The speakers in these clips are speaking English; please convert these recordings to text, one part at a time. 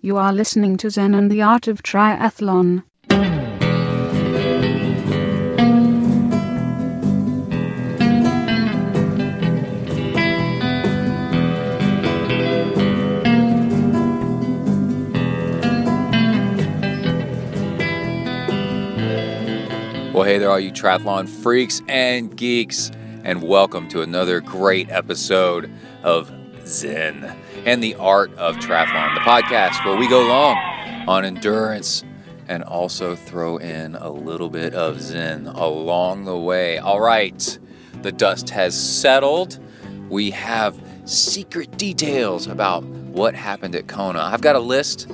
You are listening to Zen and the Art of Triathlon. Well, hey there, all you triathlon freaks and geeks, and welcome to another great episode of Zen and the Art of Triathlon, the podcast where we go long on endurance and also throw in a little bit of Zen along the way. All right, the dust has settled. We have secret details about what happened at Kona. I've got a list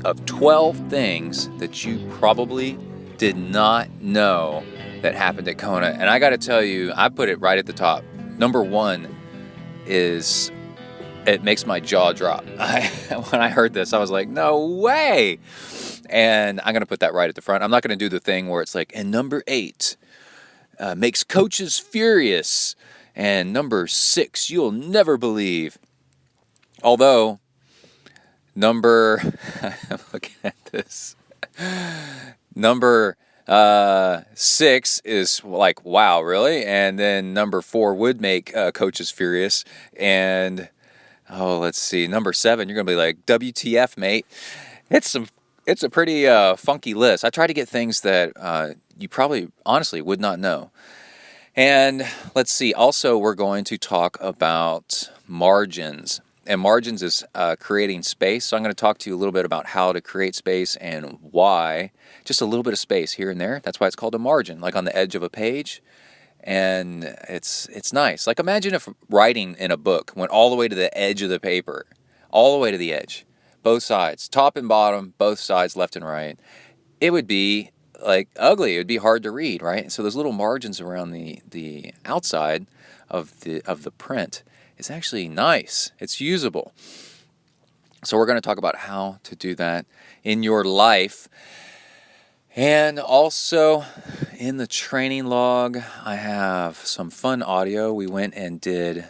of 12 things that you probably did not know that happened at Kona. And I got to tell you, I put it right at the top. Number one is, it makes my jaw drop. When I heard this, I was like, no way. And I'm going to put that right at the front. I'm not going to do the thing where it's like, and number 8 makes coaches furious. And number 6, you'll never believe. Although, I'm looking at this. Number 6 is like, wow, really? And then number 4 would make coaches furious. And, let's see, number 7, you're going to be like, WTF, mate. It's a pretty funky list. I try to get things that you probably honestly would not know. And let's see, also we're going to talk about margins. And margins is creating space. So I'm going to talk to you a little bit about how to create space and why. Just a little bit of space here and there. That's why it's called a margin, like on the edge of a page. And it's nice. Like imagine if writing in a book went all the way to the edge of the paper, all the way to the edge, both sides, top and bottom, both sides, left and right. It would be like ugly. It would be hard to read, right? So those little margins around the outside of the print is actually nice. It's usable. So we're going to talk about how to do that in your life. And also in the training log, I have some fun audio. We went and did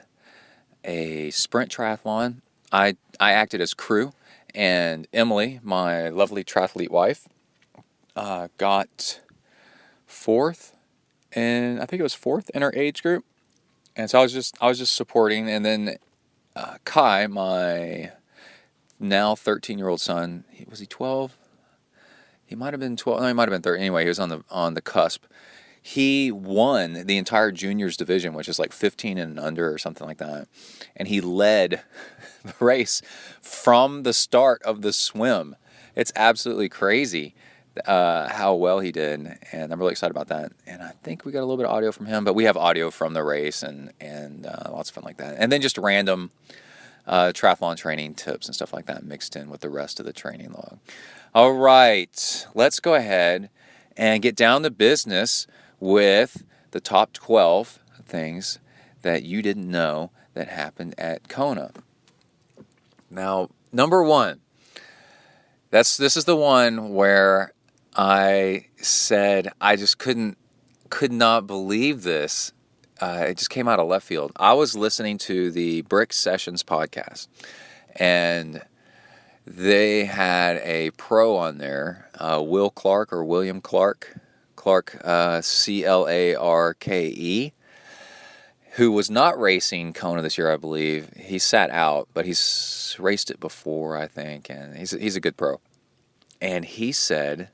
a sprint triathlon. I acted as crew, and Emily, my lovely triathlete wife, got 4th, and I think it was 4th in her age group. And so I was just supporting, and then Kai, my now 13-year-old son, was he 12? He might have been 12. No, he might have been 13. Anyway, he was on the cusp. He won the entire juniors division, which is like 15 and under or something like that. And he led the race from the start of the swim. It's absolutely crazy how well he did, and I'm really excited about that. And I think we got a little bit of audio from him, but we have audio from the race and lots of fun like that. And then just random triathlon training tips and stuff like that mixed in with the rest of the training log. All right, let's go ahead and get down to business with the top 12 things that you didn't know that happened at Kona. Now, number 1, this is the one where I said I just could not believe this. It just came out of left field. I was listening to the Brick Sessions podcast, and they had a pro on there, William Clarke, Clarke, who was not racing Kona this year, I believe. He sat out, but he's raced it before, I think, and he's a good pro. And he said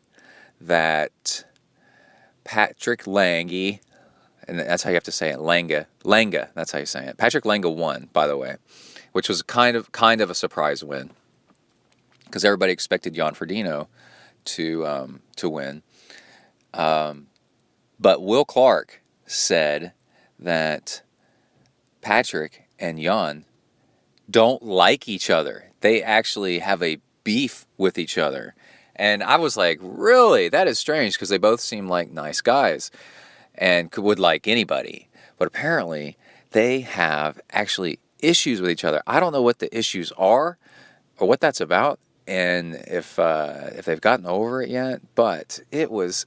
that Patrick Lange, and that's how you have to say it, Lange, that's how you say it. Patrick Lange won, by the way, which was kind of a surprise win, because everybody expected Jan Frodeno to win. But Will Clarke said that Patrick and Jan don't like each other. They actually have a beef with each other. And I was like, really? That is strange, because they both seem like nice guys and would like anybody. But apparently they have actually issues with each other. I don't know what the issues are or what that's about, and if they've gotten over it yet. But it was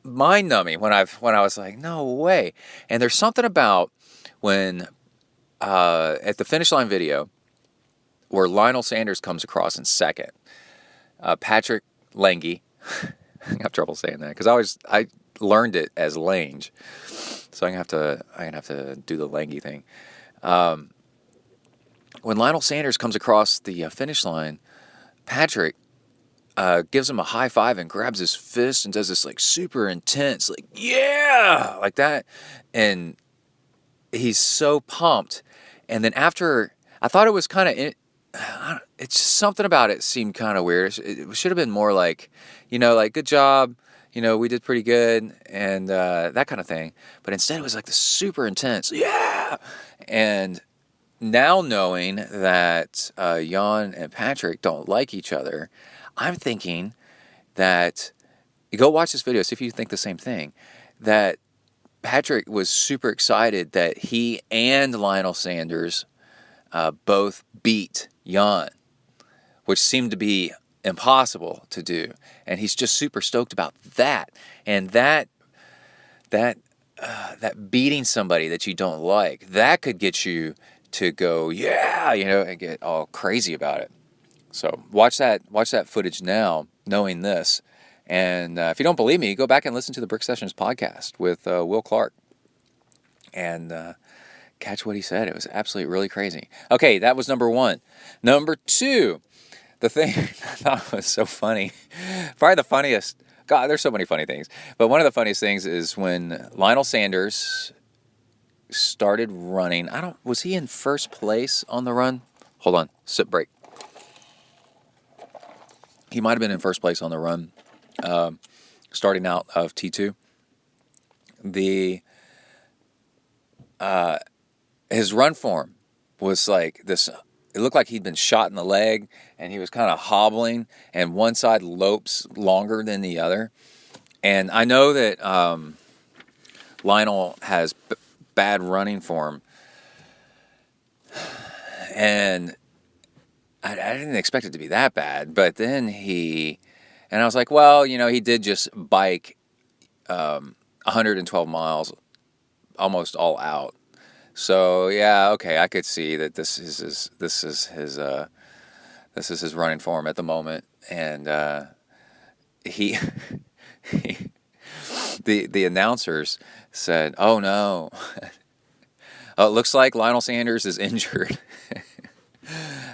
mind-numbing when I was like, no way. And there's something about when at the finish line video, where Lionel Sanders comes across in second. Patrick Lange, I have trouble saying that because I learned it as Lange, so I'm gonna have to do the Lange thing. When Lionel Sanders comes across the finish line, Patrick gives him a high five and grabs his fist and does this like super intense, like, yeah, like that. And he's so pumped. And then after, I thought it was kind of, it's just something about it seemed kind of weird. It should have been more like, like, good job, we did pretty good, and that kind of thing. But instead it was like this super intense, yeah. And now knowing that Jan and Patrick don't like each other, I'm thinking that, you go watch this video, see if you think the same thing, that Patrick was super excited that he and Lionel Sanders both beat Jan, which seemed to be impossible to do. And he's just super stoked about that. And that beating somebody that you don't like, that could get you to go, yeah, and get all crazy about it. So watch that footage now, knowing this. And if you don't believe me, go back and listen to the Brick Sessions podcast with Will Clark and catch what he said. It was absolutely really crazy. Okay, that was number one. Number two, the thing I thought was so funny, probably the funniest. God, there's so many funny things. But one of the funniest things is when Lionel Sanders started running. Was he in first place on the run? Hold on, sip break. He might have been in first place on the run, starting out of T2. His run form was like this. It looked like he'd been shot in the leg, and he was kind of hobbling, and one side lopes longer than the other. And I know that Lionel has bad running form, and I didn't expect it to be that bad. But then I was like, well, he did just bike 112 miles, almost all out. So yeah, okay, I could see that this is his running form at the moment, and the announcers said, "Oh no, it looks like Lionel Sanders is injured.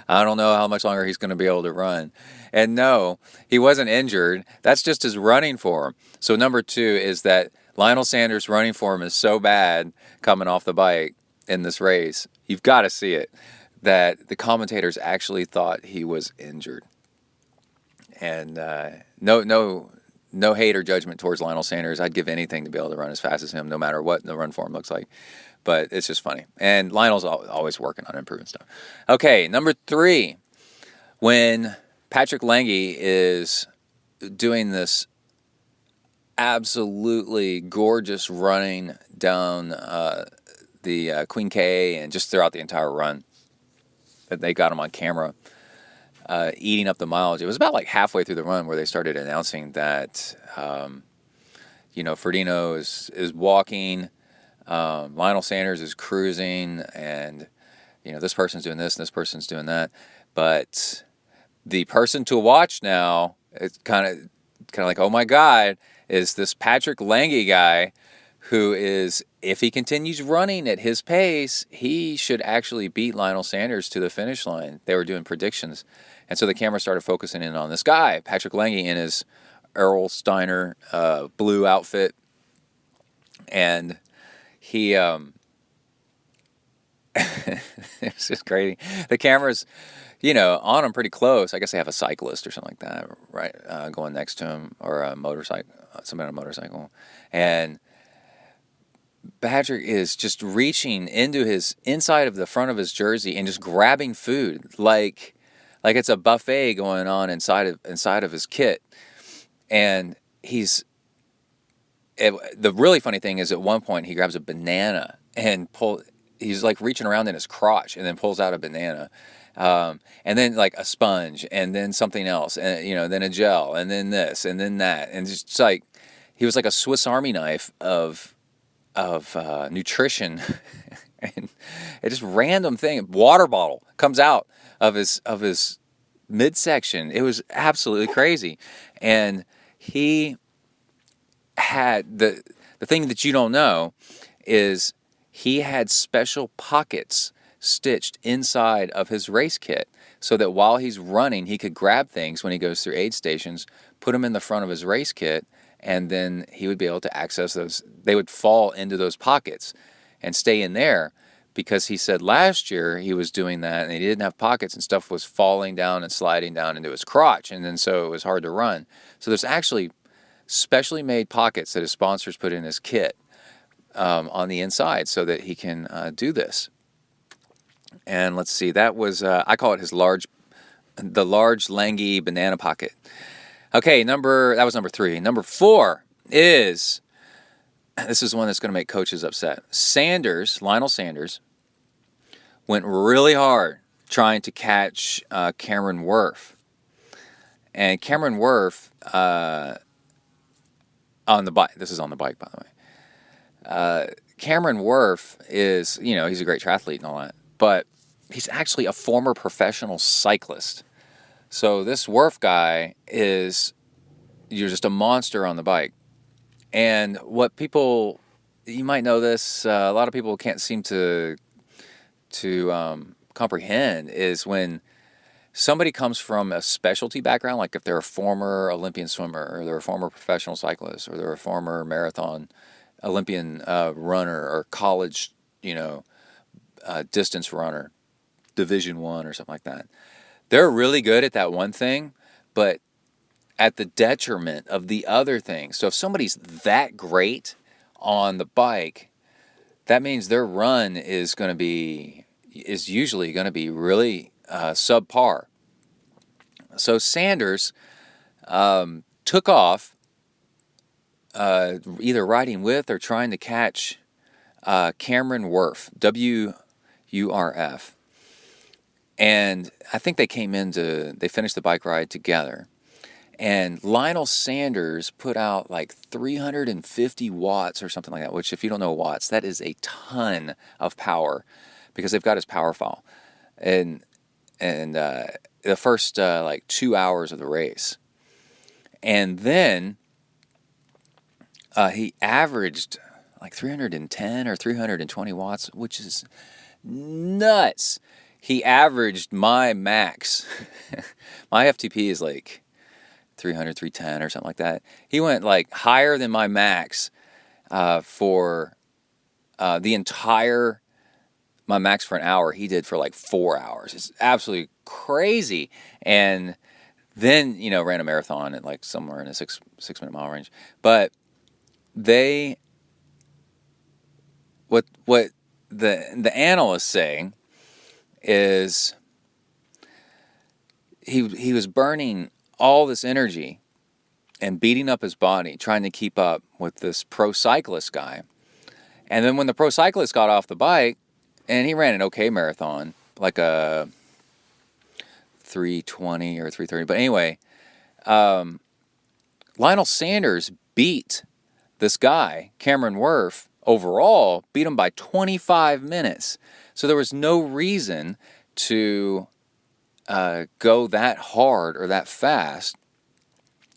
I don't know how much longer he's going to be able to run." And no, he wasn't injured. That's just his running form. So number two is that Lionel Sanders' running form is so bad coming off the bike in this race, you've got to see it, that the commentators actually thought he was injured. And no hate or judgment towards Lionel Sanders. I'd give anything to be able to run as fast as him, no matter what the run form looks like. But it's just funny. And Lionel's always working on improving stuff. Okay, number three, when Patrick Lange is doing this absolutely gorgeous running down the Queen K and just throughout the entire run, that they got him on camera eating up the mileage. It was about like halfway through the run where they started announcing that Ferdinand is walking, Lionel Sanders is cruising, and this person's doing this and this person's doing that. But the person to watch now, it's kind of like, oh my God, is this Patrick Lange guy, who is, if he continues running at his pace, he should actually beat Lionel Sanders to the finish line. They were doing predictions. And so the camera started focusing in on this guy, Patrick Lange, in his Errol Steiner blue outfit. And he, it's just crazy. The camera's, on him pretty close. I guess they have a cyclist or something like that, right, going next to him, or a motorcycle, somebody on a motorcycle. And Patrick is just reaching into his inside of the front of his jersey and just grabbing food like it's a buffet going on inside of his kit. And the really funny thing is, at one point he grabs a banana and he's like reaching around in his crotch and then pulls out a banana, and then like a sponge, and then something else, and then a gel, and then this, and then that, and just like he was like a Swiss Army knife of nutrition. And it just random thing. Water bottle comes out of his midsection. It was absolutely crazy. And he had the thing that you don't know is he had special pockets stitched inside of his race kit so that while he's running, he could grab things when he goes through aid stations, put them in the front of his race kit, and then he would be able to access those. They would fall into those pockets and stay in there, because he said last year he was doing that and he didn't have pockets and stuff was falling down and sliding down into his crotch, and then so it was hard to run. So there's actually specially made pockets that his sponsors put in his kit on the inside so that he can do this. And let's see, that was, I call it the large Langy banana pocket. Okay, that was number 3. Number 4 is, this is one that's going to make coaches upset. Lionel Sanders, went really hard trying to catch Cameron Wurf. And Cameron Wurf, on the bike, this is on the bike, by the way. Cameron Wurf is, he's a great triathlete and all that, but he's actually a former professional cyclist. So this Wurf guy you're just a monster on the bike. And what people, you might know this, a lot of people can't seem to comprehend is when somebody comes from a specialty background, like if they're a former Olympian swimmer, or they're a former professional cyclist, or they're a former marathon Olympian runner, or college, distance runner, Division I or something like that. They're really good at that one thing, but at the detriment of the other things. So if somebody's that great on the bike, that means their run is usually going to be really subpar. So Sanders took off, either riding with or trying to catch Cameron Wurf, W-U-R-F. And I think they finished the bike ride together. And Lionel Sanders put out like 350 watts or something like that, which, if you don't know watts, that is a ton of power, because they've got his power file. And the first 2 hours of the race. And then he averaged like 310 or 320 watts, which is nuts. He averaged my max. My FTP is like 300, 310 or something like that. He went like higher than my max for my max for an hour. He did for like 4 hours. It's absolutely crazy. And then, ran a marathon at like somewhere in a 6 minute mile range. But what the analysts say is he was burning all this energy and beating up his body, trying to keep up with this pro cyclist guy. And then when the pro cyclist got off the bike, and he ran an okay marathon, like a 3:20 or 3:30. But anyway, Lionel Sanders beat this guy, Cameron Wurf, overall, beat him by 25 minutes. So there was no reason to go that hard or that fast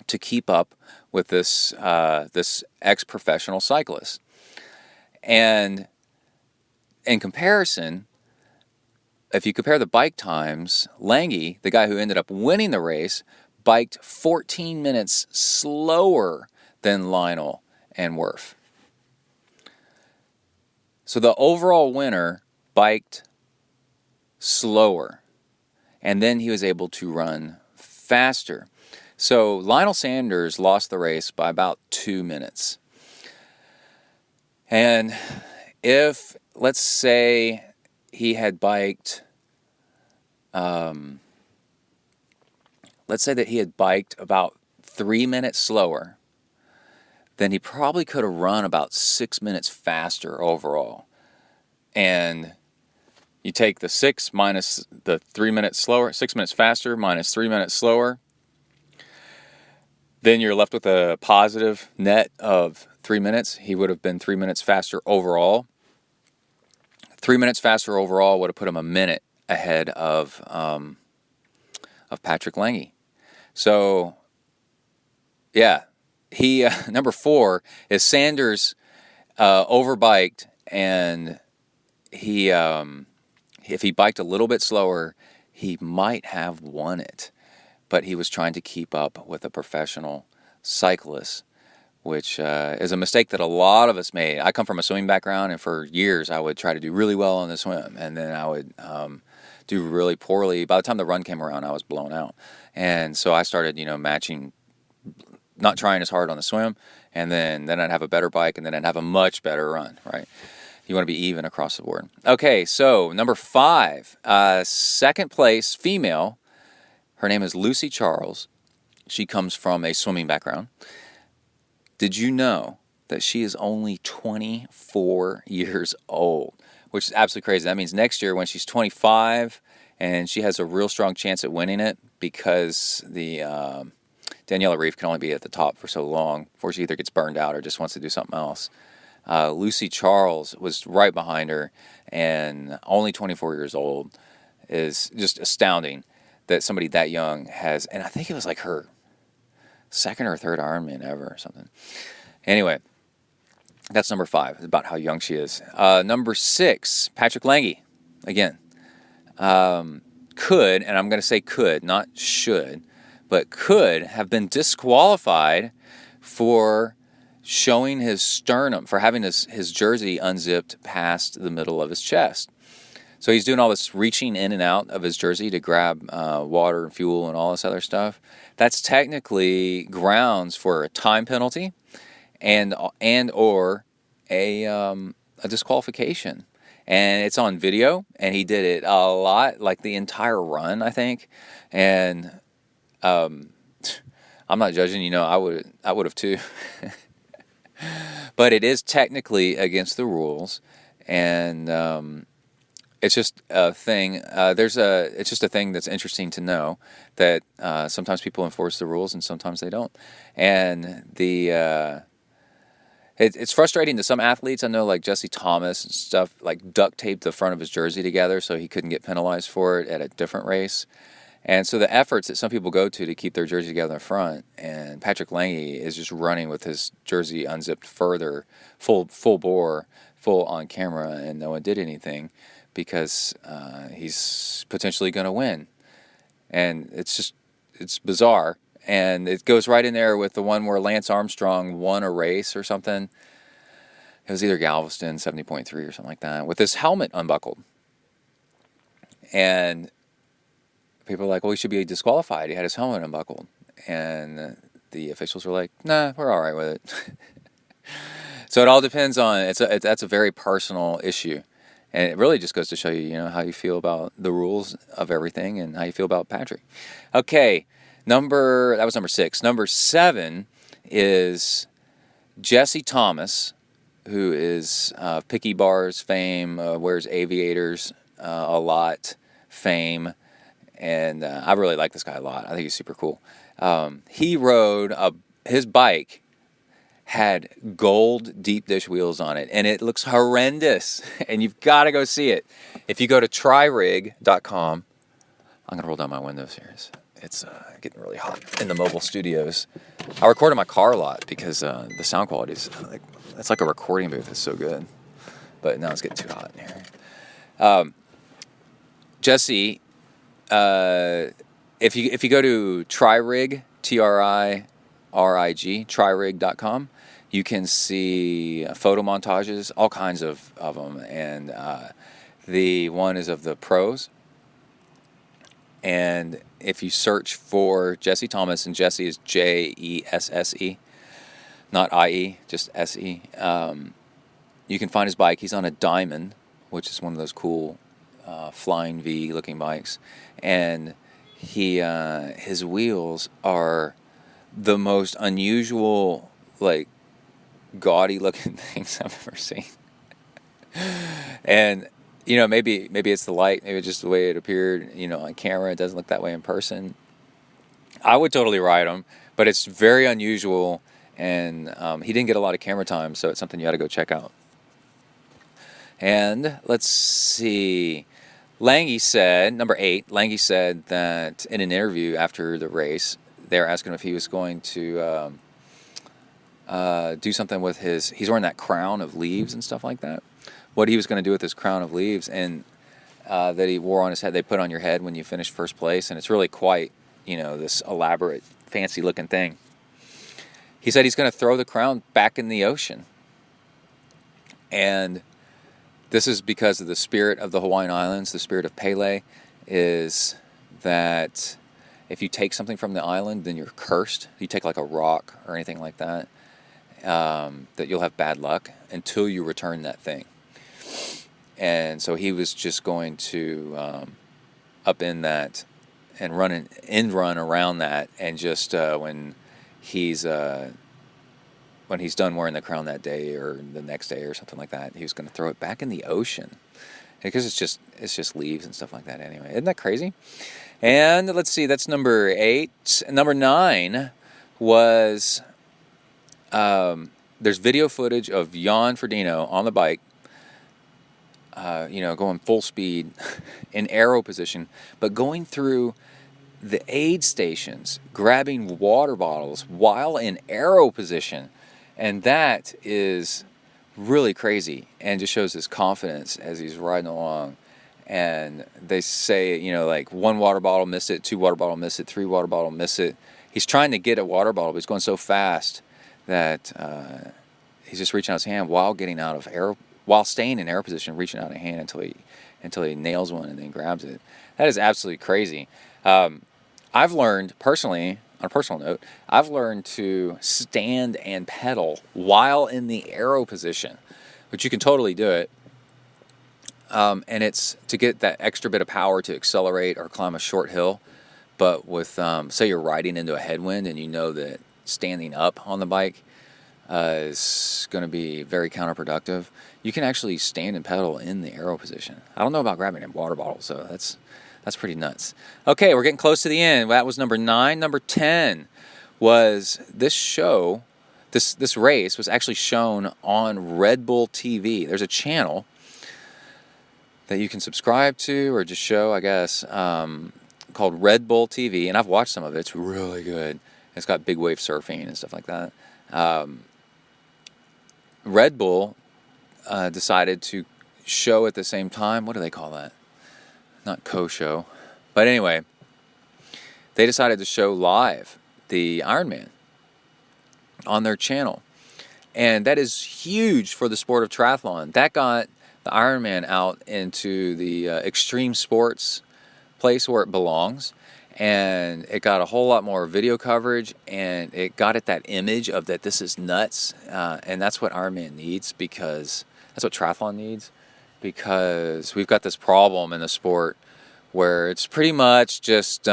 to keep up with this ex-professional cyclist. And in comparison, if you compare the bike times, Langy, the guy who ended up winning the race, biked 14 minutes slower than Lionel and Wurf. So the overall winner biked slower, and then he was able to run faster. So Lionel Sanders lost the race by about 2 minutes. And if, let's say, he had biked, let's say that he had biked about 3 minutes slower, then he probably could have run about 6 minutes faster overall. And you take the 6 minus the 3 minutes slower, 6 minutes faster minus 3 minutes slower, then you're left with a positive net of 3 minutes. He would have been 3 minutes faster overall. 3 minutes faster overall would have put him a minute ahead of Patrick Lange. So, yeah, he number 4 is Sanders overbiked, and he if he biked a little bit slower, he might have won it. But he was trying to keep up with a professional cyclist, which is a mistake that a lot of us made. I come from a swimming background, and for years I would try to do really well on the swim, and then I would do really poorly. By the time the run came around, I was blown out. And so I started, matching, not trying as hard on the swim, and then I'd have a better bike, and then I'd have a much better run, right? You want to be even across the board. Okay, so number 5, second place female. Her name is Lucy Charles. She comes from a swimming background. Did you know that she is only 24 years old, which is absolutely crazy? That means next year when she's 25, and she has a real strong chance at winning it, because the Daniela Reef can only be at the top for so long before she either gets burned out or just wants to do something else. Lucy Charles was right behind her, and only 24 years old is just astounding that somebody that young has, and I think it was like her second or third Ironman ever or something. Anyway, that's number 5, about how young she is. Number 6, Patrick Lange, again, could, and I'm going to say could, not should, but could have been disqualified for showing his sternum, for having his jersey unzipped past the middle of his chest. So he's doing all this reaching in and out of his jersey to grab water and fuel and all this other stuff. That's technically grounds for a time penalty and or a disqualification. And it's on video, and he did it a lot, like the entire run, I think. And I'm not judging, I would have too. But it is technically against the rules, and it's just a thing. It's just a thing that's interesting to know, that sometimes people enforce the rules and sometimes they don't. And it's frustrating to some athletes. I know, like Jesse Thomas and stuff, like duct taped the front of his jersey together so he couldn't get penalized for it at a different race. And so the efforts that some people go to keep their jersey together in the front, and Patrick Lange is just running with his jersey unzipped further, full bore, full on camera, and no one did anything, because he's potentially going to win. And it's bizarre. And it goes right in there with the one where Lance Armstrong won a race or something. It was either Galveston 70.3 or something like that, with his helmet unbuckled. And people are like, well, he should be disqualified. He had his helmet unbuckled. And the officials were like, nah, we're all right with it. So it all depends on, that's a very personal issue. And it really just goes to show you, how you feel about the rules of everything and how you feel about Patrick. Okay, that was number 6. Number 7 is Jesse Thomas, who is Picky Bars fame, wears aviators a lot fame. And I really like this guy a lot. I think he's super cool. He rode his bike had gold deep dish wheels on it, and it looks horrendous, and you've got to go see it. If you go to tririg.com, I'm going to roll down my windows here. It's getting really hot in the mobile studios. I record in my car a lot because the sound quality is it's like a recording booth. It's so good, but now it's getting too hot in here. Jesse, if you go to tririg, TRIRIG, tririg.com, you can see photo montages, all kinds of them, and the one is of the pros. And if you search for Jesse Thomas, and Jesse is Jesse, not IE, just SE, you can find his bike. He's on a Diamond, which is one of those cool Flying V looking bikes, and his wheels are the most unusual, like, gaudy looking things I've ever seen. And maybe it's the light, maybe it's just the way it appeared on camera. It doesn't look that way in person. I would totally ride him, but it's very unusual, and he didn't get a lot of camera time, so it's something you got to go check out. And let's see, Lange said, number 8, Lange said that in an interview after the race, they were asking him if he was going to do something with he's wearing that crown of leaves and stuff like that. What he was going to do with his crown of leaves and that he wore on his head, they put on your head when you finish first place, and it's really quite, this elaborate, fancy-looking thing. He said he's going to throw the crown back in the ocean. And this is because of the spirit of the Hawaiian Islands. The spirit of Pele is that if you take something from the island, then you're cursed. You take like a rock or anything like that, that you'll have bad luck until you return that thing. And so he was just going to up in that and run an end run around that, and just when he's done wearing the crown that day or the next day or something like that, he was going to throw it back in the ocean, because it's just leaves and stuff like that anyway. Isn't that crazy? And let's see, that's number 8. Number 9 was there's video footage of Jan Frodeno on the bike, going full speed in aero position, but going through the aid stations, grabbing water bottles while in aero position. And that is really crazy, and just shows his confidence as he's riding along. And they say, like 1 water bottle, miss it, 2 water bottle, miss it, 3 water bottle, miss it. He's trying to get a water bottle, but he's going so fast that he's just reaching out his hand while staying in air position, reaching out a hand until he nails one and then grabs it. That is absolutely crazy. I've learned personally, on a personal note, I've learned to stand and pedal while in the aero position, which you can totally do it. And it's to get that extra bit of power to accelerate or climb a short hill. But with, say you're riding into a headwind and you know that standing up on the bike is going to be very counterproductive, you can actually stand and pedal in the aero position. I don't know about grabbing a water bottle, so that's pretty nuts. Okay, we're getting close to the end. That was number 9. Number 10 was this show. This race was actually shown on Red Bull TV. There's a channel that you can subscribe to or just show, I guess, called Red Bull TV, and I've watched some of it. It's really good. It's got big wave surfing and stuff like that. Red Bull decided to show at the same time. What do they call that? Not co-show. But anyway, they decided to show live the Ironman on their channel. And that is huge for the sport of triathlon. That got the Ironman out into the extreme sports place where it belongs. And it got a whole lot more video coverage, and it got at that image of that this is nuts. And that's what Ironman needs, because that's what triathlon needs. Because we've got this problem in the sport where it's pretty much just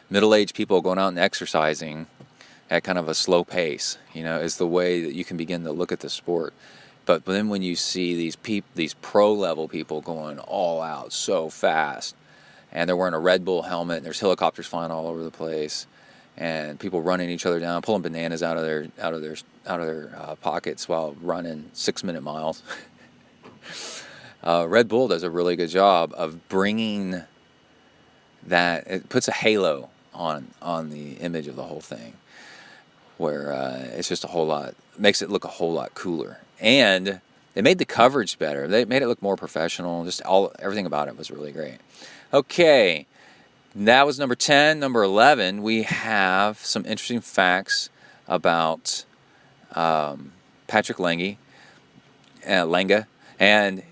middle-aged people going out and exercising at kind of a slow pace, is the way that you can begin to look at the sport. But then when you see these pro-level people going all out so fast, and they're wearing a Red Bull helmet, and there's helicopters flying all over the place, and people running each other down, pulling bananas out of their pockets while running 6-minute miles. Red Bull does a really good job of bringing that. It puts a halo on the image of the whole thing, where it's just makes it look a whole lot cooler. And they made the coverage better. They made it look more professional. Just everything about it was really great. Okay, that was number 10. Number 11, we have some interesting facts about Patrick Lange. And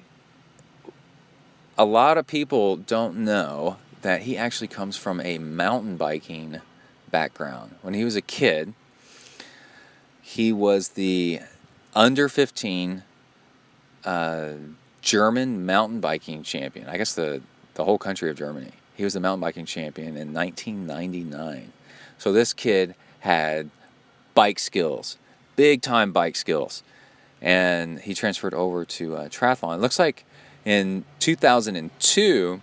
a lot of people don't know that he actually comes from a mountain biking background. When he was a kid, he was the under 15 German mountain biking champion. I guess the whole country of Germany. He was the mountain biking champion in 1999. So this kid had bike skills, big time bike skills. And he transferred over to triathlon. It looks like in 2002,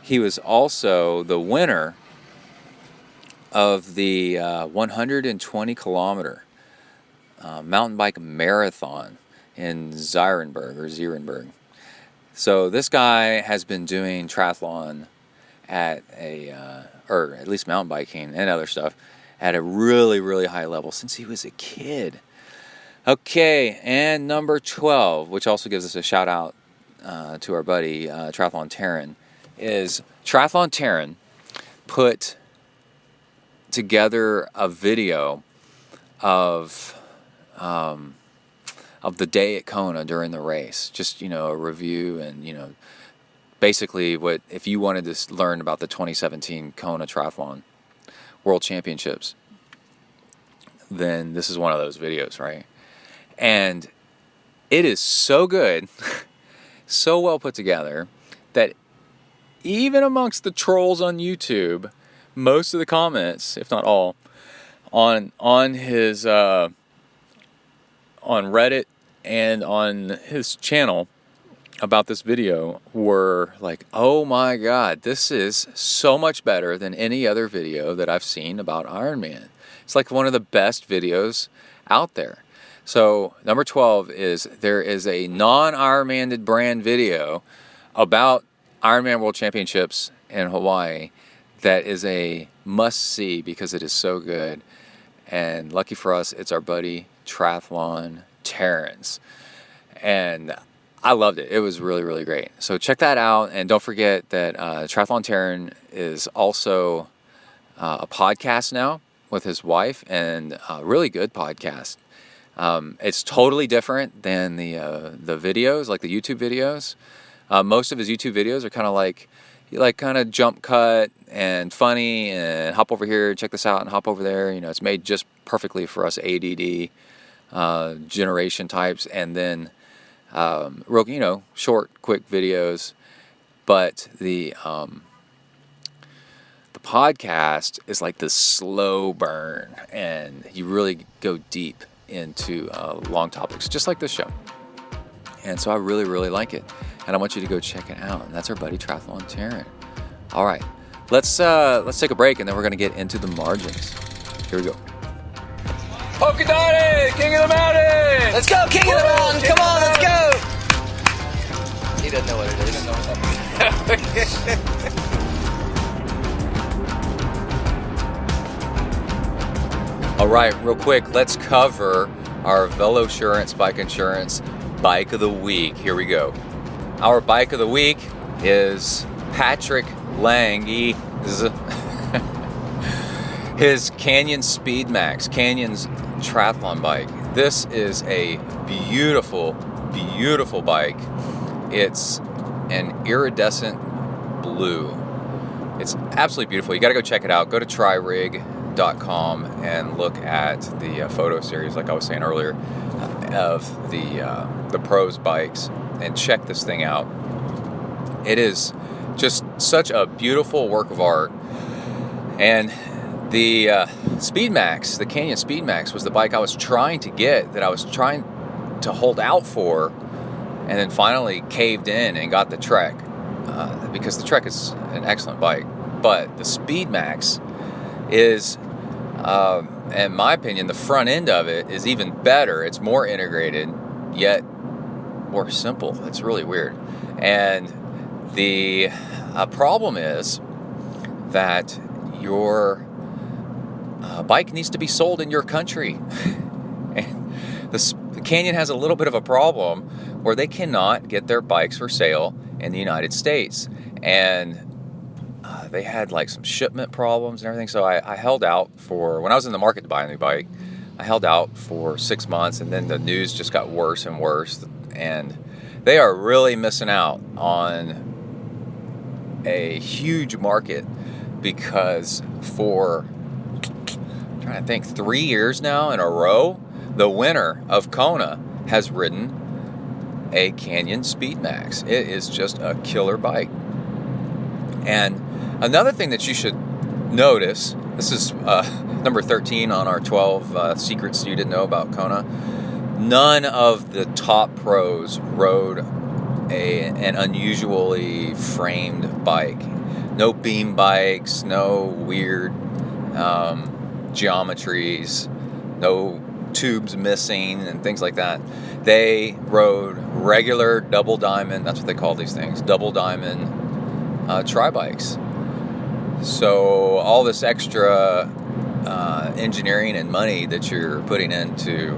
he was also the winner of the 120-kilometer mountain bike marathon in Zierenberg. So this guy has been doing triathlon at or at least mountain biking and other stuff, at a really, really high level since he was a kid. Okay, and number 12, which also gives us a shout out to our buddy Triathlon Taryn, is Triathlon Taryn put together a video of the day at Kona during the race. Just, a review and, basically what, if you wanted to learn about the 2017 Kona Triathlon World Championships, then this is one of those videos, right? And it is so good, so well put together, that even amongst the trolls on YouTube, most of the comments, if not all, on his on Reddit and on his channel about this video were like, oh my God, this is so much better than any other video that I've seen about Ironman. It's like one of the best videos out there. So number 12 is, there is a non-Ironman brand video about Ironman World Championships in Hawaii that is a must-see because it is so good. And lucky for us, it's our buddy Triathlon Terrence. And I loved it. It was really, really great. So check that out. And don't forget that Triathlon Taryn is also a podcast now with his wife, and a really good podcast. It's totally different than the videos, like the YouTube videos. Most of his YouTube videos are kind of like kind of jump cut and funny and hop over here, check this out, and hop over there. It's made just perfectly for us ADD generation types. And then real, short, quick videos. But the podcast is like this slow burn, and you really go deep into long topics, just like this show. And so I really, really like it, and I want you to go check it out. And that's our buddy Triathlon Taryn. All right, let's take a break, and then we're gonna get into the margins. Here we go. Polka Dotted, King of the Mountain! Let's go, King of the Mountain! Come on, let's go! He doesn't know what it is. He doesn't know what that means. All right, real quick, let's cover our Velosurance Bike Insurance Bike of the Week. Here we go. Our Bike of the Week is Patrick Lange's his Canyon Speed Max, Canyon's triathlon bike. This is a beautiful, beautiful bike. It's an iridescent blue. It's absolutely beautiful. You got to go check it out. Go to tririg.com and look at the photo series, like I was saying earlier, of the pros bikes, and check this thing out. It is just such a beautiful work of art. And the Speed Max, the Canyon Speed Max, was the bike I was trying to get, that I was trying to hold out for, and then finally caved in and got the Trek, because the Trek is an excellent bike. But the Speed Max is, in my opinion, the front end of it is even better. It's more integrated, yet more simple. It's really weird. And the problem is that your bike needs to be sold in your country. And the Canyon has a little bit of a problem where they cannot get their bikes for sale in the United States. And they had like some shipment problems and everything. So I held out for, when I was in the market to buy a new bike, I held out for 6 months, and then the news just got worse and worse. And they are really missing out on a huge market, because for, I'm trying to think, 3 years now in a row, the winner of Kona has ridden a Canyon Speed Max. It is just a killer bike. And another thing that you should notice, this is number 13 on our 12 secrets you didn't know about Kona. None of the top pros rode an unusually framed bike. No beam bikes, no weird geometries, no tubes missing and things like that. They rode regular double diamond, that's what they call these things, double diamond tri-bikes. So all this extra engineering and money that you're putting into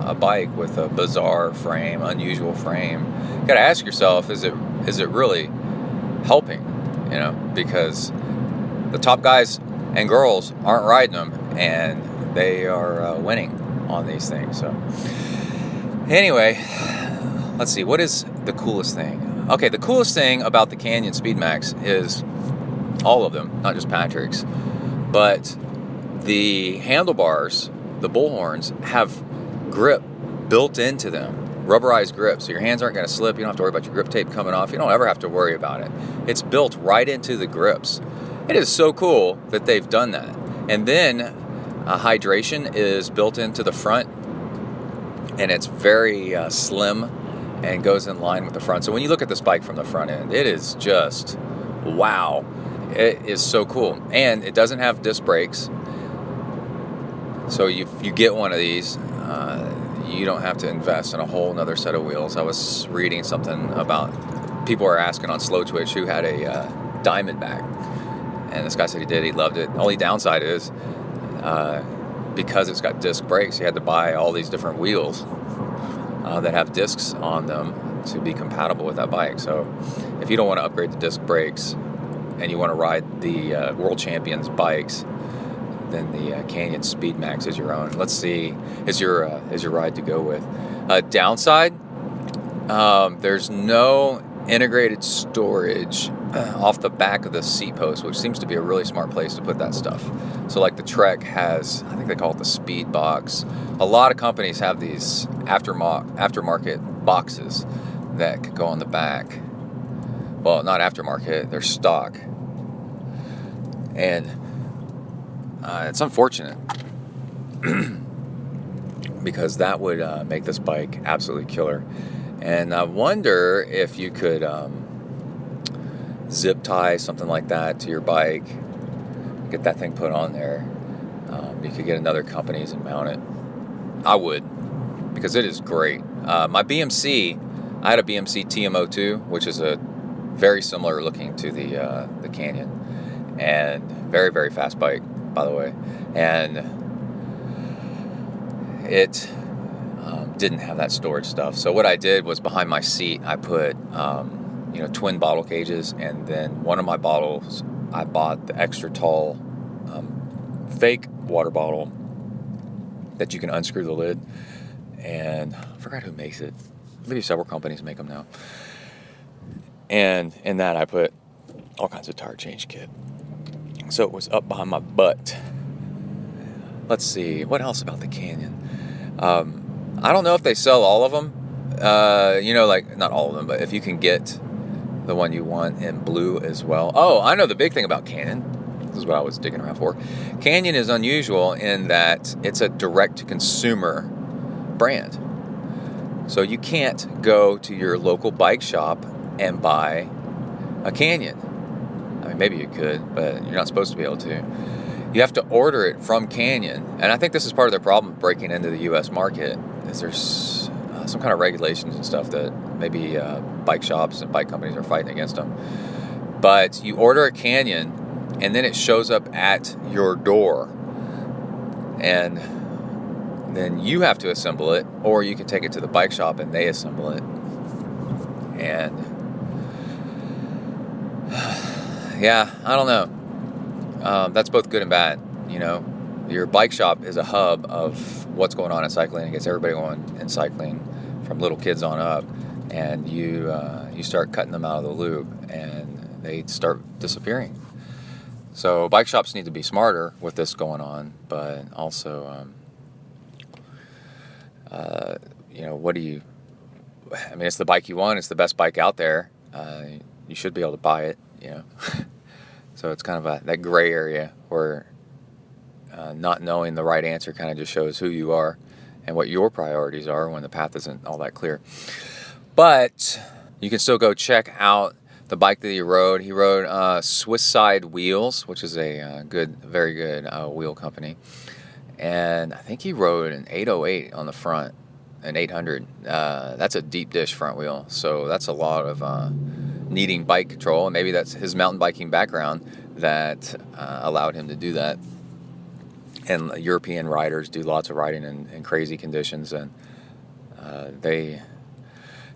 a bike with a bizarre frame, unusual frame, you gotta ask yourself, is it really helping? You know, because the top guys and girls aren't riding them, and they are winning on these things. So anyway, let's see, what is the coolest thing? Okay, the coolest thing about the Canyon Speedmax is all of them, not just Patrick's, but the handlebars, the bullhorns, have grip built into them, rubberized grip, so your hands aren't going to slip. You don't have to worry about your grip tape coming off. You don't ever have to worry about it. It's built right into the grips. It is so cool that they've done that. And then hydration is built into the front, and it's very slim and goes in line with the front. So when you look at this bike from the front end, it is just wow. It is so cool. And it doesn't have disc brakes. So if you get one of these, you don't have to invest in a whole nother set of wheels. I was reading something about, people are asking on Slow Twitch who had a Diamondback. And this guy said he did, he loved it. Only downside is, because it's got disc brakes, you had to buy all these different wheels that have discs on them to be compatible with that bike. So if you don't want to upgrade the disc brakes and you want to ride the World Champions bikes, then the Canyon Speedmax is your own. Let's see, is your ride to go with. Downside, there's no integrated storage off the back of the seat post, which seems to be a really smart place to put that stuff. So like the Trek has, I think they call it the Speed Box. A lot of companies have these aftermarket boxes that could go on the back. Well, not aftermarket, they're stock. And it's unfortunate because that would make this bike absolutely killer. And I wonder if you could zip tie something like that to your bike, get that thing put on there. You could get another company's and mount it. I would, because it is great. My BMC, I had a BMC TMO2, which is a very similar looking to the Canyon, and very, very fast bike, by the way. And it didn't have that storage stuff. So what I did was, behind my seat, I put twin bottle cages, and then one of my bottles, I bought the extra tall fake water bottle that you can unscrew the lid. And I forgot who makes it. Maybe several companies make them now. And in that I put all kinds of tire change kit. So it was up behind my butt. Let's see, what else about the Canyon? I don't know if they sell all of them. Like, not all of them, but if you can get the one you want in blue as well. Oh, I know the big thing about Canyon. This is what I was digging around for. Canyon is unusual in that it's a direct-to-consumer brand. So you can't go to your local bike shop and buy a Canyon. I mean, maybe you could, but you're not supposed to be able to. You have to order it from Canyon. And I think this is part of their problem breaking into the U.S. market, is there's some kind of regulations and stuff that maybe bike shops and bike companies are fighting against them. But you order a Canyon, and then it shows up at your door. And then you have to assemble it, or you can take it to the bike shop and they assemble it. And yeah, I don't know. That's both good and bad. Your bike shop is a hub of what's going on in cycling. It gets everybody going in cycling, from little kids on up. And you start cutting them out of the loop, and they start disappearing. So bike shops need to be smarter with this going on, but also, it's the bike you want. It's the best bike out there. You should be able to buy it, So it's kind of that gray area where not knowing the right answer kind of just shows who you are and what your priorities are when the path isn't all that clear. But you can still go check out the bike that he rode. He rode Swiss Side Wheels, which is a very good wheel company. and I think he rode an 808 on the front, an 800. That's a deep dish front wheel, so that's a lot of needing bike control, and maybe that's his mountain biking background that allowed him to do that. And European riders do lots of riding in crazy conditions, and they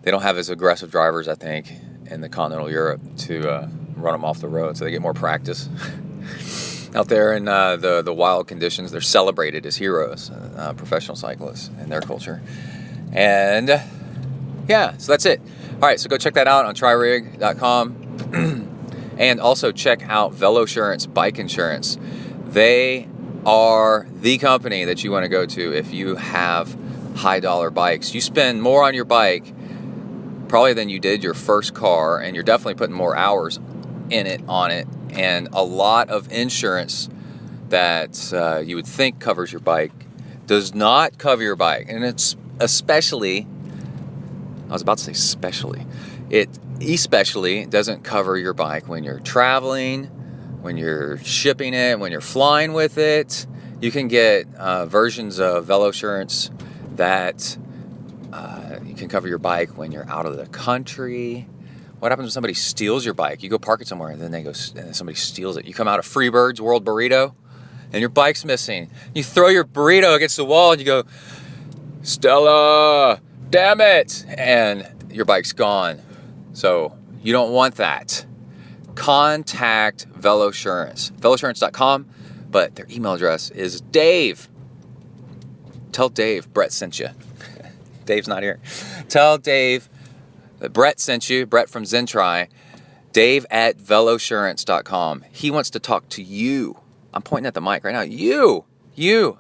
don't have as aggressive drivers, I think, in the continental Europe to run them off the road, so they get more practice. Out there in the wild conditions, they're celebrated as heroes, professional cyclists in their culture. And yeah, so that's it. All right, so go check that out on tririg.com. And also check out Velosurance Bike Insurance. They are the company that you want to go to if you have high dollar bikes. You spend more on your bike probably than you did your first car, and you're definitely putting more hours in it, on it, and a lot of insurance that you would think covers your bike does not cover your bike. And it's especially, I was about to say specially, it especially doesn't cover your bike when you're traveling, when you're shipping it, when you're flying with it. You can get versions of Velosurance that you can cover your bike when you're out of the country. What happens when somebody steals your bike? You go park it somewhere, and then somebody steals it. You come out of Freebird's World Burrito, and your bike's missing. You throw your burrito against the wall, and you go, Stella, damn it! And your bike's gone. So you don't want that. Contact Velosurance. Velosurance.com, but their email address is Dave. Tell Dave Brett sent you. Dave's not here. Tell Dave that Brett sent you, Brett from ZenTri, Dave@velosurance.com. He wants to talk to you. I'm pointing at the mic right now. You,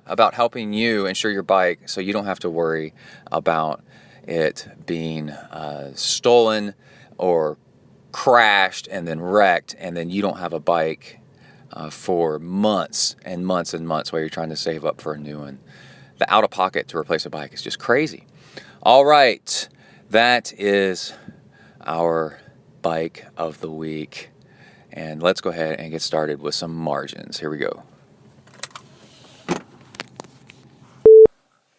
about helping you insure your bike so you don't have to worry about it being stolen or crashed and then wrecked, and then you don't have a bike for months and months and months while you're trying to save up for a new one. The out-of-pocket to replace a bike is just crazy. All right, that is our bike of the week. And let's go ahead and get started with some margins. Here we go.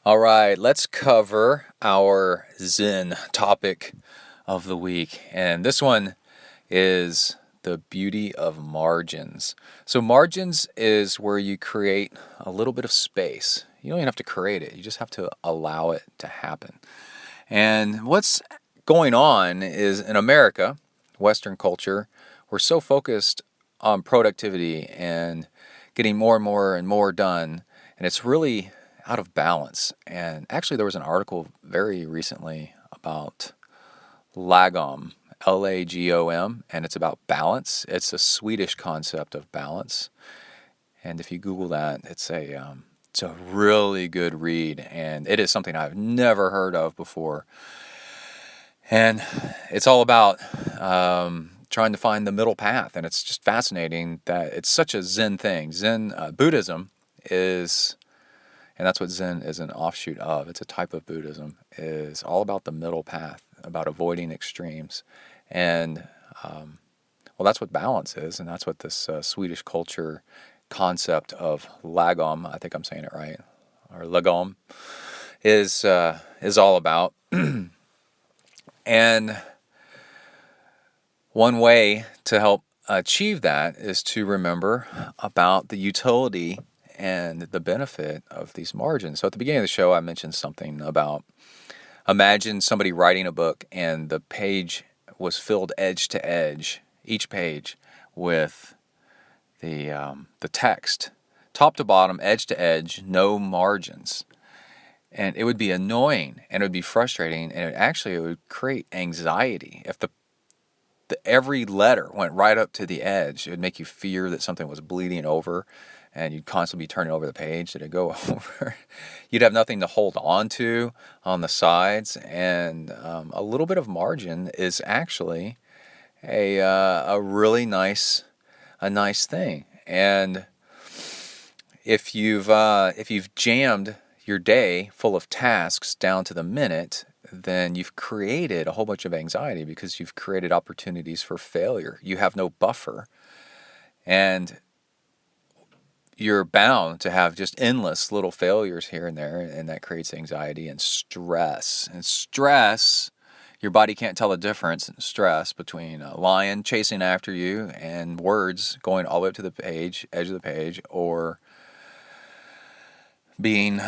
All right, let's cover our Zen topic of the week. And this one is the beauty of margins. So margins is where you create a little bit of space. You don't even have to create it. You just have to allow it to happen. And what's going on is in America, Western culture, we're so focused on productivity and getting more and more and more done, and it's really out of balance. And actually there was an article very recently about lagom, Lagom, and it's about balance. It's a Swedish concept of balance. And if you Google that, it's a really good read, and it is something I've never heard of before. And it's all about trying to find the middle path, and it's just fascinating that it's such a Zen thing. Zen Buddhism is, and that's what Zen is an offshoot of. It's a type of Buddhism, is all about the middle path, about avoiding extremes. And well, that's what balance is, and that's what this Swedish culture concept of lagom, I think I'm saying it right, or lagom, is all about. And one way to help achieve that is to remember about the utility and the benefit of these margins. So at the beginning of the show, I mentioned something about, imagine somebody writing a book and the page was filled edge to edge, each page, with the text, top to bottom, edge to edge, no margins. And it would be annoying, and it would be frustrating, and it would create anxiety. If the every letter went right up to the edge, it would make you fear that something was bleeding over, and you'd constantly be turning over the page. Did it go over? You'd have nothing to hold on to on the sides, and a little bit of margin is actually a really nice thing. And if you've jammed your day full of tasks down to the minute, then you've created a whole bunch of anxiety because you've created opportunities for failure. You have no buffer. And you're bound to have just endless little failures here and there, and that creates anxiety and stress. And stress, your body can't tell the difference in stress between a lion chasing after you and words going all the way up to the page, edge of the page, or being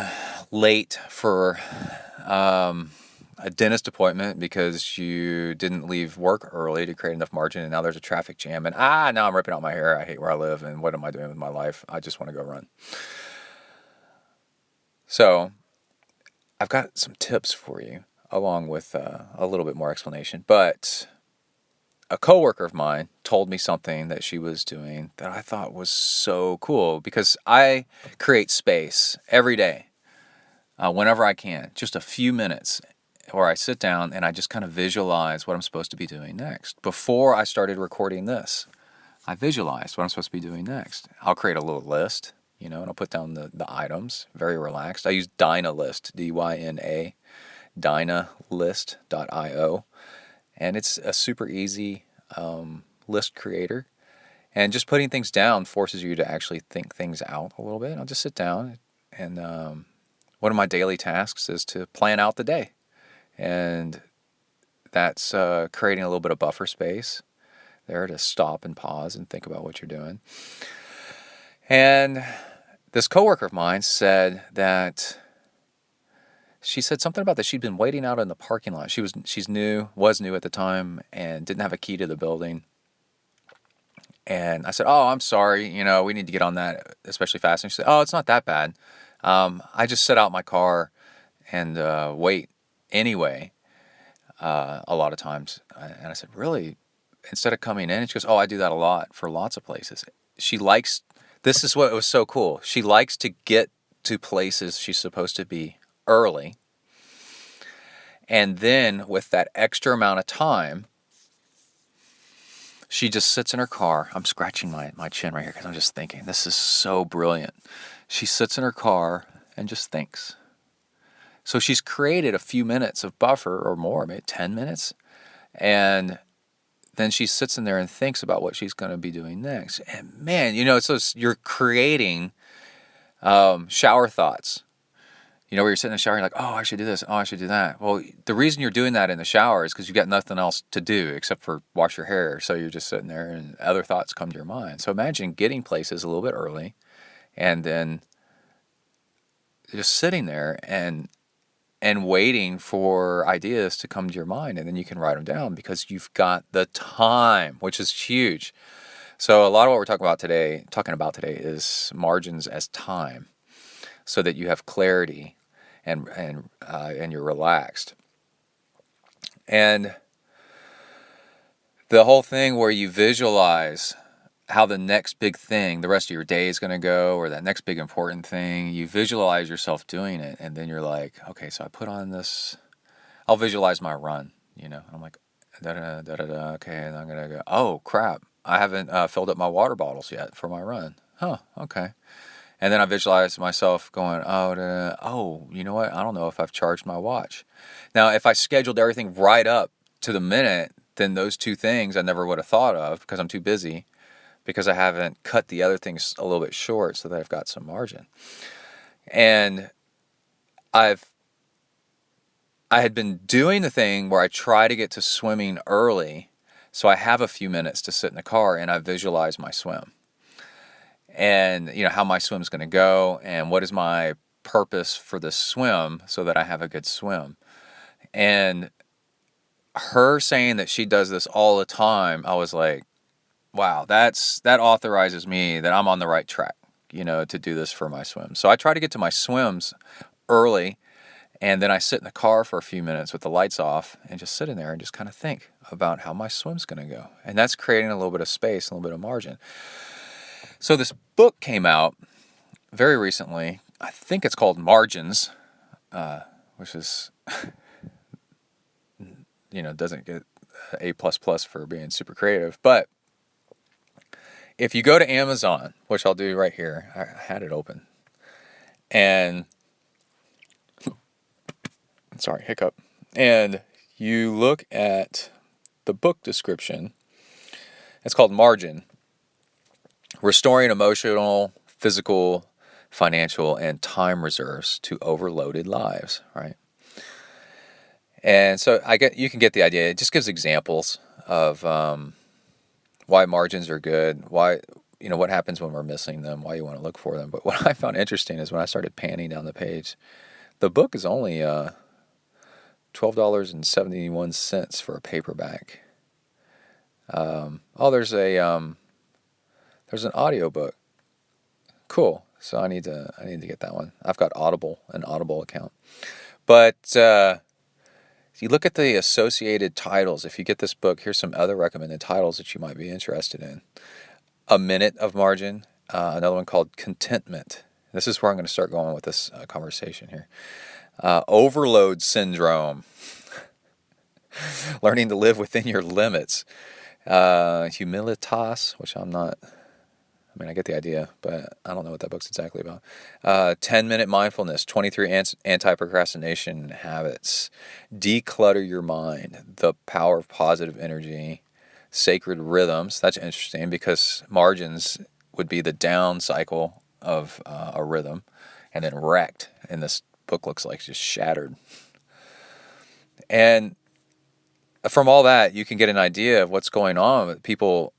late for a dentist appointment because you didn't leave work early to create enough margin, and now there's a traffic jam, and now I'm ripping out my hair. I hate where I live, and what am I doing with my life? I just want to go run. So I've got some tips for you, along with a little bit more explanation. But a coworker of mine told me something that she was doing that I thought was so cool, because I create space every day, whenever I can, just a few minutes, where I sit down and I just kind of visualize what I'm supposed to be doing next. Before I started recording this, I visualized what I'm supposed to be doing next. I'll create a little list, and I'll put down the items, very relaxed. I use DynaList, D-Y-N-A, DynaList.io, and it's a super easy list creator. And just putting things down forces you to actually think things out a little bit. I'll just sit down, and one of my daily tasks is to plan out the day. And that's creating a little bit of buffer space there to stop and pause and think about what you're doing. And this coworker of mine said that she said something about that she'd been waiting out in the parking lot. Was new at the time, and didn't have a key to the building. And I said, "Oh, I'm sorry. We need to get on that, especially fast." And she said, "Oh, it's not that bad. I just sit out my car and wait anyway, a lot of times." And I said, "Really?" Instead of coming in, and she goes, "Oh, I do that a lot for lots of places." This is what was so cool. She likes to get to places she's supposed to be early. And then with that extra amount of time, she just sits in her car. I'm scratching my chin right here because I'm just thinking, this is so brilliant. She sits in her car and just thinks. So she's created a few minutes of buffer or more, maybe 10 minutes. And then she sits in there and thinks about what she's going to be doing next. And man, you're creating shower thoughts. Where you're sitting in the shower, you're like, "Oh, I should do this. Oh, I should do that." Well, the reason you're doing that in the shower is because you've got nothing else to do except for wash your hair. So you're just sitting there and other thoughts come to your mind. So imagine getting places a little bit early and then just sitting there and waiting for ideas to come to your mind, and then you can write them down because you've got the time, which is huge. So a lot of what we're talking about today is margins as time, so that you have clarity and you're relaxed. And the whole thing where you visualize how the next big thing, the rest of your day is going to go, or that next big important thing, you visualize yourself doing it, and then you're like, okay, so I put on this, I'll visualize my run, and I'm like, da-da-da-da-da, okay, and I'm going to go, oh, crap, I haven't filled up my water bottles yet for my run. Okay. And then I visualize myself going, you know what? I don't know if I've charged my watch. Now, if I scheduled everything right up to the minute, then those two things I never would have thought of because I'm too busy, because I haven't cut the other things a little bit short so that I've got some margin. And I had been doing the thing where I try to get to swimming early, so I have a few minutes to sit in the car and I visualize my swim. And how my swim's going to go, and what is my purpose for the swim so that I have a good swim. And her saying that she does this all the time, I was like, wow, that authorizes me that I'm on the right track, to do this for my swim. So I try to get to my swims early, and then I sit in the car for a few minutes with the lights off and just sit in there and just kind of think about how my swim's going to go. And that's creating a little bit of space, a little bit of margin. So this book came out very recently. I think it's called Margins, which is, doesn't get A++ for being super creative. But if you go to Amazon, which I'll do right here, I had it open, and sorry, hiccup, and you look at the book description, it's called Margin. Restoring emotional physical, financial, and time reserves to overloaded lives, right? And so you can get the idea. It just gives examples of why margins are good, why, what happens when we're missing them, why you want to look for them. But what I found interesting is when I started panning down the page, the book is only $12.71 for a paperback. There's an audio book. Cool. So I need to get that one. I've got an Audible account. But you look at the associated titles. If you get this book, here's some other recommended titles that you might be interested in. A Minute of Margin. Another one called Contentment. This is where I'm going to start going with this conversation here. Overload Syndrome. Learning to live within your limits. Humilitas, which I get the idea, but I don't know what that book's exactly about. 10-minute mindfulness, 23 anti-procrastination habits, declutter your mind, the power of positive energy, sacred rhythms. That's interesting because margins would be the down cycle of a rhythm, and then wrecked. And this book looks like just shattered. And from all that, you can get an idea of what's going on. People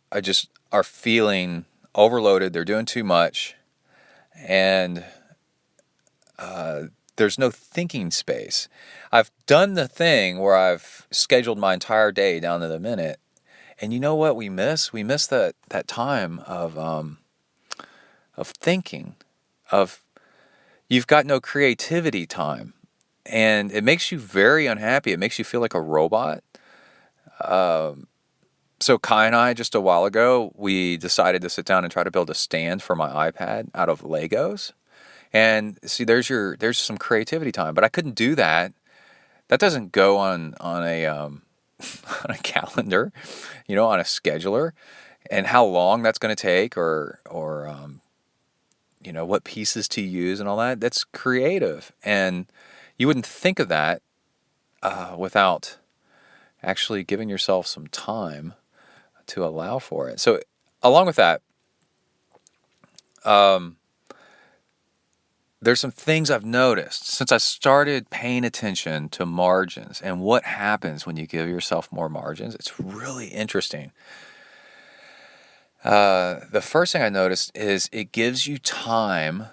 are feeling overloaded. They're doing too much, and there's no thinking space. I've done the thing where I've scheduled my entire day down to the minute, and you know what we miss? We miss that time of thinking. You've got no creativity time, and it makes you very unhappy. It makes you feel like a robot. So Kai and I, just a while ago, we decided to sit down and try to build a stand for my iPad out of Legos. And see, there's some creativity time, but I couldn't do that. That doesn't go on a on a calendar, on a scheduler, and how long that's going to take, or what pieces to use and all that. That's creative, and you wouldn't think of that without actually giving yourself some time to allow for it. So along with that, there's some things I've noticed since I started paying attention to margins and what happens when you give yourself more margins. It's really interesting. The first thing I noticed is it gives you time.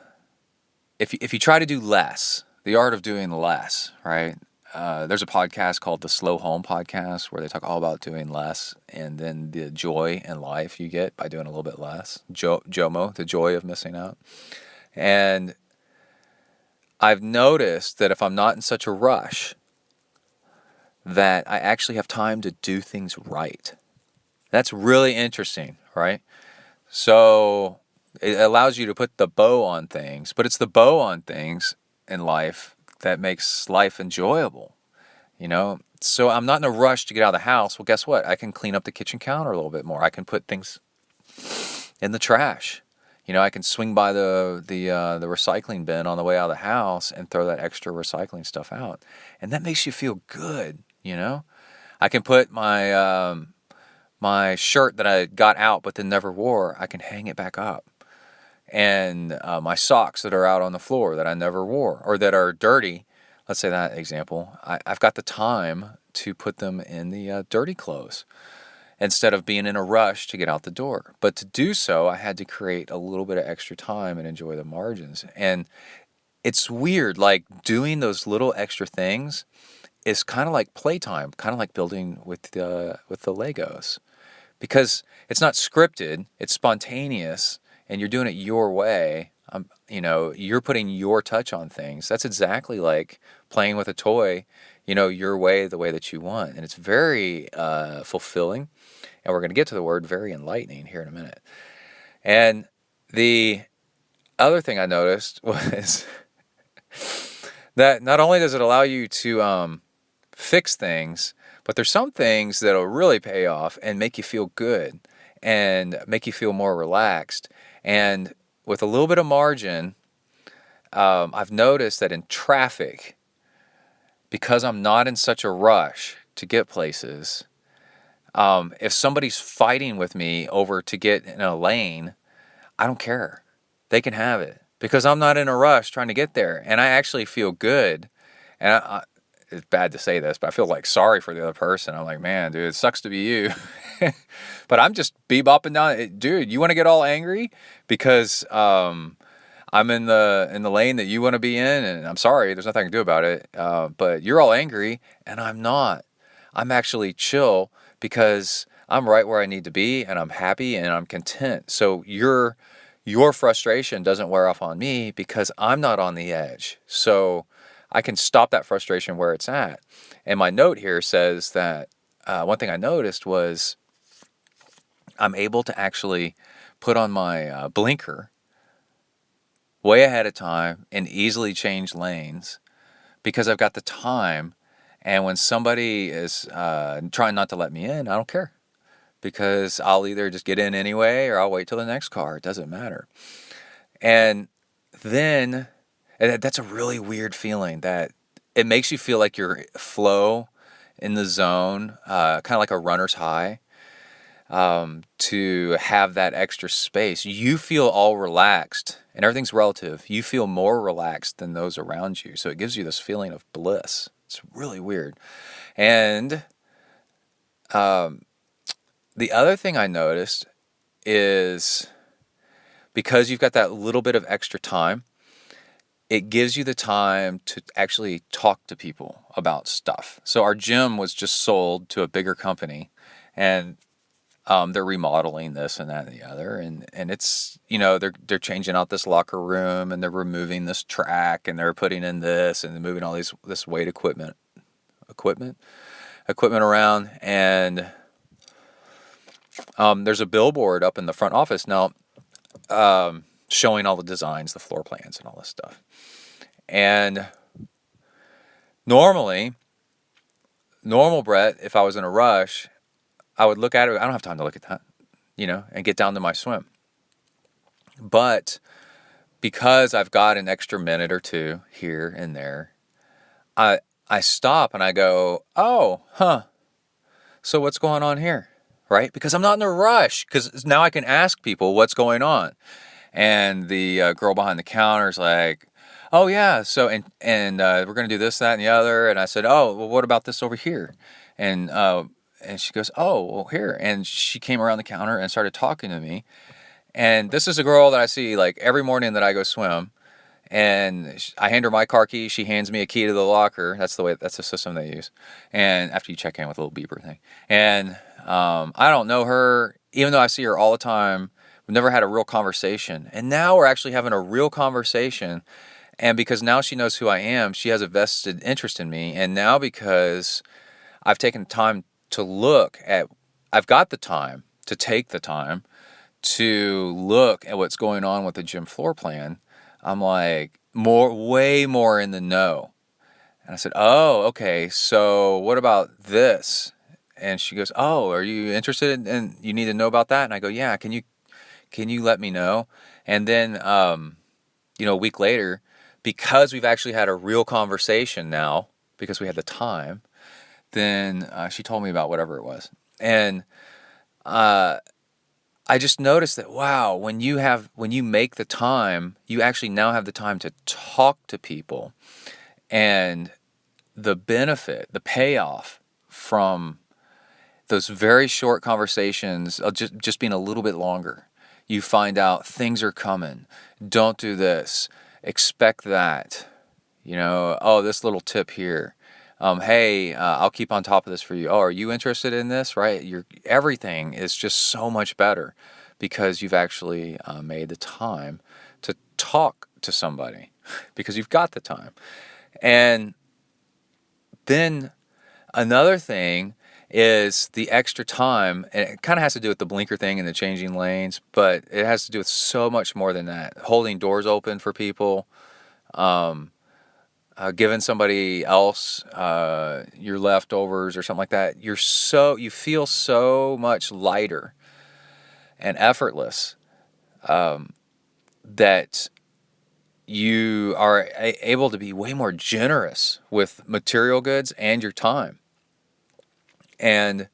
If you try to do less, the art of doing less, right? There's a podcast called the Slow Home Podcast where they talk all about doing less and then the joy in life you get by doing a little bit less. JOMO, the joy of missing out. And I've noticed that if I'm not in such a rush, that I actually have time to do things right. That's really interesting, right? So it allows you to put the bow on things, but it's the bow on things in life that makes life enjoyable, So I'm not in a rush to get out of the house. Well, guess what? I can clean up the kitchen counter a little bit more. I can put things in the trash. I can swing by the recycling bin on the way out of the house and throw that extra recycling stuff out, and that makes you feel good. I can put my my shirt that I got out but then never wore. I can hang it back up. And my socks that are out on the floor that I never wore or that are dirty, let's say that example, I've got the time to put them in the dirty clothes instead of being in a rush to get out the door. But to do so, I had to create a little bit of extra time and enjoy the margins. And it's weird, like doing those little extra things is kind of like playtime, kind of like building with the Legos, because it's not scripted, it's spontaneous. And you're doing it your way, you're putting your touch on things. That's exactly like playing with a toy, your way, the way that you want. And it's very fulfilling. And we're going to get to the word very enlightening here in a minute. And the other thing I noticed was that not only does it allow you to fix things, but there's some things that'll really pay off and make you feel good and make you feel more relaxed. And with a little bit of margin, I've noticed that in traffic, because I'm not in such a rush to get places, if somebody's fighting with me over to get in a lane, I don't care. they can have it because I'm not in a rush trying to get there. And I actually feel good. And it's bad to say this, but I feel like sorry for the other person. I'm like, man, dude, it sucks to be you. But I'm just bebopping down. Dude, you want to get all angry because I'm in the lane that you want to be in, and I'm sorry, there's nothing I can do about it. But you're all angry, and I'm not. I'm actually chill because I'm right where I need to be, and I'm happy, and I'm content. So your frustration doesn't wear off on me because I'm not on the edge. So I can stop that frustration where it's at. And my note here says that one thing I noticed was I'm able to actually put on my blinker way ahead of time and easily change lanes because I've got the time. And when somebody is trying not to let me in, I don't care because I'll either just get in anyway or I'll wait till the next car. It doesn't matter. And then that's a really weird feeling that it makes you feel like you're flow in the zone, kind of like a runner's high. To have that extra space, you feel all relaxed, and everything's relative. You feel more relaxed than those around you, so it gives you this feeling of bliss. It's really weird. And the other thing I noticed is because you've got that little bit of extra time, it gives you the time to actually talk to people about stuff. So our gym was just sold to a bigger company, and they're remodeling this and that and the other, and it's, they're changing out this locker room, and they're removing this track, and they're putting in this, and they're moving all this weight equipment around, and there's a billboard up in the front office now, showing all the designs, the floor plans, and all this stuff. And normal Brett, if I was in a rush, I would look at it. I don't have time to look at that, and get down to my swim. But because I've got an extra minute or two here and there, I stop and I go, oh, huh. So what's going on here, right? Because I'm not in a rush. Because now I can ask people what's going on. And the girl behind the counter is like, oh yeah. So and we're gonna do this, that, and the other. And I said, oh, well, what about this over here? And she goes, oh, well, here. And she came around the counter and started talking to me. And this is a girl that I see like every morning that I go swim. And I hand her my car key. She hands me a key to the locker. That's the system they use. And after you check in with a little beeper thing. And I don't know her, even though I see her all the time. We've never had a real conversation. And now we're actually having a real conversation. And because now she knows who I am, she has a vested interest in me. And now because I've taken time to look at, I've got the time to take the time to look at what's going on with the gym floor plan, I'm like way more in the know. And I said, oh, okay, so what about this? And she goes, oh, are you interested in you need to know about that? And I go, yeah, can you let me know? And then, a week later, because we've actually had a real conversation now, because we had the time, then she told me about whatever it was. And I just noticed that, wow, when you make the time, you actually now have the time to talk to people. And the benefit, the payoff from those very short conversations, just being a little bit longer. You find out things are coming. Don't do this. Expect that. This little tip here. Hey, I'll keep on top of this for you. Oh, are you interested in this? Right? Everything is just so much better because you've actually made the time to talk to somebody because you've got the time. And then another thing is the extra time, and it kind of has to do with the blinker thing and the changing lanes, but it has to do with so much more than that. Holding doors open for people, giving somebody else your leftovers or something like that. You feel so much lighter and effortless that you are able to be way more generous with material goods and your time. And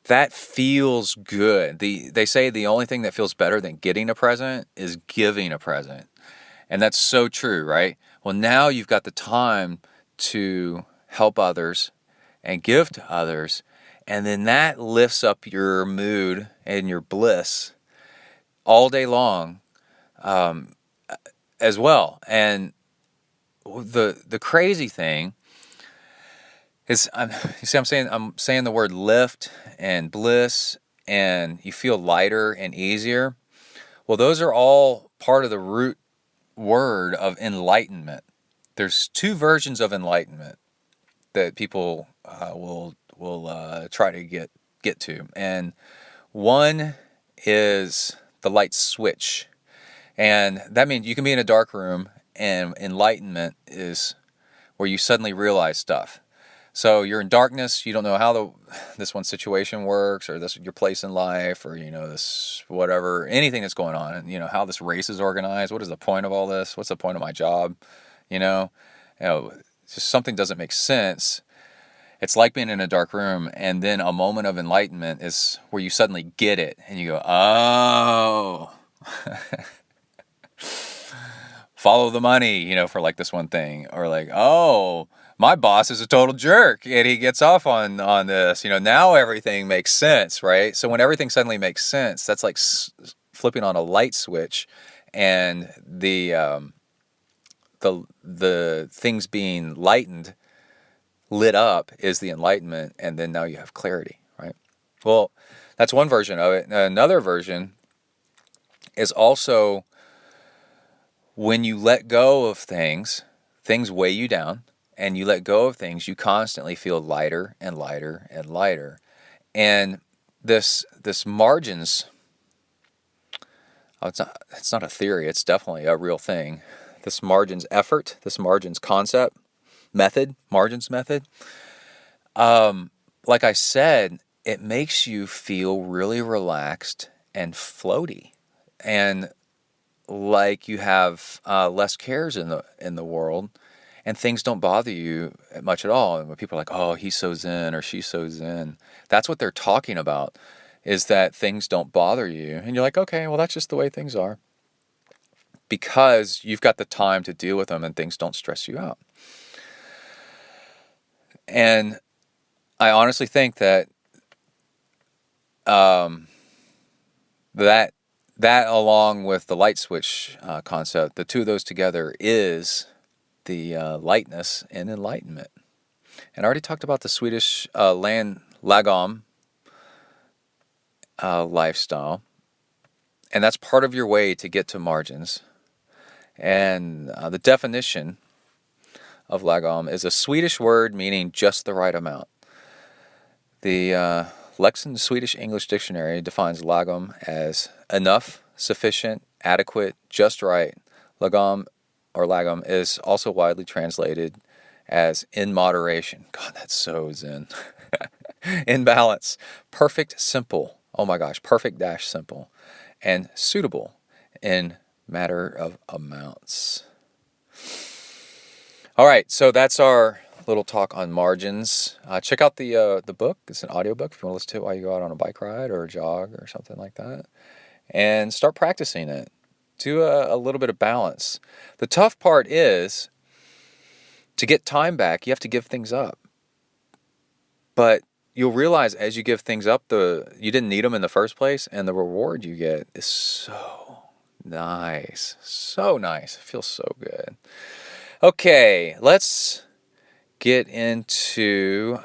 that feels good. They say the only thing that feels better than getting a present is giving a present. And that's so true, right? Well, now you've got the time to help others and give to others. And then that lifts up your mood and your bliss all day long as well. And the crazy thing is, I'm saying the word lift and bliss, and you feel lighter and easier. Well, those are all part of the root word of enlightenment. There's two versions of enlightenment that people will try to get to, and one is the light switch, and that means you can be in a dark room, and enlightenment is where you suddenly realize stuff. So you're in darkness, you don't know how this one situation works, or your place in life, or this whatever, anything that's going on, and how this race is organized. What is the point of all this? What's the point of my job? Just something doesn't make sense. It's like being in a dark room, and then a moment of enlightenment is where you suddenly get it, and you go, oh. Follow the money, for like this one thing, or like, oh, my boss is a total jerk and he gets off on this, now everything makes sense, right? So when everything suddenly makes sense, that's like flipping on a light switch, and the things being lit up is the enlightenment, and then now you have clarity, right? Well, that's one version of it. Another version is also when you let go of things weigh you down, and you let go of things, you constantly feel lighter and lighter and lighter. And this margins, it's not a theory, it's definitely a real thing. This margins effort, this margins concept, margins method, like I said, it makes you feel really relaxed and floaty, and like you have less cares in the world, and things don't bother you much at all. And when people are like, oh, he's so zen or she's so zen, that's what they're talking about, is that things don't bother you. And you're like, okay, well, that's just the way things are, because you've got the time to deal with them and things don't stress you out. And I honestly think that that along with the light switch concept, the two of those together is the lightness and enlightenment. And I already talked about the Swedish lagom lifestyle, and that's part of your way to get to margins. And the definition of lagom is a Swedish word meaning just the right amount. The Lexon Swedish English Dictionary defines lagom as enough, sufficient, adequate, just right. Lagom or lagom is also widely translated as in moderation. God, that's so zen. In balance, perfect, simple. Oh my gosh, perfect dash simple, and suitable in matter of amounts. All right, so that's our little talk on margins. Check out the book. It's an audiobook if you want to listen to it while you go out on a bike ride or a jog or something like that. And start practicing it. Do a little bit of balance. The tough part is, to get time back, you have to give things up. But you'll realize as you give things up, you didn't need them in the first place, and the reward you get is so nice. So nice. It feels so good. Okay, let's get into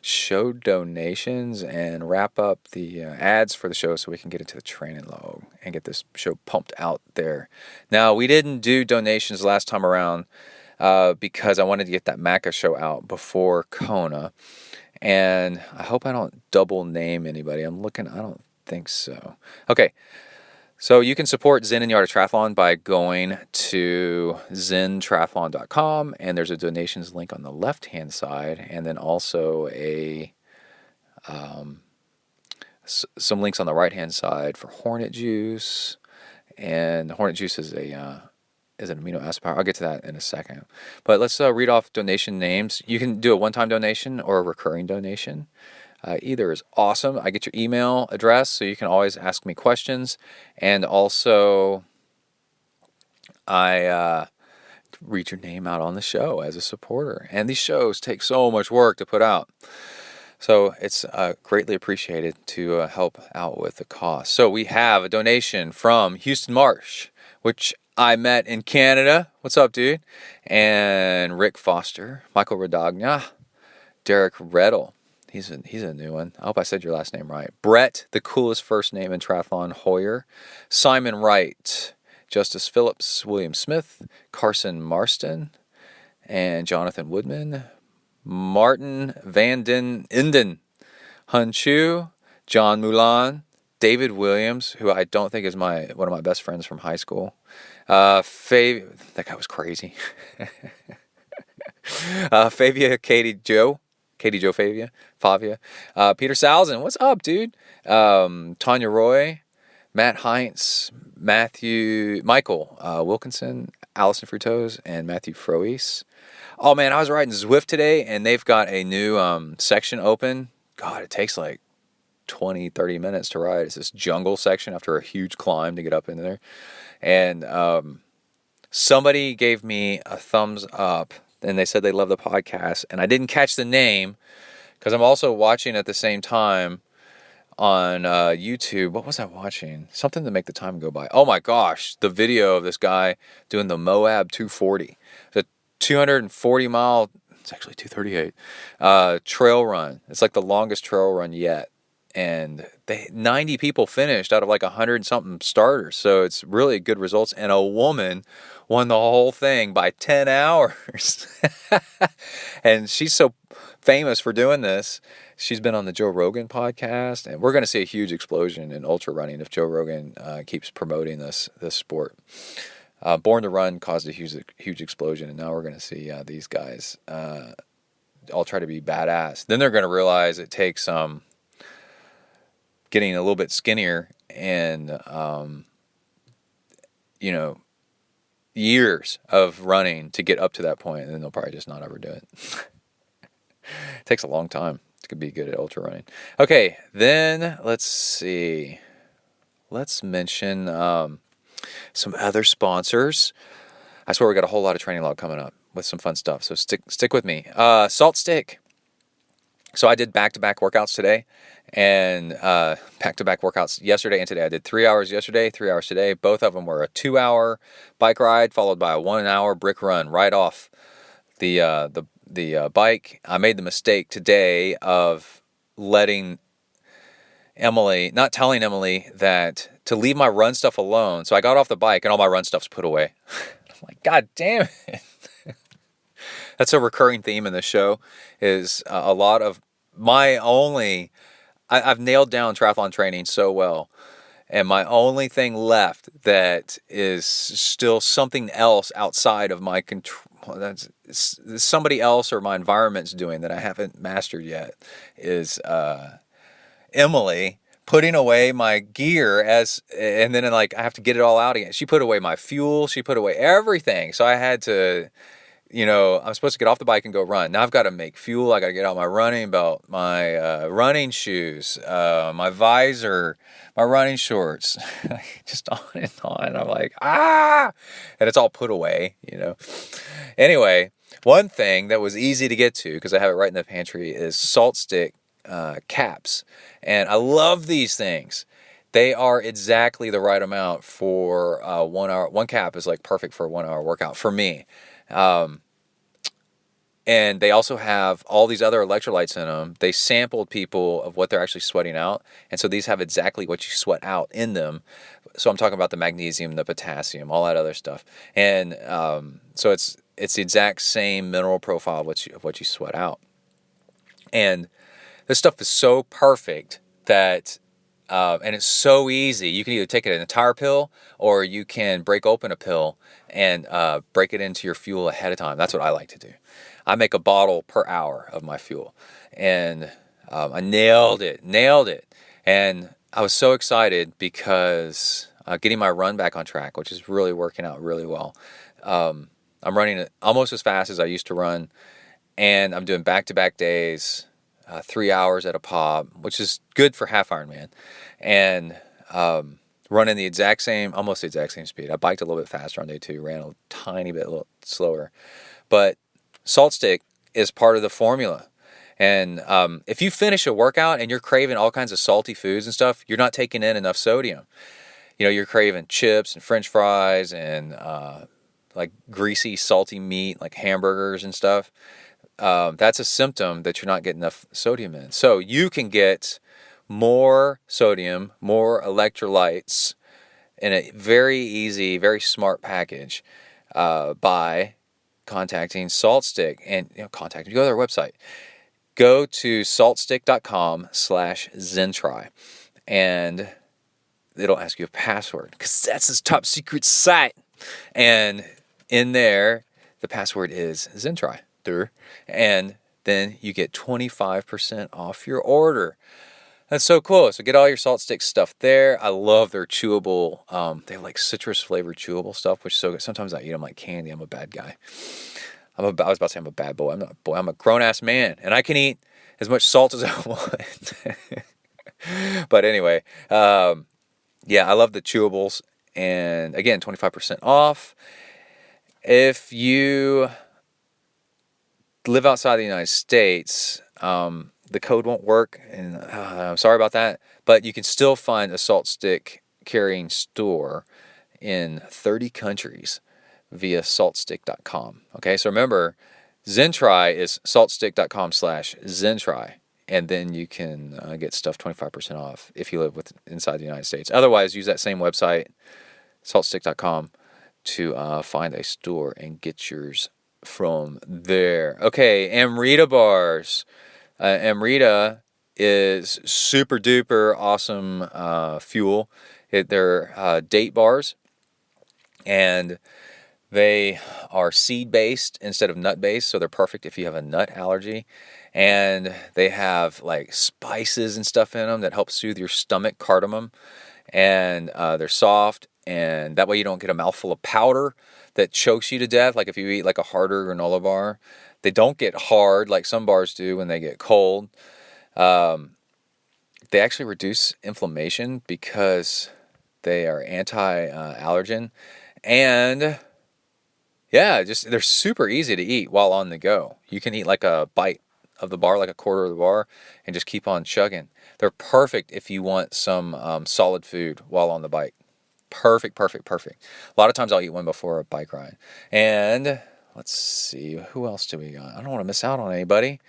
show donations and wrap up the ads for the show so we can get into the training log and get this show pumped out there. Now, we didn't do donations last time around because I wanted to get that Macca show out before Kona, and I hope I don't double name anybody. I don't think so. Okay. So you can support Zen in the Art of Triathlon by going to ZenTriathlon.com, and there's a donations link on the left-hand side, and then also some links on the right-hand side for Hornet Juice, and Hornet Juice is an amino acid powder. I'll get to that in a second. But let's read off donation names. You can do a one-time donation or a recurring donation. either is awesome. I get your email address, so you can always ask me questions. And also, I read your name out on the show as a supporter. And these shows take so much work to put out. So it's greatly appreciated to help out with the cost. So we have a donation from Houston Marsh, which I met in Canada. What's up, dude? And Rick Foster, Michael Radagna, Derek Reddle. He's a new one. I hope I said your last name right. Brett, the coolest first name in triathlon, Hoyer. Simon Wright, Justice Phillips, William Smith, Carson Marston, and Jonathan Woodman. Martin Van Den Inden, Hun Chu, John Mulan, David Williams, who I don't think is one of my best friends from high school. That guy was crazy. Favia, Katie Joe Favia, Peter Salzen, what's up, dude? Tanya Roy, Matt Heinz, Michael Wilkinson, Allison Frutos, and Matthew Froese. Oh man, I was riding Zwift today, and they've got a new section open. God, it takes like 20, 30 minutes to ride. It's this jungle section after a huge climb to get up in there. And somebody gave me a thumbs up, and they said they love the podcast. And I didn't catch the name because I'm also watching at the same time on YouTube. What was I watching? Something to make the time go by. Oh my gosh, the video of this guy doing the Moab 240. It's a 240 mile, it's actually 238, trail run. It's like the longest trail run yet. And 90 people finished out of like 100 something starters. So it's really good results. And a woman won the whole thing by 10 hours. And she's so famous for doing this. She's been on the Joe Rogan podcast. And we're going to see a huge explosion in ultra running if Joe Rogan keeps promoting this sport. Born to Run caused a huge explosion. And now we're going to see these guys all try to be badass. Then they're going to realize it takes getting a little bit skinnier and, years of running to get up to that point, and then they'll probably just not ever do it. It takes a long time to be good at ultra running. Okay, then let's see. Let's mention some other sponsors. I swear we got a whole lot of training log coming up with some fun stuff, so stick with me. Salt Stick. So I did back-to-back workouts today, and back-to-back workouts yesterday and today. I did 3 hours yesterday, 3 hours today. Both of them were a 2-hour bike ride followed by a 1-hour brick run right off the bike. I made the mistake today of not telling Emily that to leave my run stuff alone. So I got off the bike and all my run stuff's put away. I'm like, God damn it. That's a recurring theme in the show is a lot of I've nailed down triathlon training so well. And my only thing left that is still something else outside of my control, that's somebody else or my environment's doing that I haven't mastered yet, is Emily putting away my gear and then I have to get it all out again. She put away my fuel. She put away everything. So I had to, I'm supposed to get off the bike and go run. Now I've got to make fuel. I got to get out my running belt, my running shoes, my visor, my running shorts, just on and on. I'm like, and it's all put away, Anyway, one thing that was easy to get to, because I have it right in the pantry, is Salt Stick caps. And I love these things. They are exactly the right amount for 1 hour. One cap is like perfect for a 1 hour workout for me. And they also have all these other electrolytes in them. They sampled people of what they're actually sweating out. And so these have exactly what you sweat out in them. So I'm talking about the magnesium, the potassium, all that other stuff. And so it's the exact same mineral profile of what you sweat out. And this stuff is so perfect that, and it's so easy. You can either take an entire pill or you can break open a pill and break it into your fuel ahead of time. That's what I like to do. I make a bottle per hour of my fuel, and I nailed it. And I was so excited because getting my run back on track, which is really working out really well. I'm running it almost as fast as I used to run, and I'm doing back-to-back days. 3 hours at a pop, which is good for half Ironman, and running almost the exact same speed. I biked a little bit faster on day 2, ran a tiny bit a little slower, but Salt Stick is part of the formula. And if you finish a workout and you're craving all kinds of salty foods and stuff, you're not taking in enough sodium. You're craving chips and French fries and like greasy, salty meat, like hamburgers and stuff. That's a symptom that you're not getting enough sodium in. So you can get more sodium, more electrolytes in a very easy, very smart package by contacting Salt Stick. And you go to their website. Go to saltstick.com/ZenTri, and it'll ask you a password because that's his top secret site. And in there, the password is ZenTri. And then you get 25% off your order. That's so cool. So get all your Salt Stick stuff there. I love their chewable. They have like citrus flavored chewable stuff, which is so good. Sometimes I eat them like candy. I'm a bad guy. I was about to say I'm a bad boy. I'm not a boy. I'm a grown-ass man, and I can eat as much salt as I want. But anyway, I love the chewables. And again, 25% off. If you live outside the United States, the code won't work, and I'm sorry about that. But you can still find a Salt Stick carrying store in 30 countries via saltstick.com. Okay, so remember, ZenTri is saltstick.com/ZenTri, and then you can get stuff 25% off if you live inside the United States. Otherwise, use that same website, saltstick.com, to find a store and get yours from there. Okay, Amrita bars. Amrita is super duper awesome fuel. They're date bars, and they are seed-based instead of nut-based, so they're perfect if you have a nut allergy. And they have like spices and stuff in them that help soothe your stomach, cardamom. And they're soft, and that way you don't get a mouthful of powder that chokes you to death, like if you eat like a harder granola bar. They don't get hard like some bars do when they get cold. They actually reduce inflammation because they are anti-allergen. And they're super easy to eat while on the go. You can eat like a bite of the bar, like a quarter of the bar, and just keep on chugging. They're perfect if you want some solid food while on the bike. Perfect. A lot of times I'll eat one before a bike ride. And let's see, who else do we got? I don't want to miss out on anybody.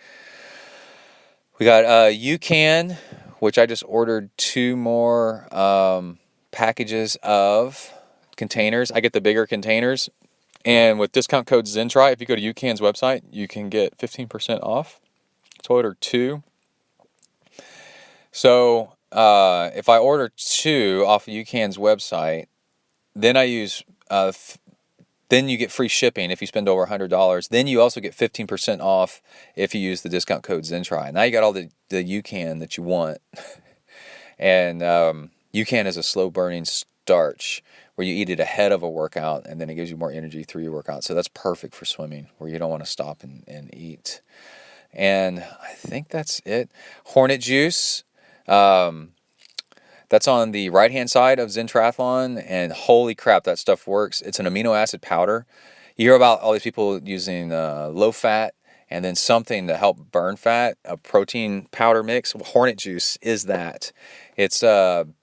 We got UCAN, which I just ordered 2 more packages of containers. I get the bigger containers. And with discount code ZenTri, if you go to UCAN's website, you can get 15% off. So I ordered 2. So if I order 2 off of UCAN's website, then I use, then you get free shipping if you spend over $100. Then you also get 15% off if you use the discount code ZenTri. Now you got all the UCAN that you want. And UCAN is a slow burning starch where you eat it ahead of a workout, and then it gives you more energy through your workout. So that's perfect for swimming, where you don't want to stop and eat. And I think that's it. Hornet juice. That's on the right-hand side of Zen Triathlon, and holy crap, that stuff works. It's an amino acid powder. You hear about all these people using low-fat and then something to help burn fat, a protein powder mix. Well, Hornet juice is that. It's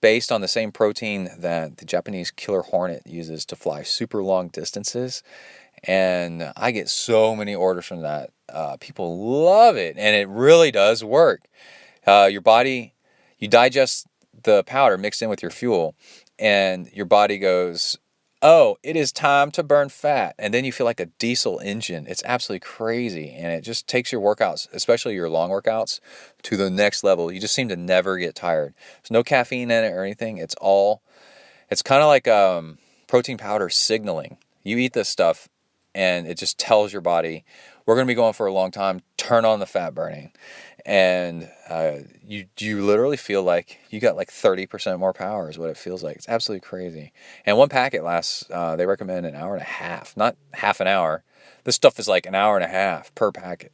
based on the same protein that the Japanese killer hornet uses to fly super long distances. And I get so many orders from that. People love it, and it really does work. Your body, you digest the powder mixed in with your fuel, and your body goes, oh, it is time to burn fat. And then you feel like a diesel engine. It's absolutely crazy. And it just takes your workouts, especially your long workouts, to the next level. You just seem to never get tired. There's no caffeine in it or anything. It's kind of like protein powder signaling. You eat this stuff and it just tells your body, we're going to be going for a long time. Turn on the fat burning. And you literally feel like you got like 30% more power is what it feels like. It's absolutely crazy. And one packet lasts, they recommend an hour and a half, not half an hour. This stuff is like an hour and a half per packet.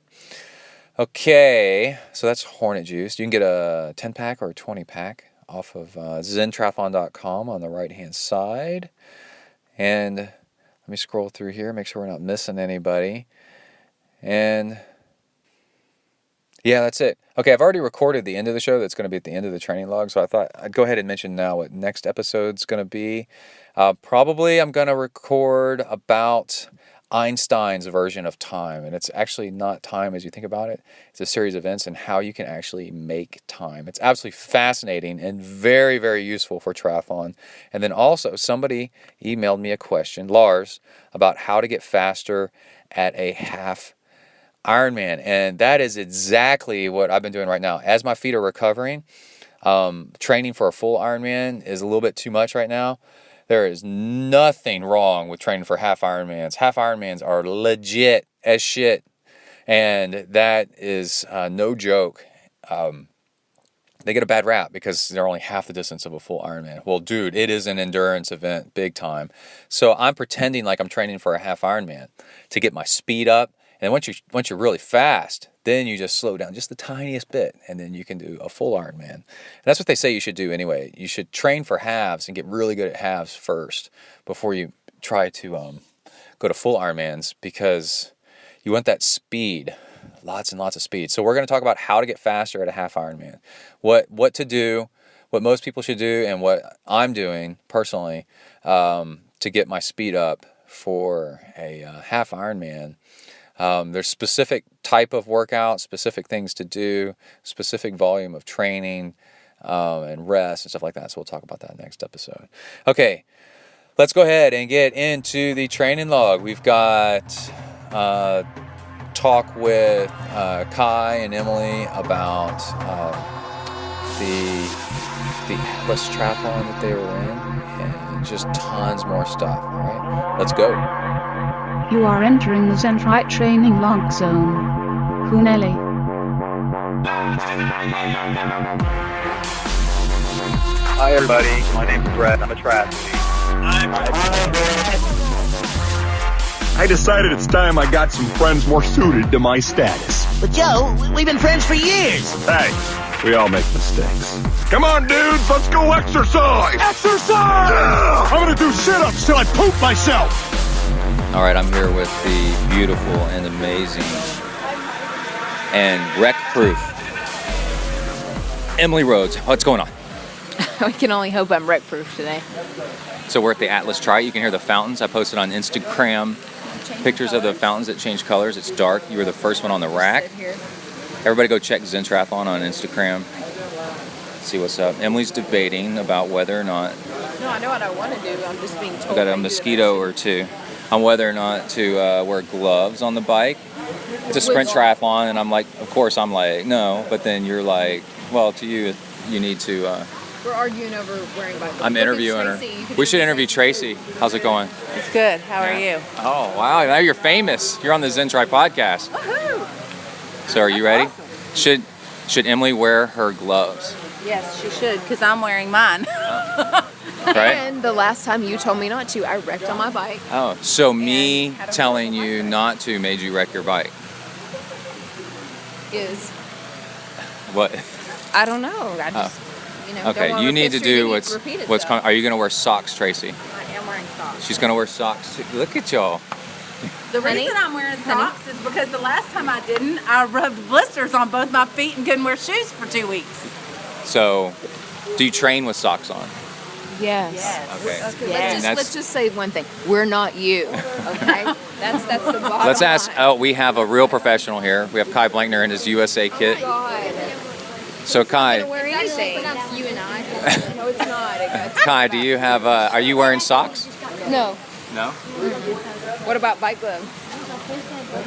Okay, so that's Hornet Juice. You can get a 10-pack or a 20-pack off of ZenTriathlon.com on the right-hand side. And let me scroll through here, make sure we're not missing anybody. And yeah, that's it. Okay, I've already recorded the end of the show. That's going to be at the end of the training log. So I thought I'd go ahead and mention now what next episode's going to be. Probably I'm going to record about Einstein's version of time. And it's actually not time as you think about it. It's a series of events and how you can actually make time. It's absolutely fascinating and very, very useful for triathlon. And then also somebody emailed me a question, Lars, about how to get faster at a half Ironman, and that is exactly what I've been doing right now. As my feet are recovering, training for a full Ironman is a little bit too much right now. There is nothing wrong with training for half Ironmans. Half Ironmans are legit as shit, and that is no joke. They get a bad rap because they're only half the distance of a full Ironman. Well, dude, it is an endurance event, big time. So I'm pretending like I'm training for a half Ironman to get my speed up. And once you're really fast, then you just slow down just the tiniest bit, and then you can do a full Ironman. And that's what they say you should do anyway. You should train for halves and get really good at halves first before you try to go to full Ironmans, because you want that speed, lots and lots of speed. So we're going to talk about how to get faster at a half Ironman, what to do, what most people should do, and what I'm doing personally to get my speed up for a half Ironman. There's specific type of workout, specific things to do, specific volume of training and rest and stuff like that. So we'll talk about that next episode. Okay, let's go ahead and get into the training log. We've got talk with Kai and Emily about the Atlas triathlon that they were in, and just tons more stuff. All right, let's go. You are entering the ZenTri training log zone. Kuneli. Hi everybody, my name is Brett. I'm a triathlete. I decided it's time I got some friends more suited to my status. But Joe, we've been friends for years. Hey, we all make mistakes. Come on, dudes, let's go exercise! Exercise! Yeah! I'm gonna do sit-ups till I poop myself! All right, I'm here with the beautiful and amazing and wreck-proof Emily Rhodes. What's going on? We can only hope I'm wreck-proof today. So we're at the Atlas Tri. You can hear the fountains. I posted on Instagram pictures of the fountains that change colors. It's dark. You were the first one on the rack. Everybody go check Zen Triathlon on Instagram. See what's up. Emily's debating about whether or not... No, I know what I want to do. I'm just being told. I got a mosquito or two on whether or not to wear gloves on the bike. It's a sprint triathlon, and I'm like, of course, I'm like, no. But then you're like, well, to you, you need to... We're arguing over wearing bike gloves. I'm interviewing her. We should interview Tracy. How's it going? It's good. How are you? Oh, wow. Now you're famous. You're on the ZenTri podcast. Woohoo! So are you ready? Awesome. Should Emily wear her gloves? Yes, she should, because I'm wearing mine. Right? And the last time you told me not to, I wrecked on my bike. Oh, so me telling you not to made you wreck your bike? Is What? I don't know. I just, Okay, you need to do what's coming. Are you going to wear socks, Tracy? I am wearing socks. She's going to wear socks too. Look at y'all. The reason I'm wearing socks is because the last time I didn't, I rubbed blisters on both my feet and couldn't wear shoes for 2 weeks. So, do you train with socks on? yes. Okay. Let's just say one thing. We're not you. Okay. that's the bottom. Let's ask. line. Oh, we have a real professional here. We have Kai Blankner in his USA kit. God. So Kai, Wear anything. You and I. No, it's not. Kai, do you have? Are you wearing socks? No. No. What about bike gloves?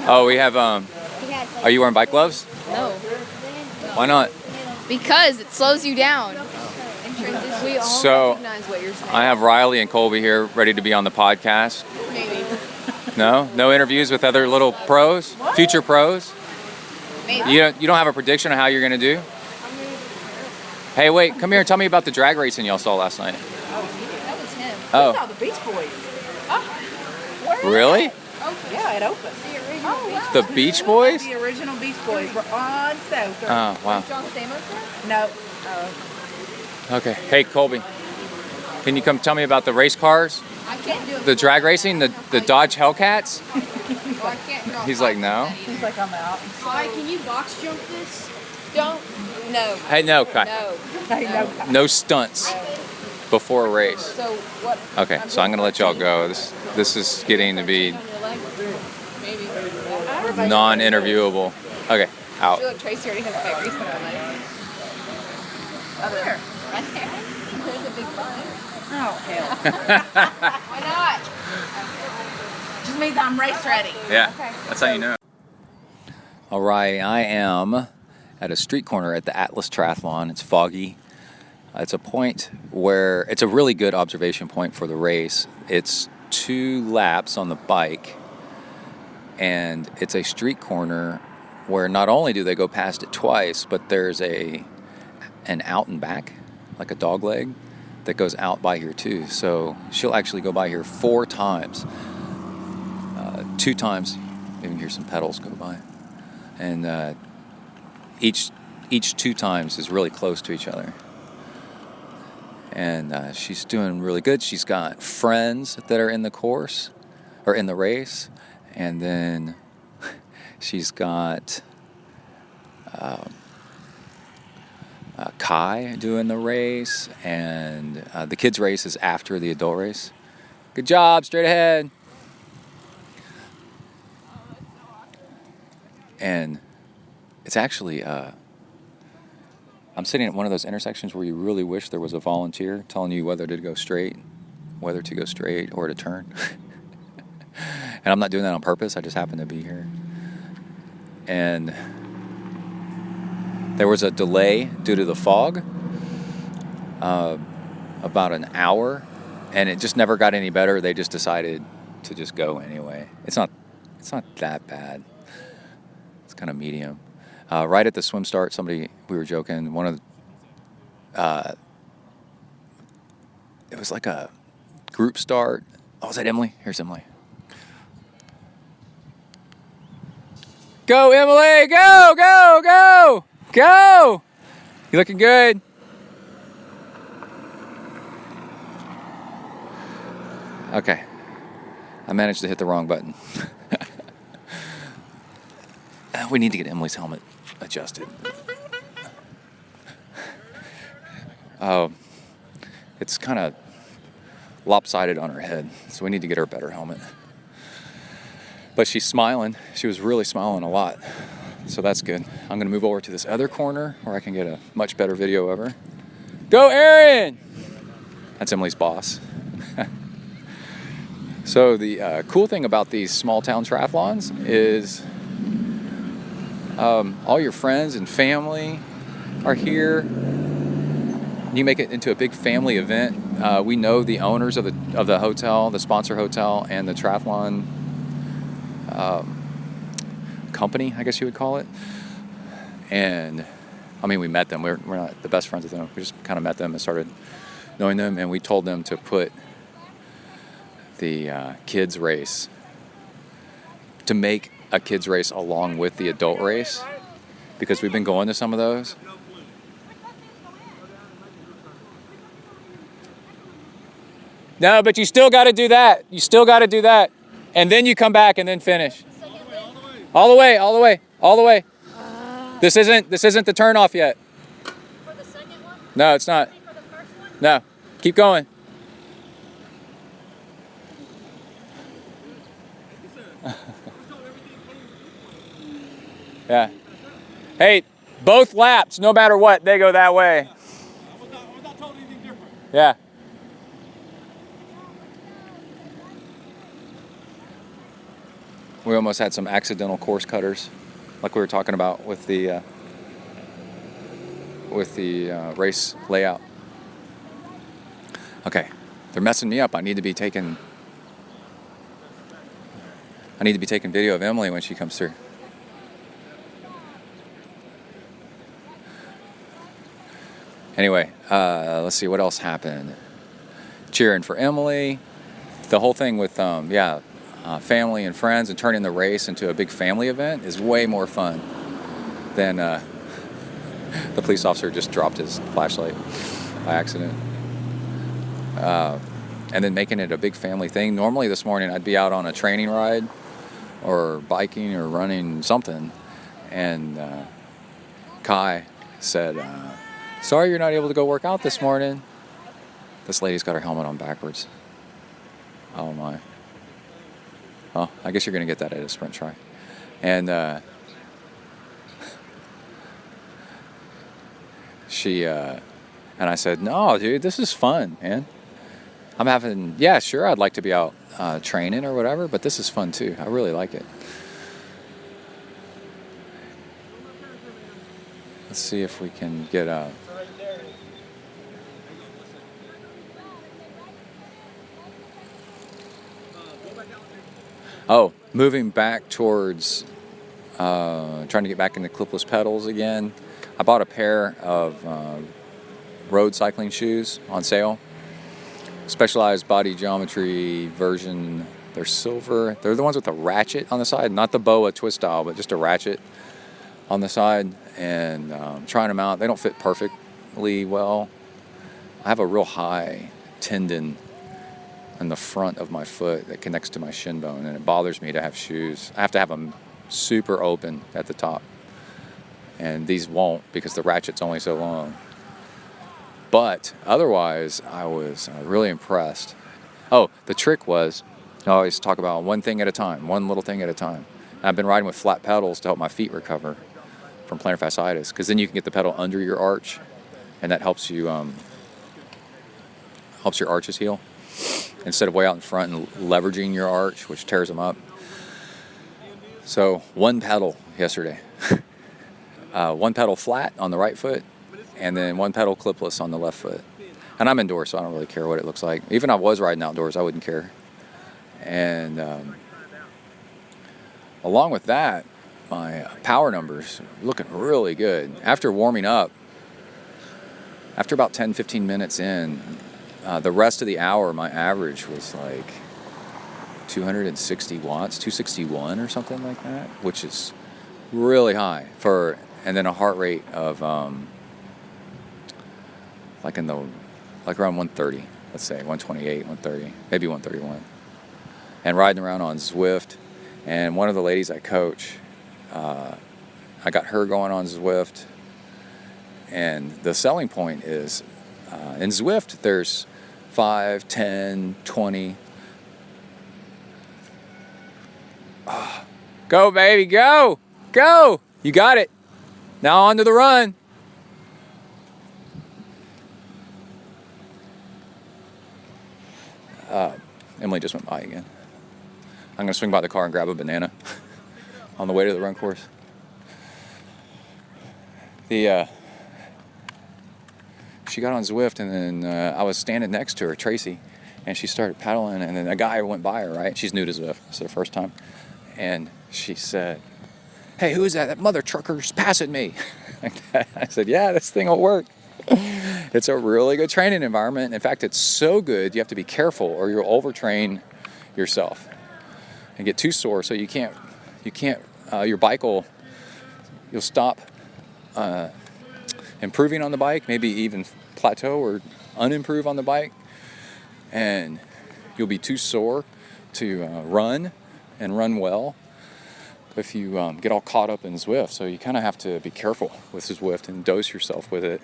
Oh, we have. Are you wearing bike gloves? No. Why not? Because it slows you down. We all So, recognize what you're saying. I have Riley and Colby here, ready to be on the podcast. Maybe. No interviews with other little pros, future pros. Maybe. You don't have a prediction of how you're gonna do? Hey, wait, come here and tell me about the drag racing y'all saw last night. That was him. Oh, Oh, the Beach Boys. really? Yeah, it opened. The Beach Boys? The original Beach Boys were on Stoker. Oh, wow. John Stamos there? No. Okay. Hey, Colby, can you come tell me about the race cars? I can't do it. The drag racing, the Dodge Hellcats? Oh, I can't draw. He's like, no. He's like, I'm out. Hi, can you box jump this? Don't. No. Hey, no, Kai. No. Hey, no. No stunts before a race. So what? Okay, so I'm gonna let y'all go. This is getting to be On your leg? Maybe. non-interviewable. Okay, I out. feel like Tracy already has a big reason on my leg. Where? Right there. There's a big vine. Oh, hell. Why not? Just means I'm race ready. Yeah, that's how you know. All right, I am at a street corner at the Atlas Triathlon. It's foggy. It's a point where it's a really good observation point for the race. It's 2 laps on the bike, and it's a street corner where not only do they go past it twice, but there's an out and back, like a dog leg, that goes out by here too. So she'll actually go by here 4 times. 2 times, you can hear some pedals go by, and each 2 times is really close to each other. And she's doing really good. She's got friends that are in the course, or in the race. And then she's got Kai doing the race. And the kids' race is after the adult race. Good job, straight ahead. And it's actually... I'm sitting at one of those intersections where you really wish there was a volunteer telling you whether to go straight or to turn. And I'm not doing that on purpose. I just happen to be here. And there was a delay due to the fog, about an hour, and it just never got any better. They just decided to just go anyway. It's not that bad. It's kind of medium. Right at the swim start, we were joking, it was like a group start. Oh, is that Emily? Here's Emily. Go, Emily, go, go, go, go. You looking good? Okay. I managed to hit the wrong button. We need to get Emily's helmet adjusted. It's kind of lopsided on her head, so we need to get her a better helmet. But she's smiling. She was really smiling a lot, so that's good. I'm going to move over to this other corner where I can get a much better video of her. Go, Erin! That's Emily's boss. So the cool thing about these small town triathlons is all your friends and family are here. You make it into a big family event. We know the owners of the hotel, the sponsor hotel, and the triathlon company, I guess you would call it. And I mean, we met them. We're not the best friends with them. We just kind of met them and started knowing them, and we told them to put the kids race, to make a kids race along with the adult race, because we've been going to some of those. No, but you still got to do that. You still got to do that. And then you come back and then finish. All the way, all the way, all the way. This isn't the turn off yet. For the second one? No, it's not. For the first one? No. Keep going. Yeah. Hey, both laps, no matter what, they go that way. I was not told anything different. Yeah. We almost had some accidental course cutters, like we were talking about with the race layout. Okay, they're messing me up. I need to be taking video of Emily when she comes through. Anyway, let's see what else happened. Cheering for Emily. The whole thing with family and friends and turning the race into a big family event is way more fun than the police officer just dropped his flashlight by accident. And then making it a big family thing. Normally this morning I'd be out on a training ride or biking or running something, and Kai said, sorry you're not able to go work out this morning. This lady's got her helmet on backwards. Oh my. Well, I guess you're going to get that at a sprint try. And and I said, no, dude, this is fun, man. Yeah, sure, I'd like to be out training or whatever, but this is fun too. I really like it. Let's see if we can get moving back towards trying to get back into clipless pedals again. I bought a pair of road cycling shoes on sale. Specialized body geometry version. They're silver. They're the ones with the ratchet on the side, not the boa twist style, but just a ratchet on the side. And trying them out. They don't fit perfectly well. I have a real high tendon in the front of my foot that connects to my shin bone, and it bothers me to have shoes. I have to have them super open at the top, and these won't because the ratchet's only so long. But otherwise, I was really impressed. Oh, the trick was, I always talk about one thing at a time, one little thing at a time. And I've been riding with flat pedals to help my feet recover from plantar fasciitis, because then you can get the pedal under your arch, and that helps you helps your arches heal instead of way out in front and leveraging your arch, which tears them up. So one pedal yesterday, one pedal flat on the right foot, and then one pedal clipless on the left foot. And I'm indoors, so I don't really care what it looks like. Even if I was riding outdoors, I wouldn't care. And along with that, my power numbers are looking really good. After warming up, after about 10-15 minutes in, the rest of the hour, my average was like 260 watts, 261 or something like that, which is really high and then a heart rate of like around 130, let's say 128, 130, maybe 131. And riding around on Zwift, and one of the ladies I coach, I got her going on Zwift, and the selling point is in Zwift there's 5, 10, 20. Go, baby, go! Go! You got it. Now on to the run. Emily just went by again. I'm going to swing by the car and grab a banana on the way to the run course. She got on Zwift, and then I was standing next to her, Tracy, and she started pedaling, and then a guy went by her, right? She's new to Zwift. It's her first time. And she said, "Hey, who is that? That mother trucker's passing me." Like that. I said, "Yeah, this thing will work." It's a really good training environment. In fact, it's so good you have to be careful or you'll overtrain yourself and get too sore. So you can't. Your bike you'll stop improving on the bike, maybe even plateau or unimprove on the bike, and you'll be too sore to run and run well if you get all caught up in Zwift. So you kind of have to be careful with Zwift and dose yourself with it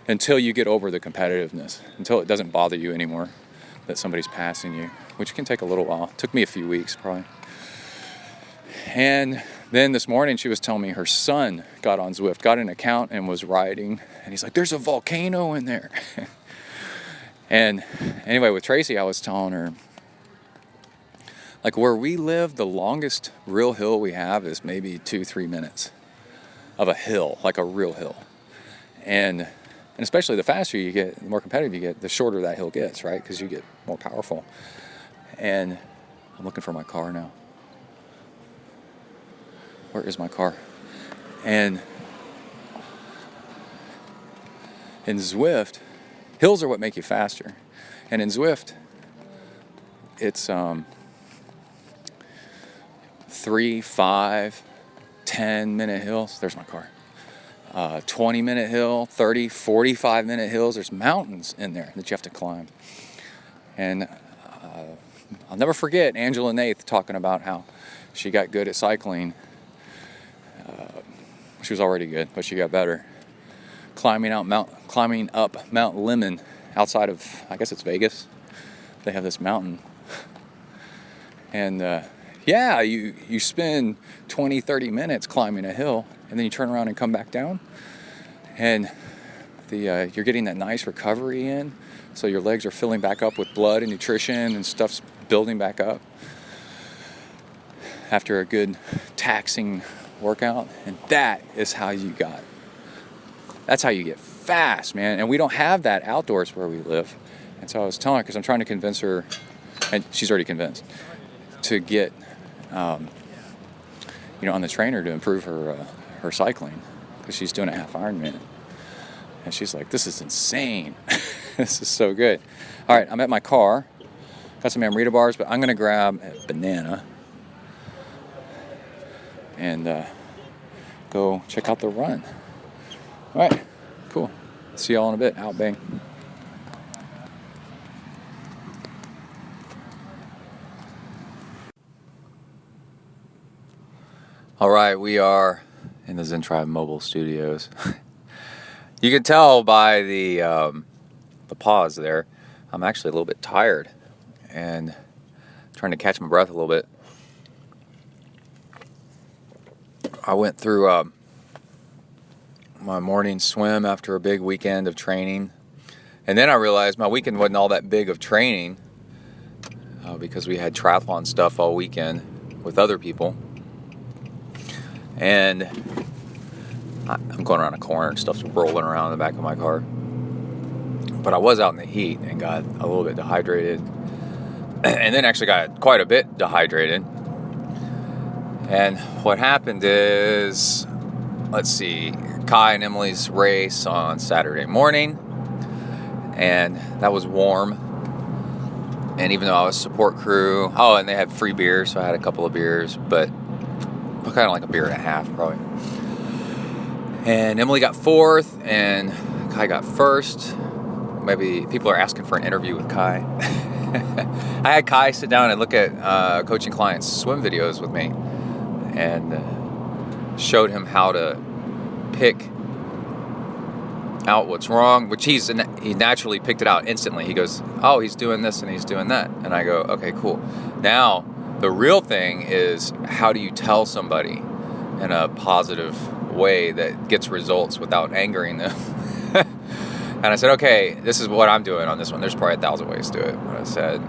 until you get over the competitiveness, until it doesn't bother you anymore that somebody's passing you, which can take a little while. It took me a few weeks probably. And then this morning she was telling me her son got on Zwift, got an account and was riding, and he's like, "There's a volcano in there." And anyway, with Tracy, I was telling her, like, where we live, the longest real hill we have is maybe 2-3 minutes of a hill, like a real hill. And especially the faster you get, the more competitive you get, the shorter that hill gets, right? Because you get more powerful. And I'm looking for my car now. Where is my car? And in Zwift, hills are what make you faster. And in Zwift, it's 3, 5, 10-minute hills. There's my car. 20-minute hill, 30, 45-minute hills. There's mountains in there that you have to climb. And I'll never forget Angela Nath talking about how she got good at cycling. She was already good, but she got better. Climbing up Mount Lemmon outside of, I guess it's Vegas. They have this mountain. And you spend 20, 30 minutes climbing a hill, and then you turn around and come back down. And you're getting that nice recovery in, so your legs are filling back up with blood and nutrition, and stuff's building back up after a good taxing workout. And that's how you get fast, man. And we don't have that outdoors where we live. And so I was telling her, because I'm trying to convince her, and she's already convinced, to get on the trainer to improve her cycling, because she's doing a half Ironman. And she's like, this is insane. This is so good. All right, I'm at my car. Got some Amrita bars, but I'm going to grab a banana and go check out the run. All right, cool. See y'all in a bit. Out, bang. All right, we are in the ZenTri mobile studios. You can tell by the pause there, I'm actually a little bit tired and trying to catch my breath a little bit. I went through my morning swim after a big weekend of training, and then I realized my weekend wasn't all that big of training because we had triathlon stuff all weekend with other people. And I'm going around a corner and stuff's rolling around in the back of my car. But I was out in the heat and got a little bit dehydrated. And then actually got quite a bit dehydrated. And what happened is, let's see, Kai and Emily's race on Saturday morning. And that was warm. And even though I was support crew, and they had free beer, so I had a couple of beers, but kind of like a beer and a half probably. And Emily got fourth and Kai got first. Maybe people are asking for an interview with Kai. I had Kai sit down and look at coaching clients' swim videos with me and showed him how to pick out what's wrong, which he naturally picked it out instantly. He goes, oh, he's doing this and he's doing that. And I go, okay, cool. Now, the real thing is, how do you tell somebody in a positive way that gets results without angering them? And I said, okay, this is what I'm doing on this one. There's probably 1,000 ways to do it. But I said,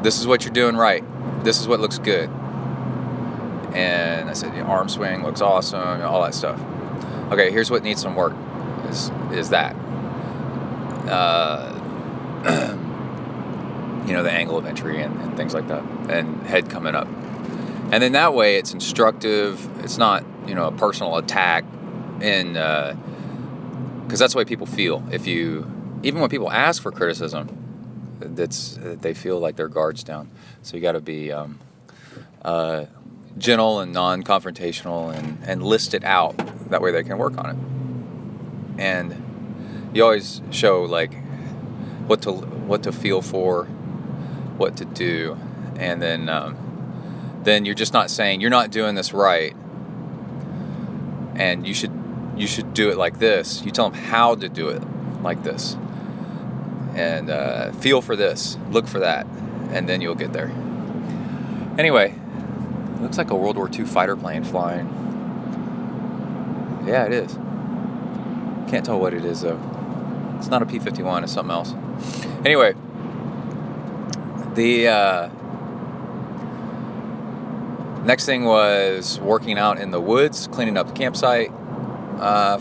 this is what you're doing right. This is what looks good. And I said, arm swing looks awesome, all that stuff. Okay, here's what needs some work, is that. The angle of entry and things like that, and head coming up. And then that way it's instructive. It's not, a personal attack. And because that's the way people feel. Even when people ask for criticism, they feel like their guard's down. So you got to be gentle and non-confrontational and list it out. That way they can work on it. And you always show like what to feel for, what to do, and then you're just not saying you're not doing this right, and you should do it like this. You tell them how to do it like this, and feel for this, look for that, and then you'll get there. Anyway, it looks like a World War II fighter plane flying. Yeah, it is. Can't tell what it is though. It's not a P-51, it's something else. Anyway, the next thing was working out in the woods, cleaning up the campsite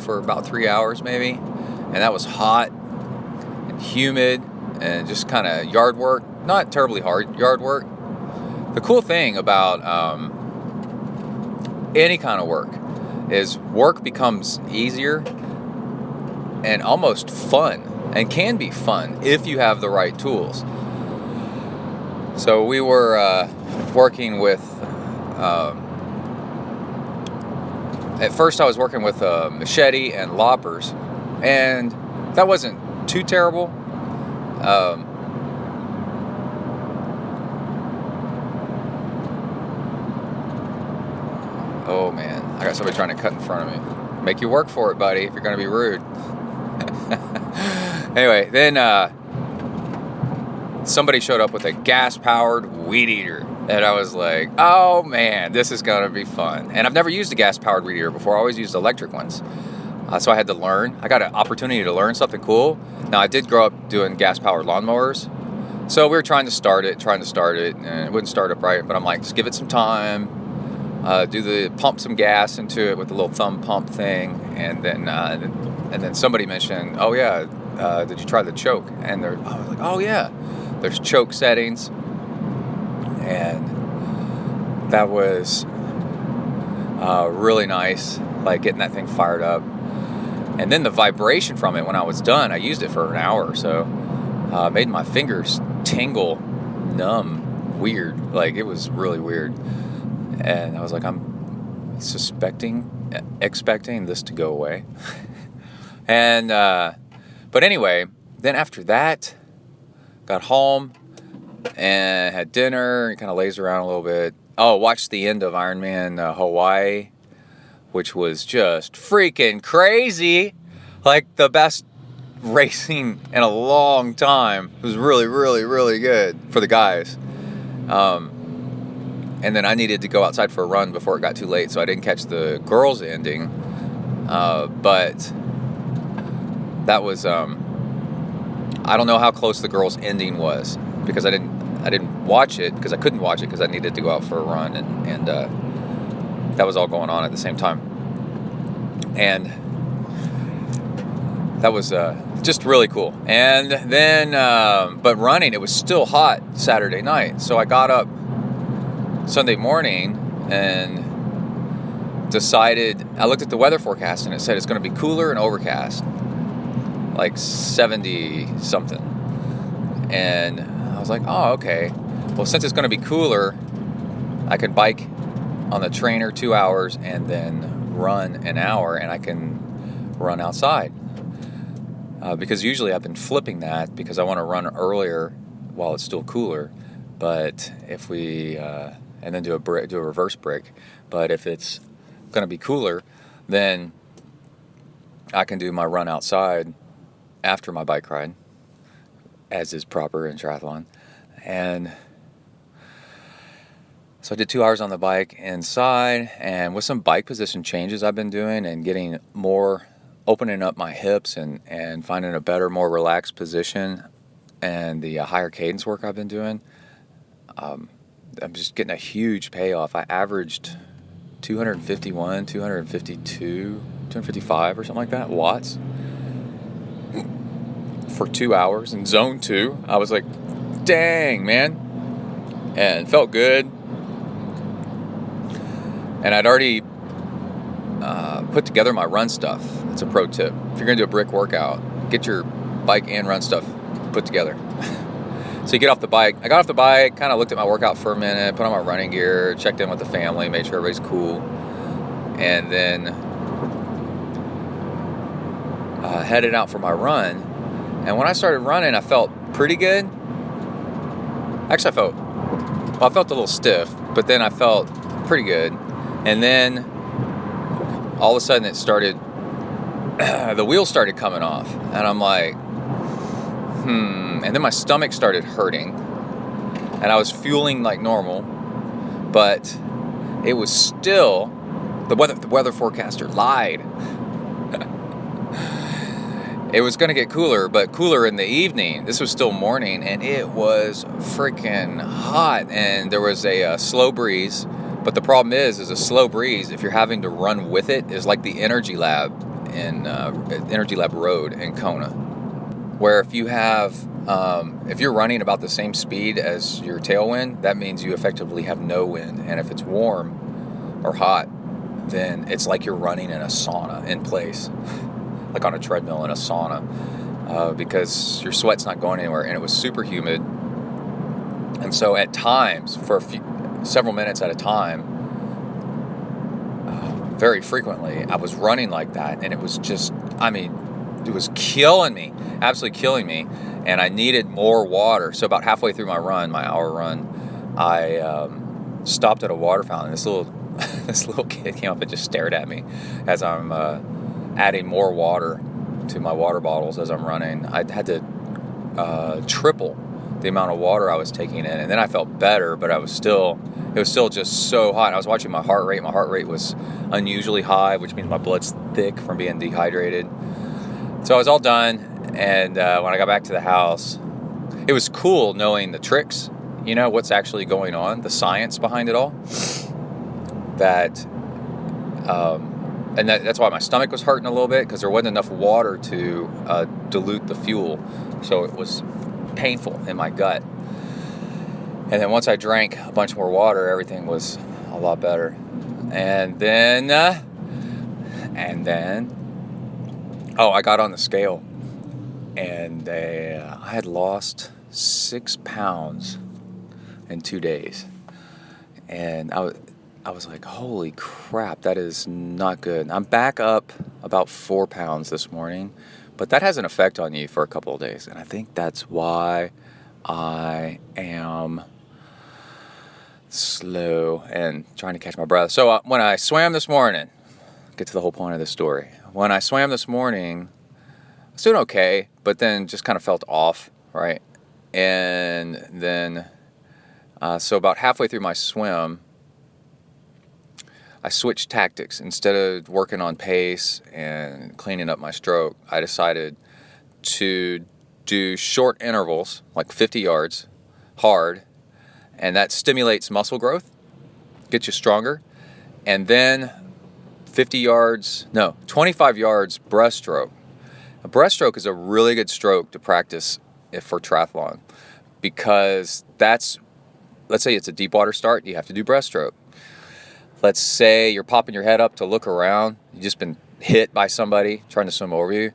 for about 3 hours maybe. And that was hot and humid and just kind of yard work. Not terribly hard yard work. The cool thing about any kind of work is work becomes easier and almost fun, and can be fun if you have the right tools. So we were working with, at first I was working with a machete and loppers, and that wasn't too terrible. Oh man, I got somebody trying to cut in front of me. Make you work for it, buddy, if you're going to be rude. Anyway, then somebody showed up with a gas-powered weed eater. And I was like, oh man, this is going to be fun. And I've never used a gas-powered weed eater before. I always used electric ones. So I had to learn. I got an opportunity to learn something cool. Now, I did grow up doing gas-powered lawnmowers. So we were trying to start it, and it wouldn't start up right. But I'm like, just give it some time. Pump some gas into it with the little thumb pump thing. And then somebody mentioned, oh yeah, did you try the choke? And I was like, oh yeah, there's choke settings. And that was really nice, like getting that thing fired up. And then the vibration from it when I was done, I used it for an hour or so, made my fingers tingle, numb, weird. Like, it was really weird. And I was like, I'm expecting this to go away. And, but anyway, then after that, got home and had dinner and kind of lazed around a little bit. Oh, watched the end of Ironman Hawaii, which was just freaking crazy. Like the best racing in a long time. It was really, really, really good for the guys. And then I needed to go outside for a run before it got too late, so I didn't catch the girls' ending. But that was, I don't know how close the girls' ending was, because I didn't watch it, because I couldn't watch it because I needed to go out for a run, and that was all going on at the same time. And that was just really cool. And then, but running, it was still hot Saturday night, so I got up Sunday morning and decided, I looked at the weather forecast and it said it's going to be cooler and overcast, like 70 something. And I was like, oh, okay. Well, since it's going to be cooler, I can bike on the trainer 2 hours and then run an hour, and I can run outside. Because usually I've been flipping that because I want to run earlier while it's still cooler. But if we, and then do a reverse brick. But if it's going to be cooler, then I can do my run outside after my bike ride, as is proper in triathlon. And so I did 2 hours on the bike inside, and with some bike position changes I've been doing and getting more, opening up my hips and finding a better, more relaxed position, and the higher cadence work I've been doing, I'm just getting a huge payoff. I averaged 251, 252, 255 or something like that watts for 2 hours in zone 2. I was like, dang, man. And felt good. And I'd already put together my run stuff. That's a pro tip. If you're going to do a brick workout, get your bike and run stuff put together. So you get off the bike. I got off the bike, kind of looked at my workout for a minute, put on my running gear, checked in with the family, made sure everybody's cool, and then headed out for my run. And when I started running, I felt pretty good. Actually, I felt a little stiff, but then I felt pretty good. And then all of a sudden it started, the wheels started coming off, and I'm like, and then my stomach started hurting, and I was fueling like normal, but it was still, the weather forecaster lied. It was going to get cooler, but cooler in the evening. This was still morning, and it was freaking hot, and there was a slow breeze. But the problem is a slow breeze, if you're having to run with it, is like the Energy Lab in Energy Lab Road in Kona, where if you have, if you're running about the same speed as your tailwind, that means you effectively have no wind. And if it's warm or hot, then it's like you're running in a sauna in place, like on a treadmill in a sauna, because your sweat's not going anywhere. And it was super humid, And so at times, for several minutes at a time, very frequently, I was running like that, and it was just, it was killing me, absolutely killing me, and I needed more water. So about halfway through my hour run, I stopped at a water fountain. This little kid came up and just stared at me as I'm adding more water to my water bottles as I'm running. I had to triple the amount of water I was taking in, and then I felt better, but it was still just so hot. I was watching my heart rate. My heart rate was unusually high, which means my blood's thick from being dehydrated. So I was all done, and when I got back to the house, it was cool knowing the tricks, what's actually going on, the science behind it all. That's why my stomach was hurting a little bit, because there wasn't enough water to dilute the fuel. So it was painful in my gut. And then once I drank a bunch more water, everything was a lot better. And then I got on the scale, and I had lost 6 pounds in 2 days. And I was like, holy crap, that is not good. I'm back up about 4 pounds this morning, but that has an effect on you for a couple of days. And I think that's why I am slow and trying to catch my breath. So when I swam this morning, get to the whole point of this story. When I swam this morning, I was doing okay, but then just kind of felt off, right? And then, so about halfway through my swim, I switched tactics. Instead of working on pace and cleaning up my stroke, I decided to do short intervals, like 50 yards, hard, and that stimulates muscle growth, gets you stronger. And then 25 yards breaststroke. A breaststroke is a really good stroke to practice for triathlon, because let's say it's a deep water start, you have to do breaststroke. Let's say you're popping your head up to look around, you've just been hit by somebody trying to swim over you.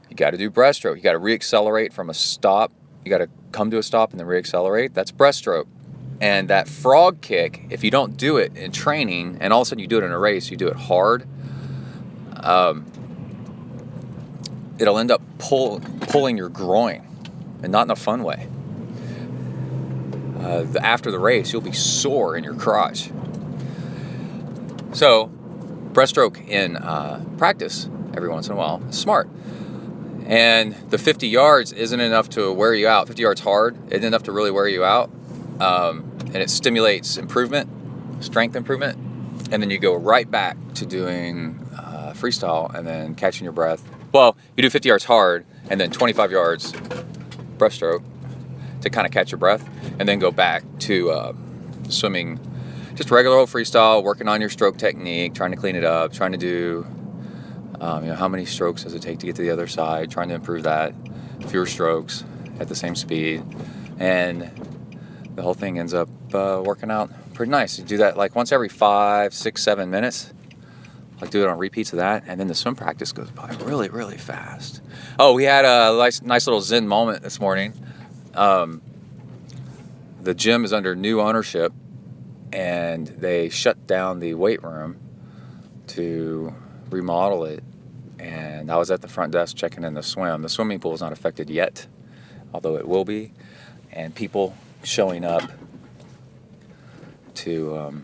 You got to do breaststroke. You got to reaccelerate from a stop. You got to come to a stop and then reaccelerate. That's breaststroke. And that frog kick, if you don't do it in training, and all of a sudden you do it in a race, you do it hard, it'll end up pulling your groin, and not in a fun way. After the race, you'll be sore in your crotch. So, breaststroke in practice every once in a while is smart. And the 50 yards isn't enough to wear you out. 50 yards hard isn't enough to really wear you out. And it stimulates strength improvement. And then you go right back to doing freestyle and then catching your breath. Well, you do 50 yards hard and then 25 yards breaststroke to kind of catch your breath. And then go back to swimming just regular old freestyle, working on your stroke technique, trying to clean it up, trying to do, how many strokes does it take to get to the other side, trying to improve that, fewer strokes at the same speed, and the whole thing ends up working out pretty nice. You do that like once every 5, 6, 7 minutes, like do it on repeats of that, and then the swim practice goes by really, really fast. Oh, we had a nice little Zen moment this morning. The gym is under new ownership, and they shut down the weight room to remodel it. And I was at the front desk checking in the swim. The swimming pool is not affected yet, although it will be. And people showing up to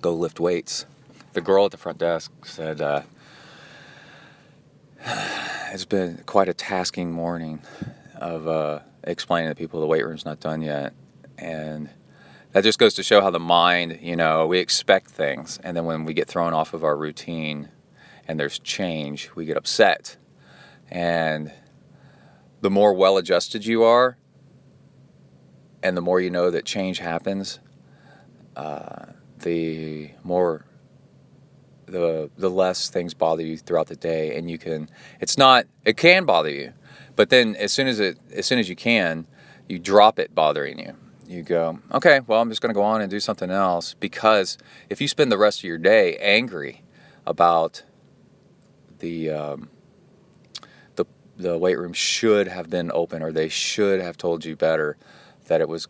go lift weights. The girl at the front desk said, it's been quite a tasking morning of explaining to people the weight room's not done yet. And that just goes to show how the mind, we expect things. And then when we get thrown off of our routine and there's change, we get upset. And the more well-adjusted you are, and the more you know that change happens, the less things bother you throughout the day. And it can bother you. But then as soon as you can, you drop it bothering you. You go, okay, well, I'm just going to go on and do something else, because if you spend the rest of your day angry about the weight room should have been open, or they should have told you better, that it was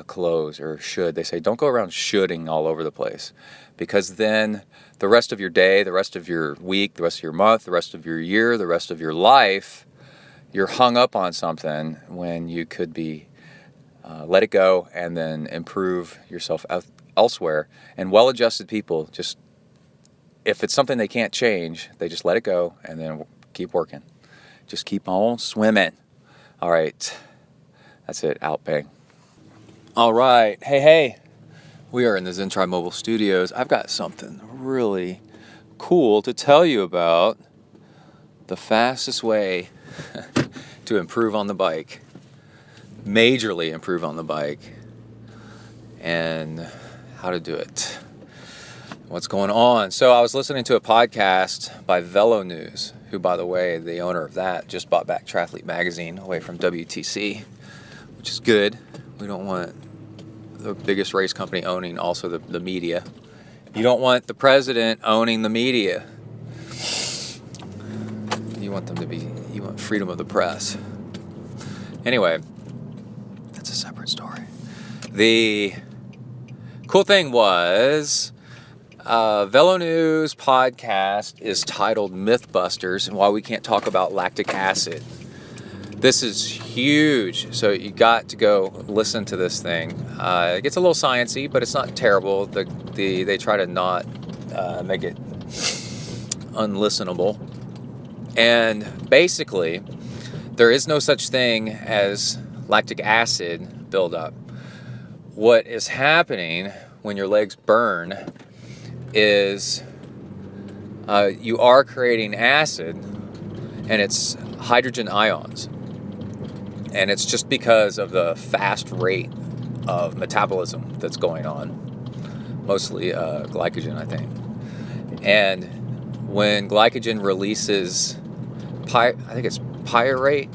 closed or should. They say don't go around shoulding all over the place, because then the rest of your day, the rest of your week, the rest of your month, the rest of your year, the rest of your life, you're hung up on something when you could be let it go and then improve yourself elsewhere. And well-adjusted people, just if it's something they can't change, they just let it go and then keep working. Just keep on swimming. All right. That's it. Out, bang. All right. Hey. We are in the ZenTri mobile studios. I've got something really cool to tell you about. The fastest way to improve on the bike. Majorly improve on the bike. And how to do it. What's going on? So I was listening to a podcast by Velo News, who, by the way, the owner of that just bought back Triathlete magazine away from WTC, which is good. We don't want the biggest race company owning also the media. You don't want the president owning the media. You want freedom of the press. Anyway, that's a separate story. The cool thing was, Velo News podcast is titled Mythbusters and Why We Can't Talk About Lactic Acid. This is huge, so you got to go listen to this thing. It gets a little sciencey, but it's not terrible. They try to not make it unlistenable. And basically, there is no such thing as lactic acid buildup. What is happening when your legs burn is you are creating acid, and it's hydrogen ions. And it's just because of the fast rate of metabolism that's going on, mostly glycogen, I think. And when glycogen releases, I think it's pyruvate.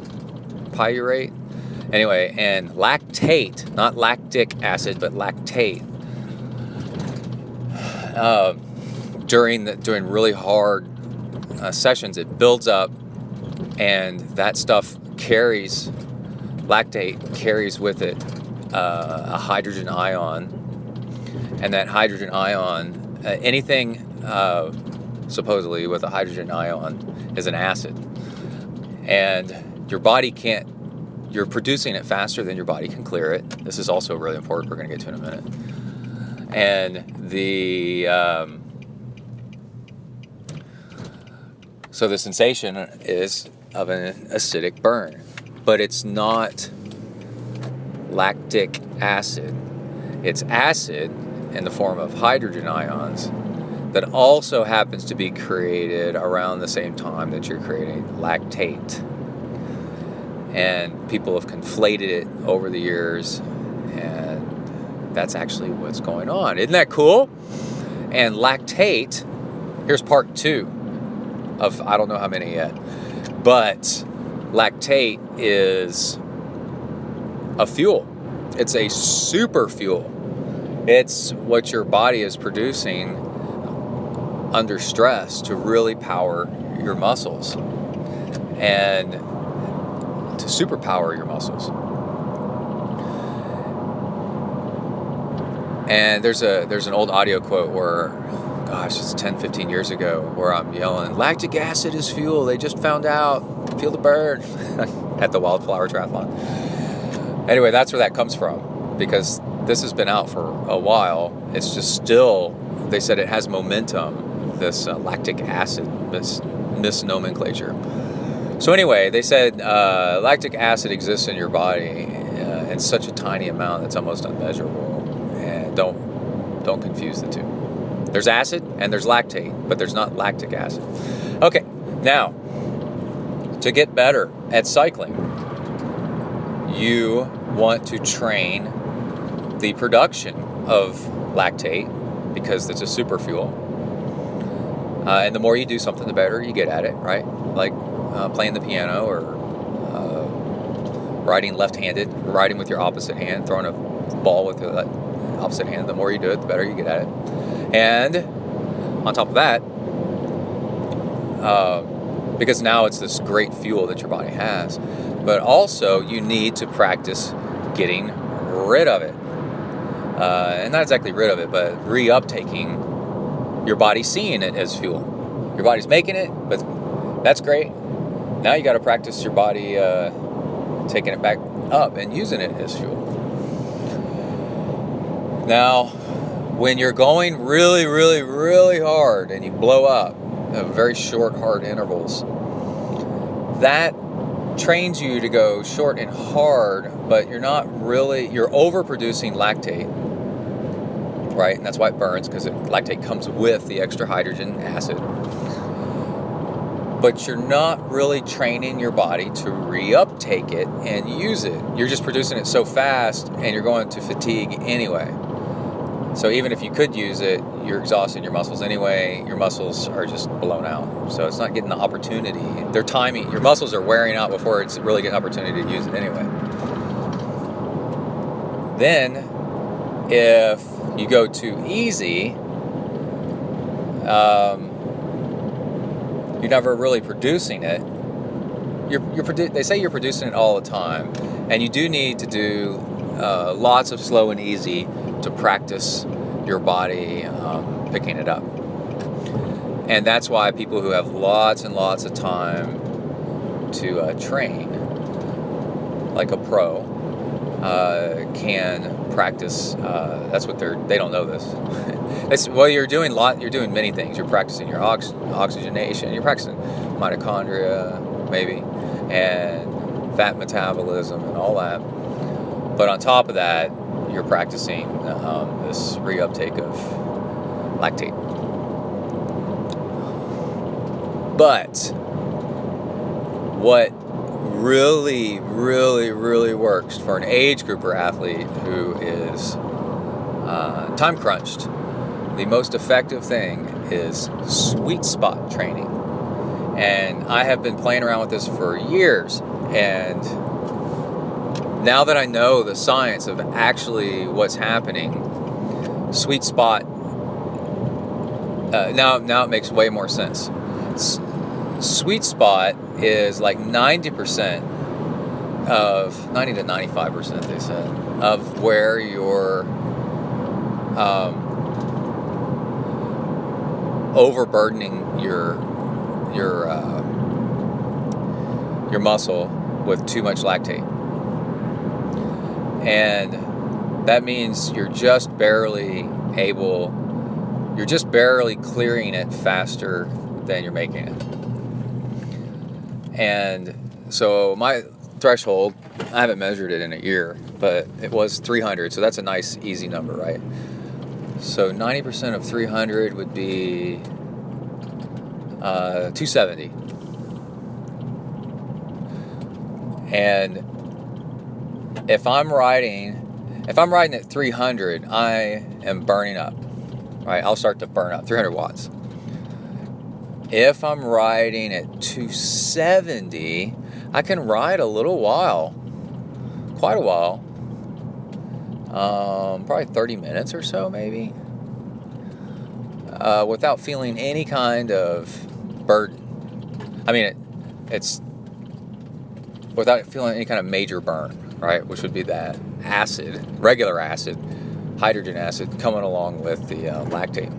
Anyway, and lactate, not lactic acid, but lactate. During really hard sessions, it builds up, and that stuff lactate carries with it a hydrogen ion, and that hydrogen ion, anything supposedly with a hydrogen ion is an acid, and your body you're producing it faster than your body can clear it. This is also really important. We're going to get to in a minute. And so the sensation is of an acidic burn, but it's not lactic acid. It's acid in the form of hydrogen ions that also happens to be created around the same time that you're creating lactate. And people have conflated it over the years, and that's actually what's going on. Isn't that cool? And lactate, here's part 2 of I don't know how many yet, but lactate is a fuel. It's a super fuel. It's what your body is producing under stress to really power your muscles and to superpower your muscles. And there's an old audio quote where, gosh, it's 10, 15 years ago, where I'm yelling, lactic acid is fuel. They just found out. Feel the burn at the Wildflower Triathlon. Anyway, that's where that comes from, because this has been out for a while. It's just still, they said it has momentum, this lactic acid misnomenclature. So anyway, they said lactic acid exists in your body in such a tiny amount that's almost unmeasurable. And don't confuse the two. There's acid and there's lactate, but there's not lactic acid. Okay, now, to get better at cycling, you want to train the production of lactate, because it's a super fuel. And the more you do something, the better you get at it, right? Like playing the piano or riding left-handed, riding with your opposite hand, throwing a ball with the opposite hand. The more you do it, the better you get at it. And on top of that, because now it's this great fuel that your body has, but also you need to practice getting rid of it. And not exactly rid of it, but reuptaking your body seeing it as fuel. Your body's making it, but that's great. Now you got to practice your body taking it back up and using it as fuel. Now, when you're going really, really, really hard and you blow up at very short, hard intervals, that trains you to go short and hard, but you're overproducing lactate, right? And that's why it burns, because lactate comes with the extra hydrogen acid. But you're not really training your body to reuptake it and use it. You're just producing it so fast and you're going to fatigue anyway. So even if you could use it, you're exhausting your muscles anyway. Your muscles are just blown out. So it's not getting the opportunity. They're timing. Your muscles are wearing out before it's really getting an opportunity to use it anyway. Then, if you go too easy, you're never really producing it. They say you're producing it all the time, and you do need to do lots of slow and easy to practice your body picking it up. And that's why people who have lots and lots of time to train, like a pro, can practice. That's what they don't know this. You're doing many things. You're practicing your oxygenation. You're practicing mitochondria, maybe, and fat metabolism and all that. But on top of that, you're practicing this reuptake of lactate. But what really, really, really works for an age grouper athlete who is time crunched, the most effective thing is sweet spot training. And I have been playing around with this for years, and now that I know the science of actually what's happening, sweet spot, now it makes way more sense. Sweet spot is like 90% to 95%, they said, of where your overburdening your muscle with too much lactate. And that means you're just barely clearing it faster than you're making it. And so my threshold, I haven't measured it in a year, but it was 300, so that's a nice, easy number, right? So 90% of 300 would be 270. And if I'm riding at 300, I am burning up, right? I'll start to burn up, 300 watts. If I'm riding at 270, I can ride a little while, quite a while, probably 30 minutes or so maybe, without feeling any kind of burden. I mean, it's without feeling any kind of major burn, right? Which would be that acid, regular acid, hydrogen acid coming along with the lactate.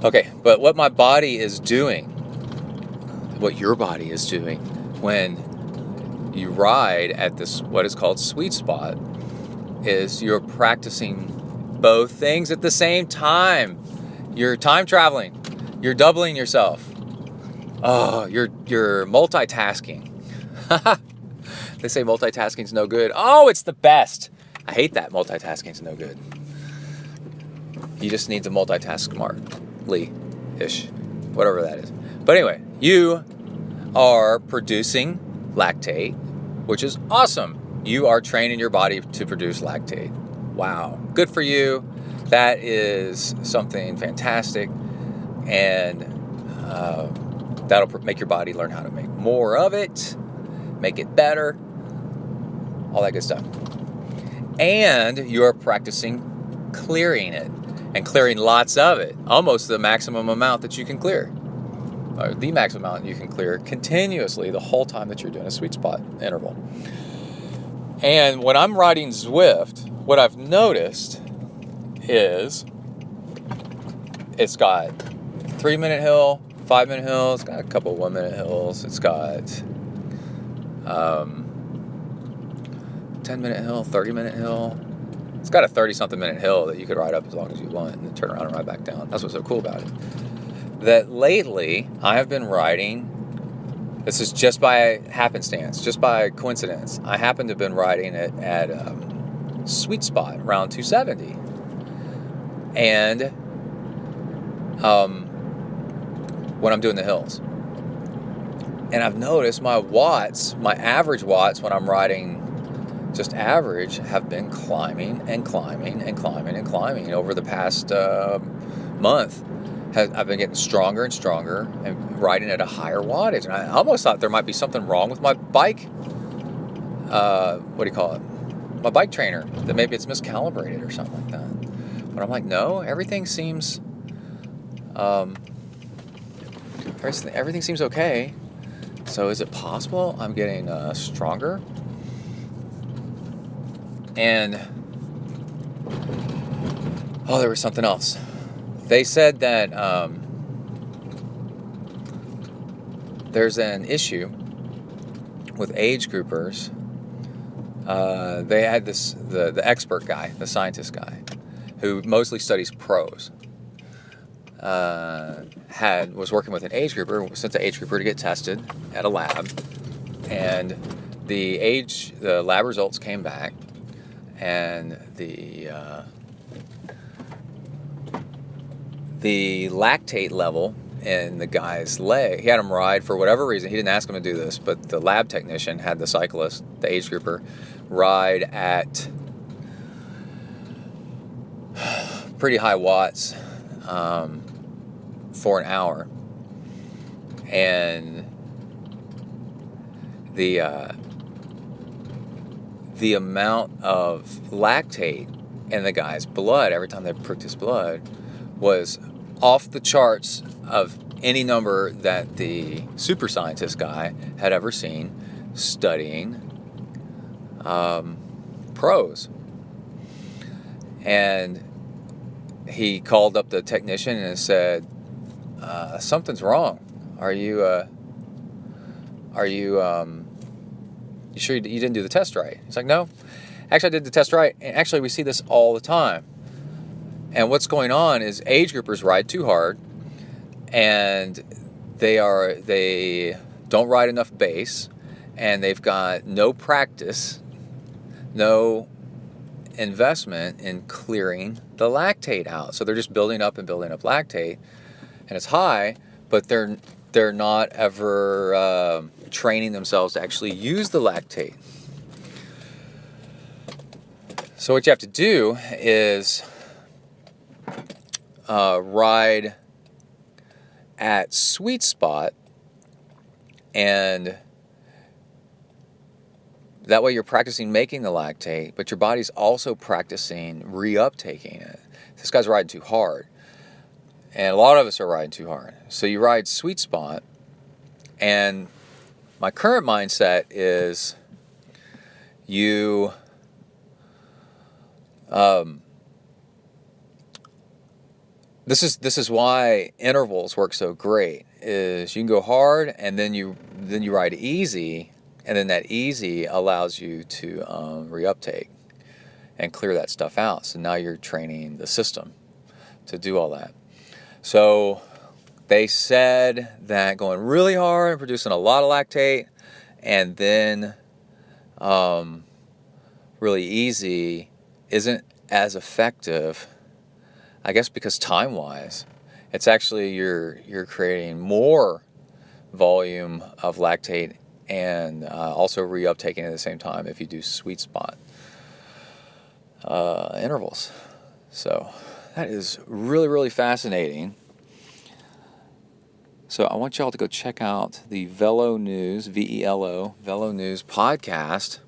Okay, but what my body is doing, what your body is doing when you ride at this, what is called sweet spot, is you're practicing both things at the same time. You're time traveling. You're doubling yourself. Oh, you're multitasking. They say multitasking's no good. Oh, it's the best. I hate that multitasking's no good. You just need to multitask smartly-ish, whatever that is. But anyway, you are producing lactate, which is awesome. You are training your body to produce lactate. Wow, good for you. That is something fantastic, and that'll make your body learn how to make more of it, make it better, all that good stuff. And you're practicing clearing it, and clearing lots of it, almost the maximum amount that you can clear, or the maximum amount you can clear continuously the whole time that you're doing a sweet spot interval. And when I'm riding Zwift, what I've noticed is it's got 3-minute hill, 5-minute hill, it's got a couple 1-minute hills, it's got 10-minute hill, 30-minute hill. It's got a 30-something minute hill that you could ride up as long as you want and then turn around and ride back down. That's what's so cool about it. That lately, I have been riding, this is just by happenstance, just by coincidence. I happen to have been riding it at sweet spot around 270. And when I'm doing the hills. And I've noticed my average watts when I'm riding just average, have been climbing and climbing and climbing and climbing over the past month. I've been getting stronger and stronger and riding at a higher wattage. And I almost thought there might be something wrong with my bike. What do you call it? My bike trainer. That maybe it's miscalibrated or something like that. But I'm like, no, everything seems okay. So is it possible I'm getting stronger? And there was something else. They said that there's an issue with age groupers. They had the expert guy, the scientist guy, who mostly studies pros. Was working with an age grouper, sent the age grouper to get tested at a lab, and the lab results came back, and the lactate level in the guy's leg, he had him ride for whatever reason. He didn't ask him to do this, but the lab technician had the cyclist, the age grouper, ride at pretty high watts for an hour, and the amount of lactate in the guy's blood every time they pricked his blood was off the charts of any number that the super scientist guy had ever seen studying pros. And he called up the technician and said, something's wrong. Are you sure you didn't do the test right? He's like, no, actually I did the test right. And actually we see this all the time. And what's going on is age groupers ride too hard, and they don't ride enough base, and they've got no practice, no investment in clearing the lactate out. So they're just building up lactate, and it's high, but they're not ever training themselves to actually use the lactate. So what you have to do is ride at sweet spot, and that way you're practicing making the lactate, but your body's also practicing reuptaking it. This guy's riding too hard, and a lot of us are riding too hard. So you ride sweet spot, and my current mindset is This is why intervals work so great. Is you can go hard and then you ride easy, and then that easy allows you to reuptake and clear that stuff out. So now you're training the system to do all that. So they said that going really hard and producing a lot of lactate, and then really easy isn't as effective. I guess because time-wise, it's actually you're creating more volume of lactate and also reuptaking at the same time if you do sweet spot intervals. So that is really, really fascinating. So I want y'all to go check out the Velo News, VELO, Velo News podcast,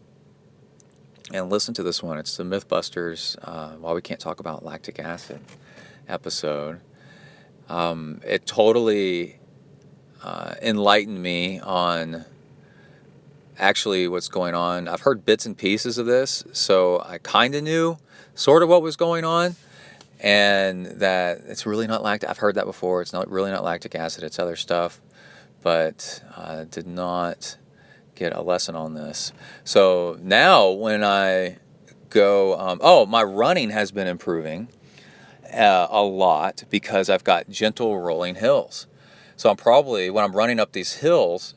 and listen to this one. It's the Mythbusters, Why We Can't Talk About Lactic Acid episode. It totally enlightened me on actually what's going on. I've heard bits and pieces of this, so I kind of knew sort of what was going on, and that it's really not lactic. I've heard that before. It's not really not lactic acid. It's other stuff, but I did not get a lesson on this. So now when I go, my running has been improving a lot because I've got gentle rolling hills. So I'm probably, when I'm running up these hills,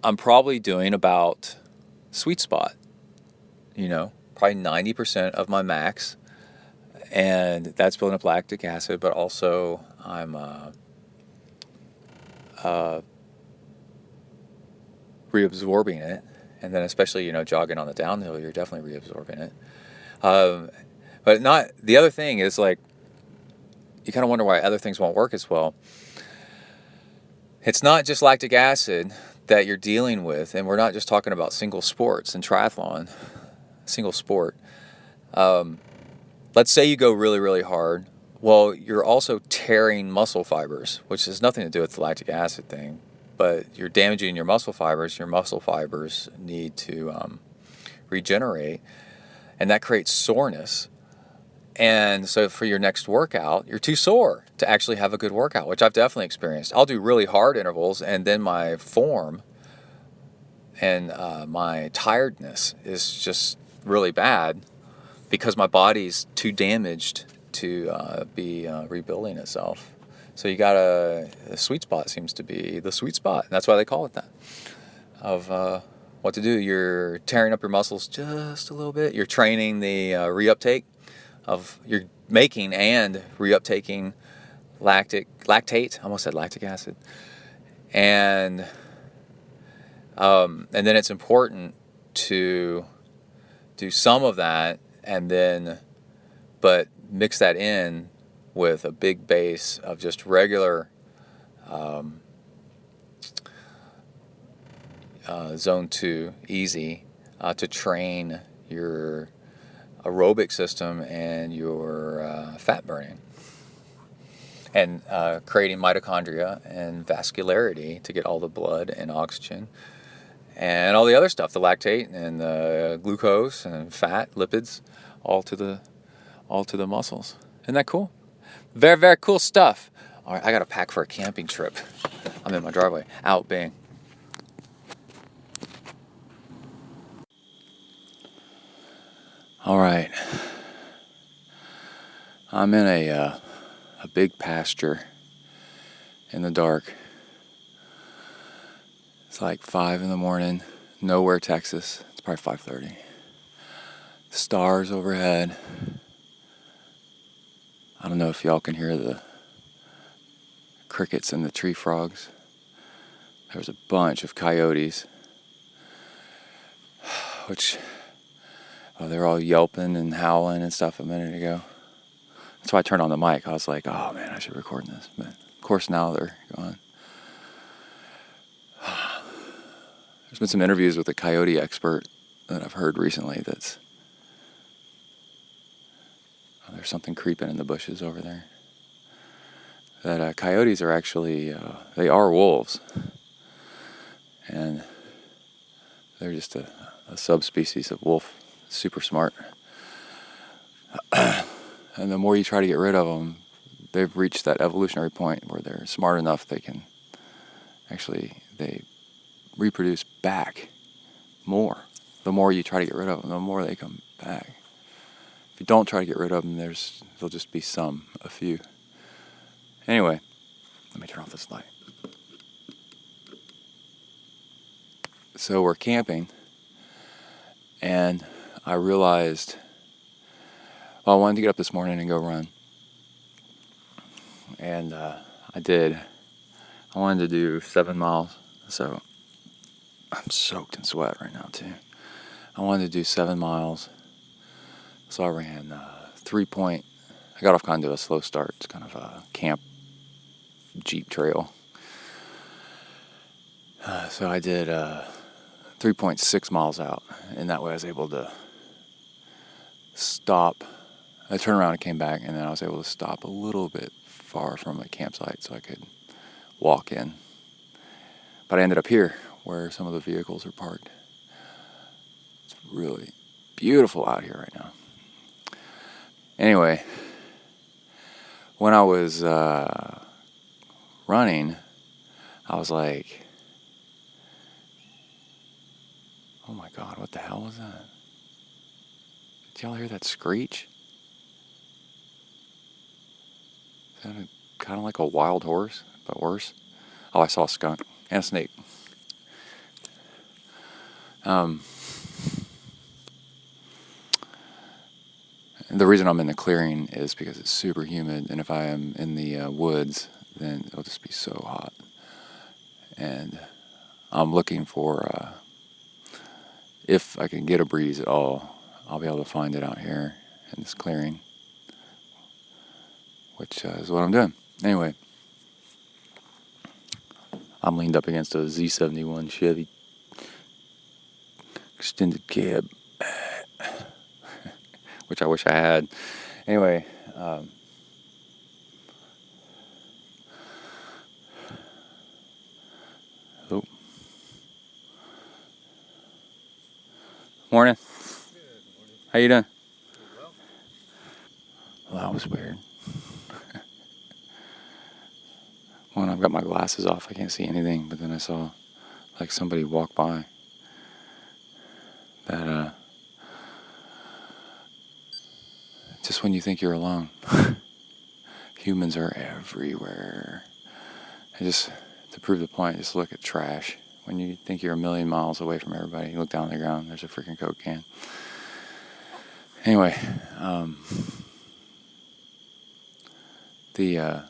I'm probably doing about sweet spot, probably 90% of my max. And that's building up lactic acid, but also I'm reabsorbing it. And then especially, jogging on the downhill, you're definitely reabsorbing it. But not, the other thing is like, you kind of wonder why other things won't work as well. It's not just lactic acid that you're dealing with, and we're not just talking about single sports and triathlon, single sport. Let's say you go really, really hard. Well, you're also tearing muscle fibers, which has nothing to do with the lactic acid thing, but you're damaging your muscle fibers. Your muscle fibers need to regenerate, and that creates soreness. And so for your next workout, you're too sore to actually have a good workout, which I've definitely experienced. I'll do really hard intervals, and then my form and my tiredness is just really bad because my body's too damaged to be rebuilding itself. So the sweet spot seems to be the sweet spot. And that's why they call it that, of what to do. You're tearing up your muscles just a little bit. You're training the reuptake. You're making and reuptaking lactate, I almost said lactic acid, and then it's important to do some of that, but mix that in with a big base of just regular zone 2 easy to train your aerobic system and your fat burning, and creating mitochondria and vascularity to get all the blood and oxygen and all the other stuff, the lactate and the glucose and fat, lipids, all to the muscles. Isn't that cool? Very, very cool stuff. All right, I got to pack for a camping trip. I'm in my driveway, out Bing. All right, I'm in a big pasture in the dark. It's like 5 a.m, nowhere, Texas. It's probably 5:30. Stars overhead. I don't know if y'all can hear the crickets and the tree frogs. There's a bunch of coyotes, which... they're all yelping and howling and stuff a minute ago. That's why I turned on the mic. I was like, oh man, I should record this. But of course now they're gone. There's been some interviews with a coyote expert that I've heard recently there's something creeping in the bushes over there. That coyotes are actually, they are wolves. And they're just a subspecies of wolf. Super smart. And the more you try to get rid of them, they've reached that evolutionary point where they're smart enough they reproduce back more. The more you try to get rid of them, the more they come back. If you don't try to get rid of them, there'll just be a few. Anyway, let me turn off this light. So we're camping, and I realized, I wanted to get up this morning and go run. And I did. I wanted to do 7 miles. So I'm soaked in sweat right now too. I wanted to do 7 miles. So I ran I got off kind of a slow start. It's kind of a camp Jeep trail. So I did 3.6 miles out. And that way I was able to stop. I turned around and came back, and then I was able to stop a little bit far from a campsite so I could walk in. But I ended up here where some of the vehicles are parked. It's really beautiful out here right now. Anyway, when I was running, I was like, oh my God, what the hell was that? Did y'all hear that screech? Sounded kind of like a wild horse, but worse. Oh, I saw a skunk and a snake. And the reason I'm in the clearing is because it's super humid, and if I am in the woods, then it'll just be so hot. And I'm looking for, if I can get a breeze at all, I'll be able to find it out here in this clearing, which is what I'm doing. Anyway, I'm leaned up against a Z71 Chevy extended cab, which I wish I had. Anyway, Morning. How you doing? Well, that was weird. When I've got my glasses off, I can't see anything, but then I saw like somebody walk by that just when you think you're alone, humans are everywhere. And just to prove the point, just look at trash. When you think you're a million miles away from everybody, you look down on the ground, there's a freaking Coke can. Anyway, the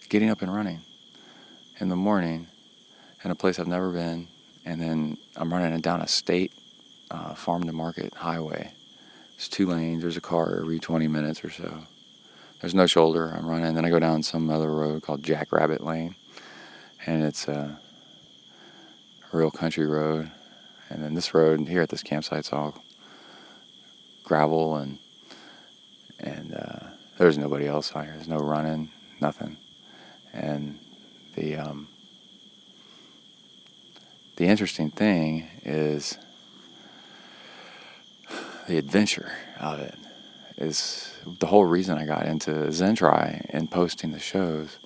getting up and running in the morning in a place I've never been, and then I'm running down a state farm to market highway. There's 2 lanes, there's a car every 20 minutes or so. There's no shoulder, I'm running, then I go down some other road called Jackrabbit Lane, and it's a real country road. And then this road here at this campsite's all gravel, and there's nobody else out here. There's no running, nothing. And the interesting thing is the adventure of it. Is the whole reason I got into ZenTri and posting the shows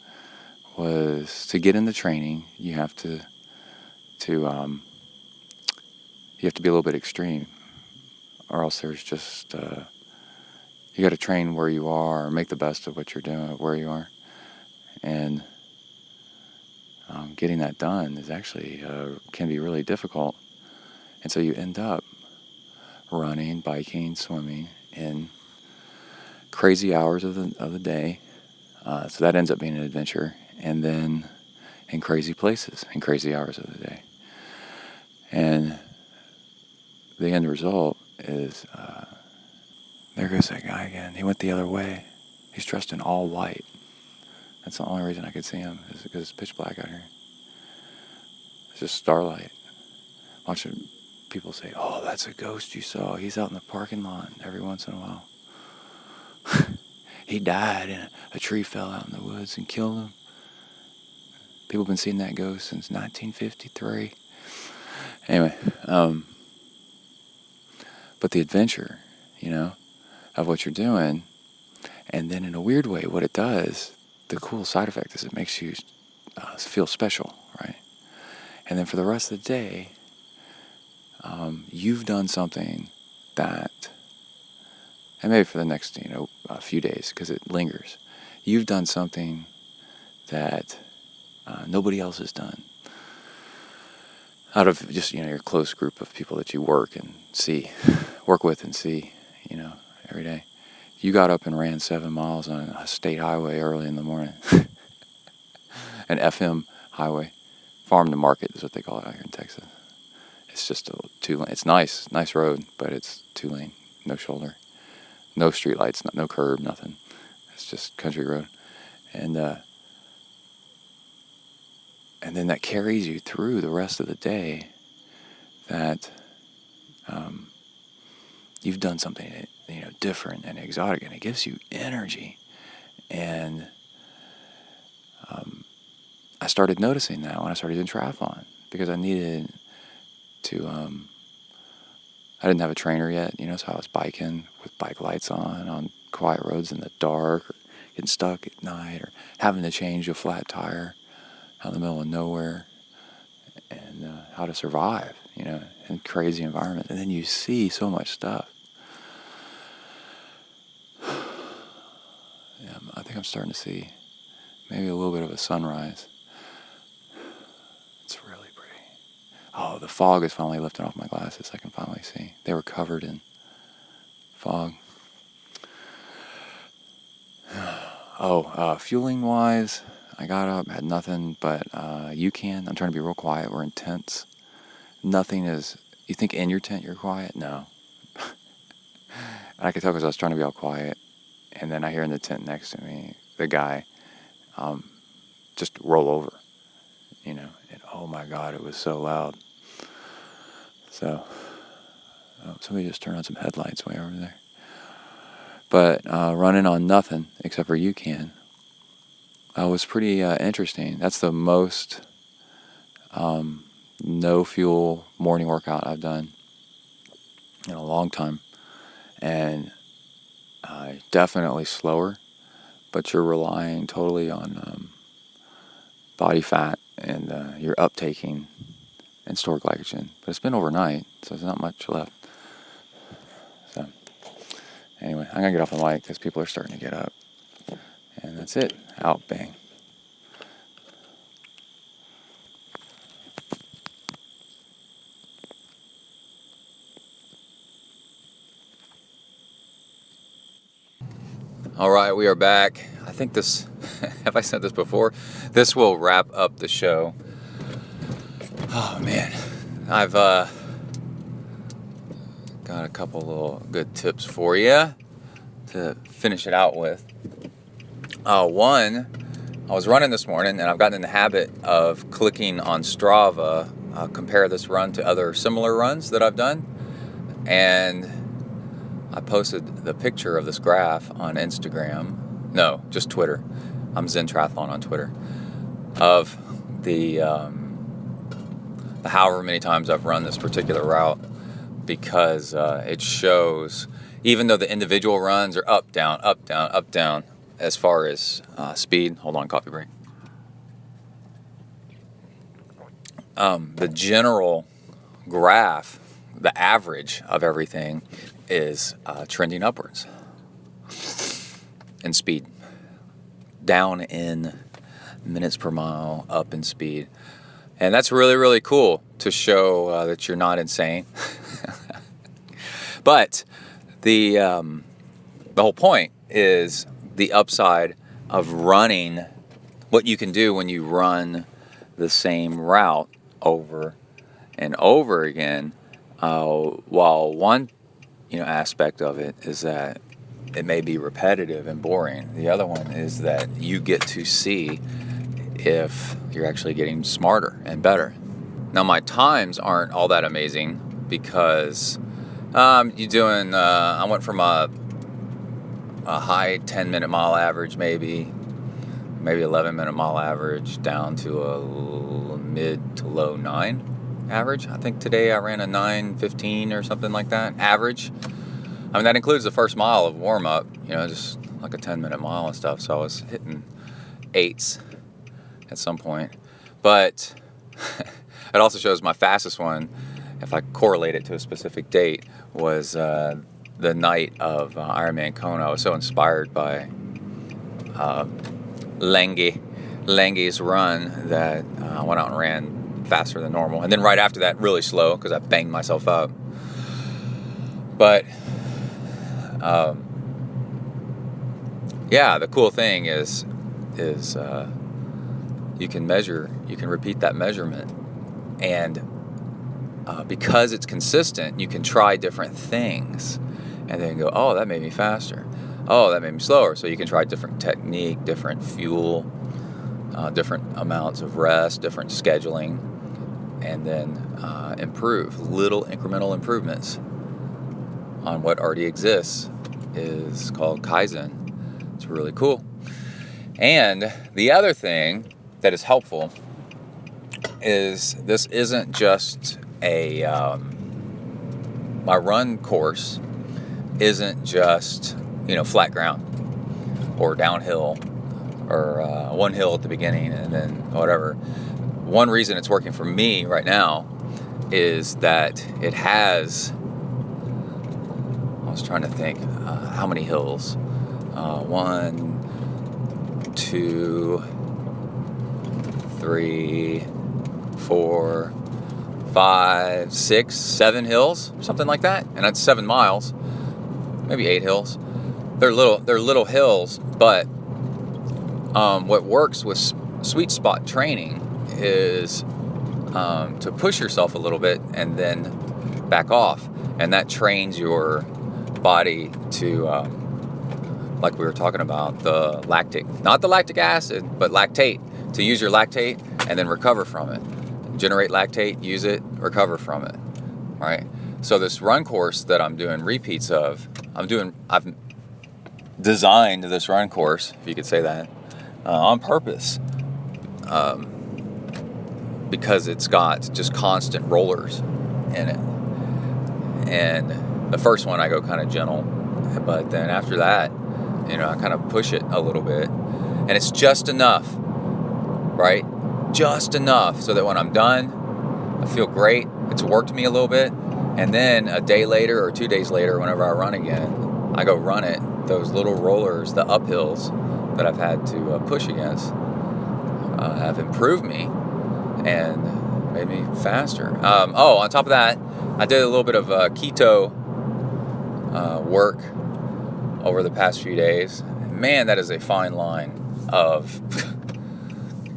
was to get into training. You have to be a little bit extreme, or else there's just you got to train where you are, or make the best of what you're doing where you are, and getting that done is actually can be really difficult, and so you end up running, biking, swimming in crazy hours of the day. So that ends up being an adventure, and then in crazy places, in crazy hours of the day. And the end result is, there goes that guy again. He went the other way. He's dressed in all white. That's the only reason I could see him, is because it's pitch black out here. It's just starlight. Watching people say, oh, that's a ghost you saw. He's out in the parking lot every once in a while. He died and a tree fell out in the woods and killed him. People have been seeing that ghost since 1953. Anyway, but the adventure, of what you're doing, and then in a weird way, what it does, the cool side effect is it makes you feel special, right? And then for the rest of the day, you've done something that, and maybe for the next, a few days, because it lingers, you've done something that nobody else has done. Out of just, your close group of people that you work with and see, every day. You got up and ran 7 miles on a state highway early in the morning. An FM highway. Farm to market is what they call it out here in Texas. It's just a 2-lane. It's nice road, but it's 2-lane, no shoulder, no street lights, no curb, nothing. It's just country road. And then that carries you through the rest of the day, that you've done something, different and exotic, and it gives you energy. And I started noticing that when I started doing triathlon. because I needed to, I didn't have a trainer yet, so I was biking with bike lights on quiet roads in the dark, or getting stuck at night, or having to change a flat tire out in the middle of nowhere, and how to survive, in crazy environment. And then you see so much stuff. Yeah, I think I'm starting to see maybe a little bit of a sunrise. It's really pretty. Oh, the fog is finally lifting off my glasses. I can finally see. They were covered in fog. Fueling wise, I got up, had nothing but UCAN. I'm trying to be real quiet. We're in tents. Nothing is, you think in your tent you're quiet? No. I could tell because I was trying to be all quiet. And then I hear in the tent next to me, the guy just roll over, and oh my God, it was so loud. So, somebody just turned on some headlights way over there. But running on nothing except for UCAN was pretty interesting. That's the most no fuel morning workout I've done in a long time. And definitely slower, but you're relying totally on body fat, and you're uptaking and stored glycogen. But it's been overnight, so there's not much left. So anyway, I'm gonna get off the mic because people are starting to get up, and that's it. Out, bang. All right, we are back. I think this, have I said this before? This will wrap up the show. Oh man, I've got a couple little good tips for you to finish it out with. One, I was running this morning, and I've gotten in the habit of clicking on Strava, compare this run to other similar runs that I've done, and I posted the picture of this graph on Instagram. No, just Twitter. I'm ZenTriathlon on Twitter. Of the however many times I've run this particular route, because it shows, even though the individual runs are up, down, up, down, up, down, as far as speed. Hold on, coffee break. The general graph, the average of everything, is trending upwards in speed, down in minutes per mile, up in speed. And that's really, really cool to show that you're not insane. But the whole point is the upside of running, what you can do when you run the same route over and over again. While one aspect of it is that it may be repetitive and boring. The other one is that you get to see if you're actually getting smarter and better. Now, my times aren't all that amazing because I went from a high 10-minute mile average, maybe 11-minute mile average, down to a mid to low 9 average. I think today I ran a 9:15 or something like that, average. I mean, that includes the first mile of warm-up, just like a 10-minute mile and stuff. So I was hitting 8s at some point. But it also shows my fastest one, if I correlate it to a specific date, was the night of Ironman Kona. I was so inspired by Lange's run that I went out and ran faster than normal. And then right after that, really slow, because I banged myself up. But the cool thing is you can repeat that measurement, and because it's consistent, you can try different things and then go, oh, that made me faster, oh, that made me slower. So you can try different technique, different fuel, different amounts of rest, different scheduling, and then improve. Little incremental improvements on what already exists is called Kaizen. It's really cool. And the other thing that is helpful is this isn't just a my run course isn't just, flat ground or downhill or one hill at the beginning and then whatever. One reason it's working for me right now is that it has, I was trying to think how many hills. 1, 2, 3, 4, 5, 6, 7 hills, something like that. And that's 7 miles, maybe 8 hills. They're little hills, but what works with sweet spot training is to push yourself a little bit and then back off, and that trains your body to, like we were talking about, the not the lactic acid, but lactate, to use your lactate and then recover from it. Generate lactate, use it, recover from it, right? So this run course that I'm doing repeats of, I've designed this run course, if you could say that, on purpose, because it's got just constant rollers in it. And the first one I go kind of gentle, but then after that, I kind of push it a little bit, and it's just enough, right? Just enough so that when I'm done, I feel great. It's worked me a little bit, and then a day later or 2 days later, whenever I run again, I go run it. Those little rollers, the uphills that I've had to push against, have improved me and made me faster. On top of that, I did a little bit of keto work over the past few days. Man, that is a fine line of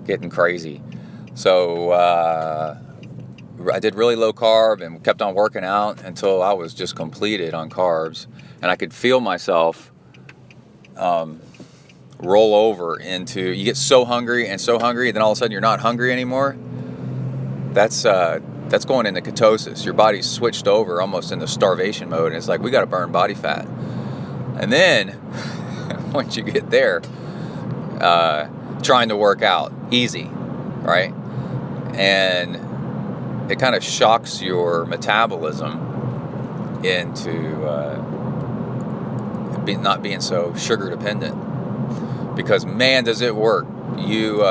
getting crazy. So I did really low carb and kept on working out until I was just completed on carbs, and I could feel myself roll over into, you get so hungry, and then all of a sudden you're not hungry anymore. That's going into ketosis. Your body's switched over almost into starvation mode, and it's like, we got to burn body fat. And then once you get there, trying to work out easy, right? And it kind of shocks your metabolism into not being so sugar dependent, because man, does it work. You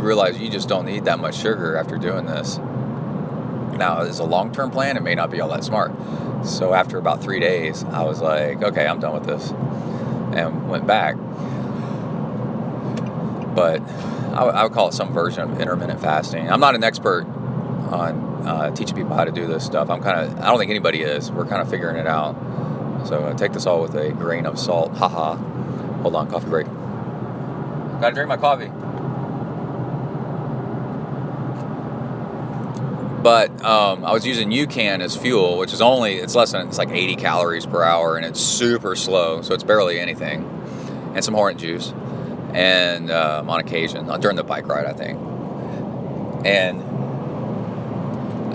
realize you just don't need that much sugar after doing this. Now, as a long-term plan, it may not be all that smart. So after about 3 days, I was like, okay, I'm done with this, and went back. But I would call it some version of intermittent fasting. I'm not an expert on teaching people how to do this stuff. I don't think anybody is. We're kind of figuring it out. So take this all with a grain of salt. Haha. Hold on, coffee break. Gotta drink my coffee. But I was using UCAN as fuel, which is it's like 80 calories per hour, and it's super slow, so it's barely anything. And some orange juice, and on occasion, during the bike ride, I think. And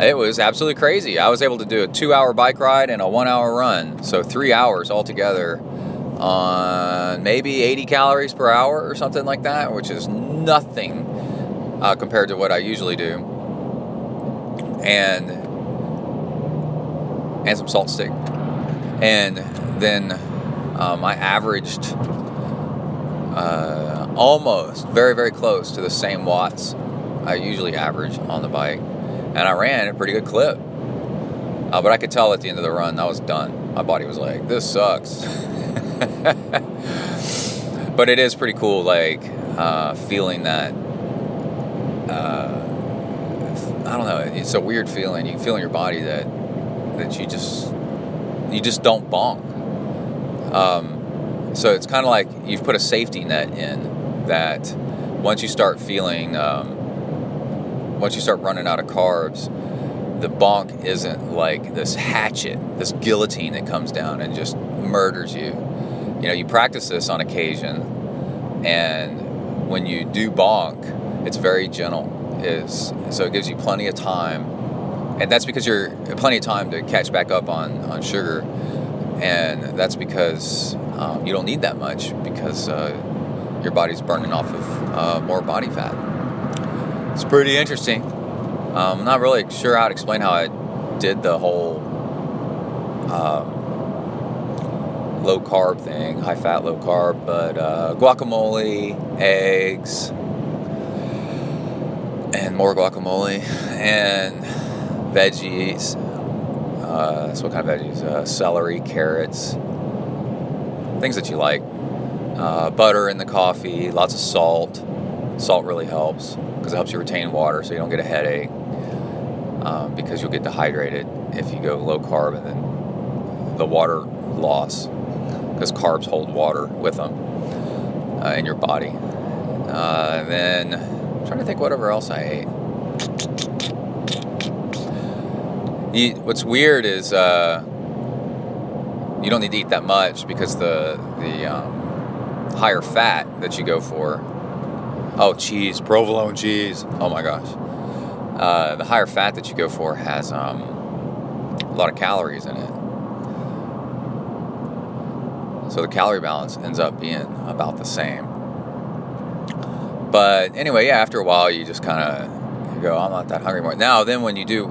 it was absolutely crazy. I was able to do a 2-hour bike ride and a 1-hour run, so 3 hours altogether on maybe 80 calories per hour or something like that, which is nothing compared to what I usually do. And some salt stick. And then I averaged almost very, very close to the same watts I usually average on the bike. And I ran at a pretty good clip. But I could tell at the end of the run I was done. My body was like, this sucks. But it is pretty cool, like feeling that. I don't know. It's a weird feeling. You feel in your body that you just don't bonk. So it's kind of like you've put a safety net in that once you start feeling, once you start running out of carbs, the bonk isn't like this hatchet, this guillotine that comes down and just murders you. You practice this on occasion, and when you do bonk, it's very gentle. So it gives you plenty of time, and that's because you're plenty of time to catch back up on sugar, and that's because you don't need that much because your body's burning off of more body fat. It's pretty interesting. I'm not really sure how to explain how I did the whole low carb thing, high fat, low carb, but guacamole, eggs, and more guacamole, and veggies. So what kind of veggies? Celery, carrots, things that you like. Butter in the coffee, lots of salt. Salt really helps because it helps you retain water so you don't get a headache, because you'll get dehydrated if you go low carb, and then the water loss, because carbs hold water with them in your body. And then I'm trying to think whatever else I ate. What's weird is you don't need to eat that much, because the higher fat that you go for, cheese, provolone cheese, oh my gosh, the higher fat that you go for has a lot of calories in it, so the calorie balance ends up being about the same. But anyway, yeah, after a while you just kind of go, I'm not that hungry more. Now then,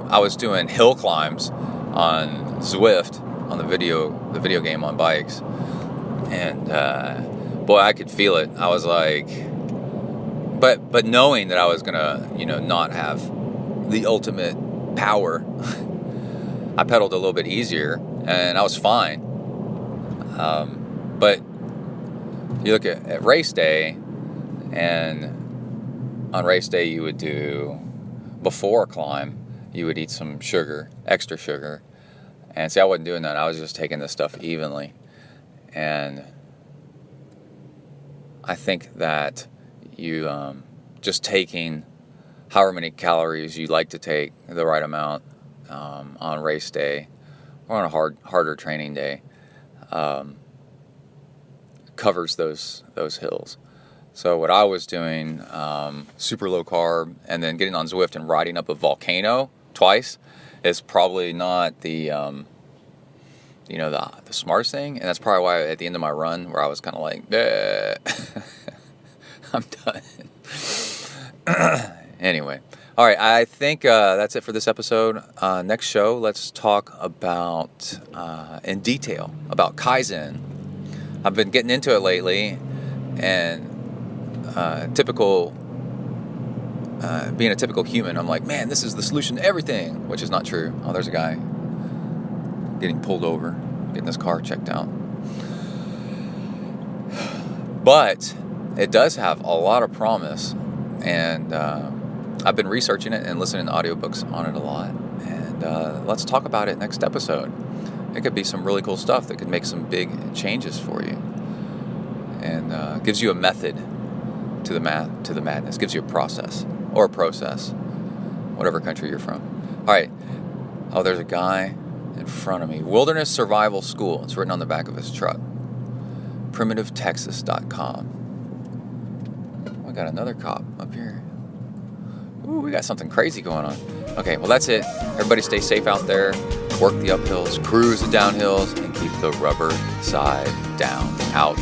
I was doing hill climbs on Zwift, on the video game on bikes, and boy, I could feel it. I was like, but knowing that I was gonna, not have the ultimate power, I pedaled a little bit easier, and I was fine. But you look at race day, and on race day you would do, before a climb, you would eat some sugar, extra sugar. And see, I wasn't doing that. I was just taking this stuff evenly. And I think that you just taking however many calories you like to take, the right amount, on race day or on a harder training day, covers those hills. So what I was doing, super low carb, and then getting on Zwift and riding up a volcano twice, is probably not the the smartest thing. And that's probably why at the end of my run, where I was kind of like, I'm done. Anyway, all right, I think that's it for this episode. Next show, let's talk about, in detail, about Kaizen. I've been getting into it lately, and being a typical human, I'm like, man, this is the solution to everything, which is not true. Oh, there's a guy getting pulled over, getting his car checked out. But it does have a lot of promise, and I've been researching it and listening to audiobooks on it a lot, and let's talk about it next episode. It could be some really cool stuff that could make some big changes for you, and gives you a method to the madness, gives you a process, whatever country you're from. All right. Oh, there's a guy in front of me. Wilderness Survival School. It's written on the back of his truck. PrimitiveTexas.com. We got another cop up here. Ooh, we got something crazy going on. Okay, well, that's it. Everybody stay safe out there. Work the uphills, cruise the downhills, and keep the rubber side down. Out.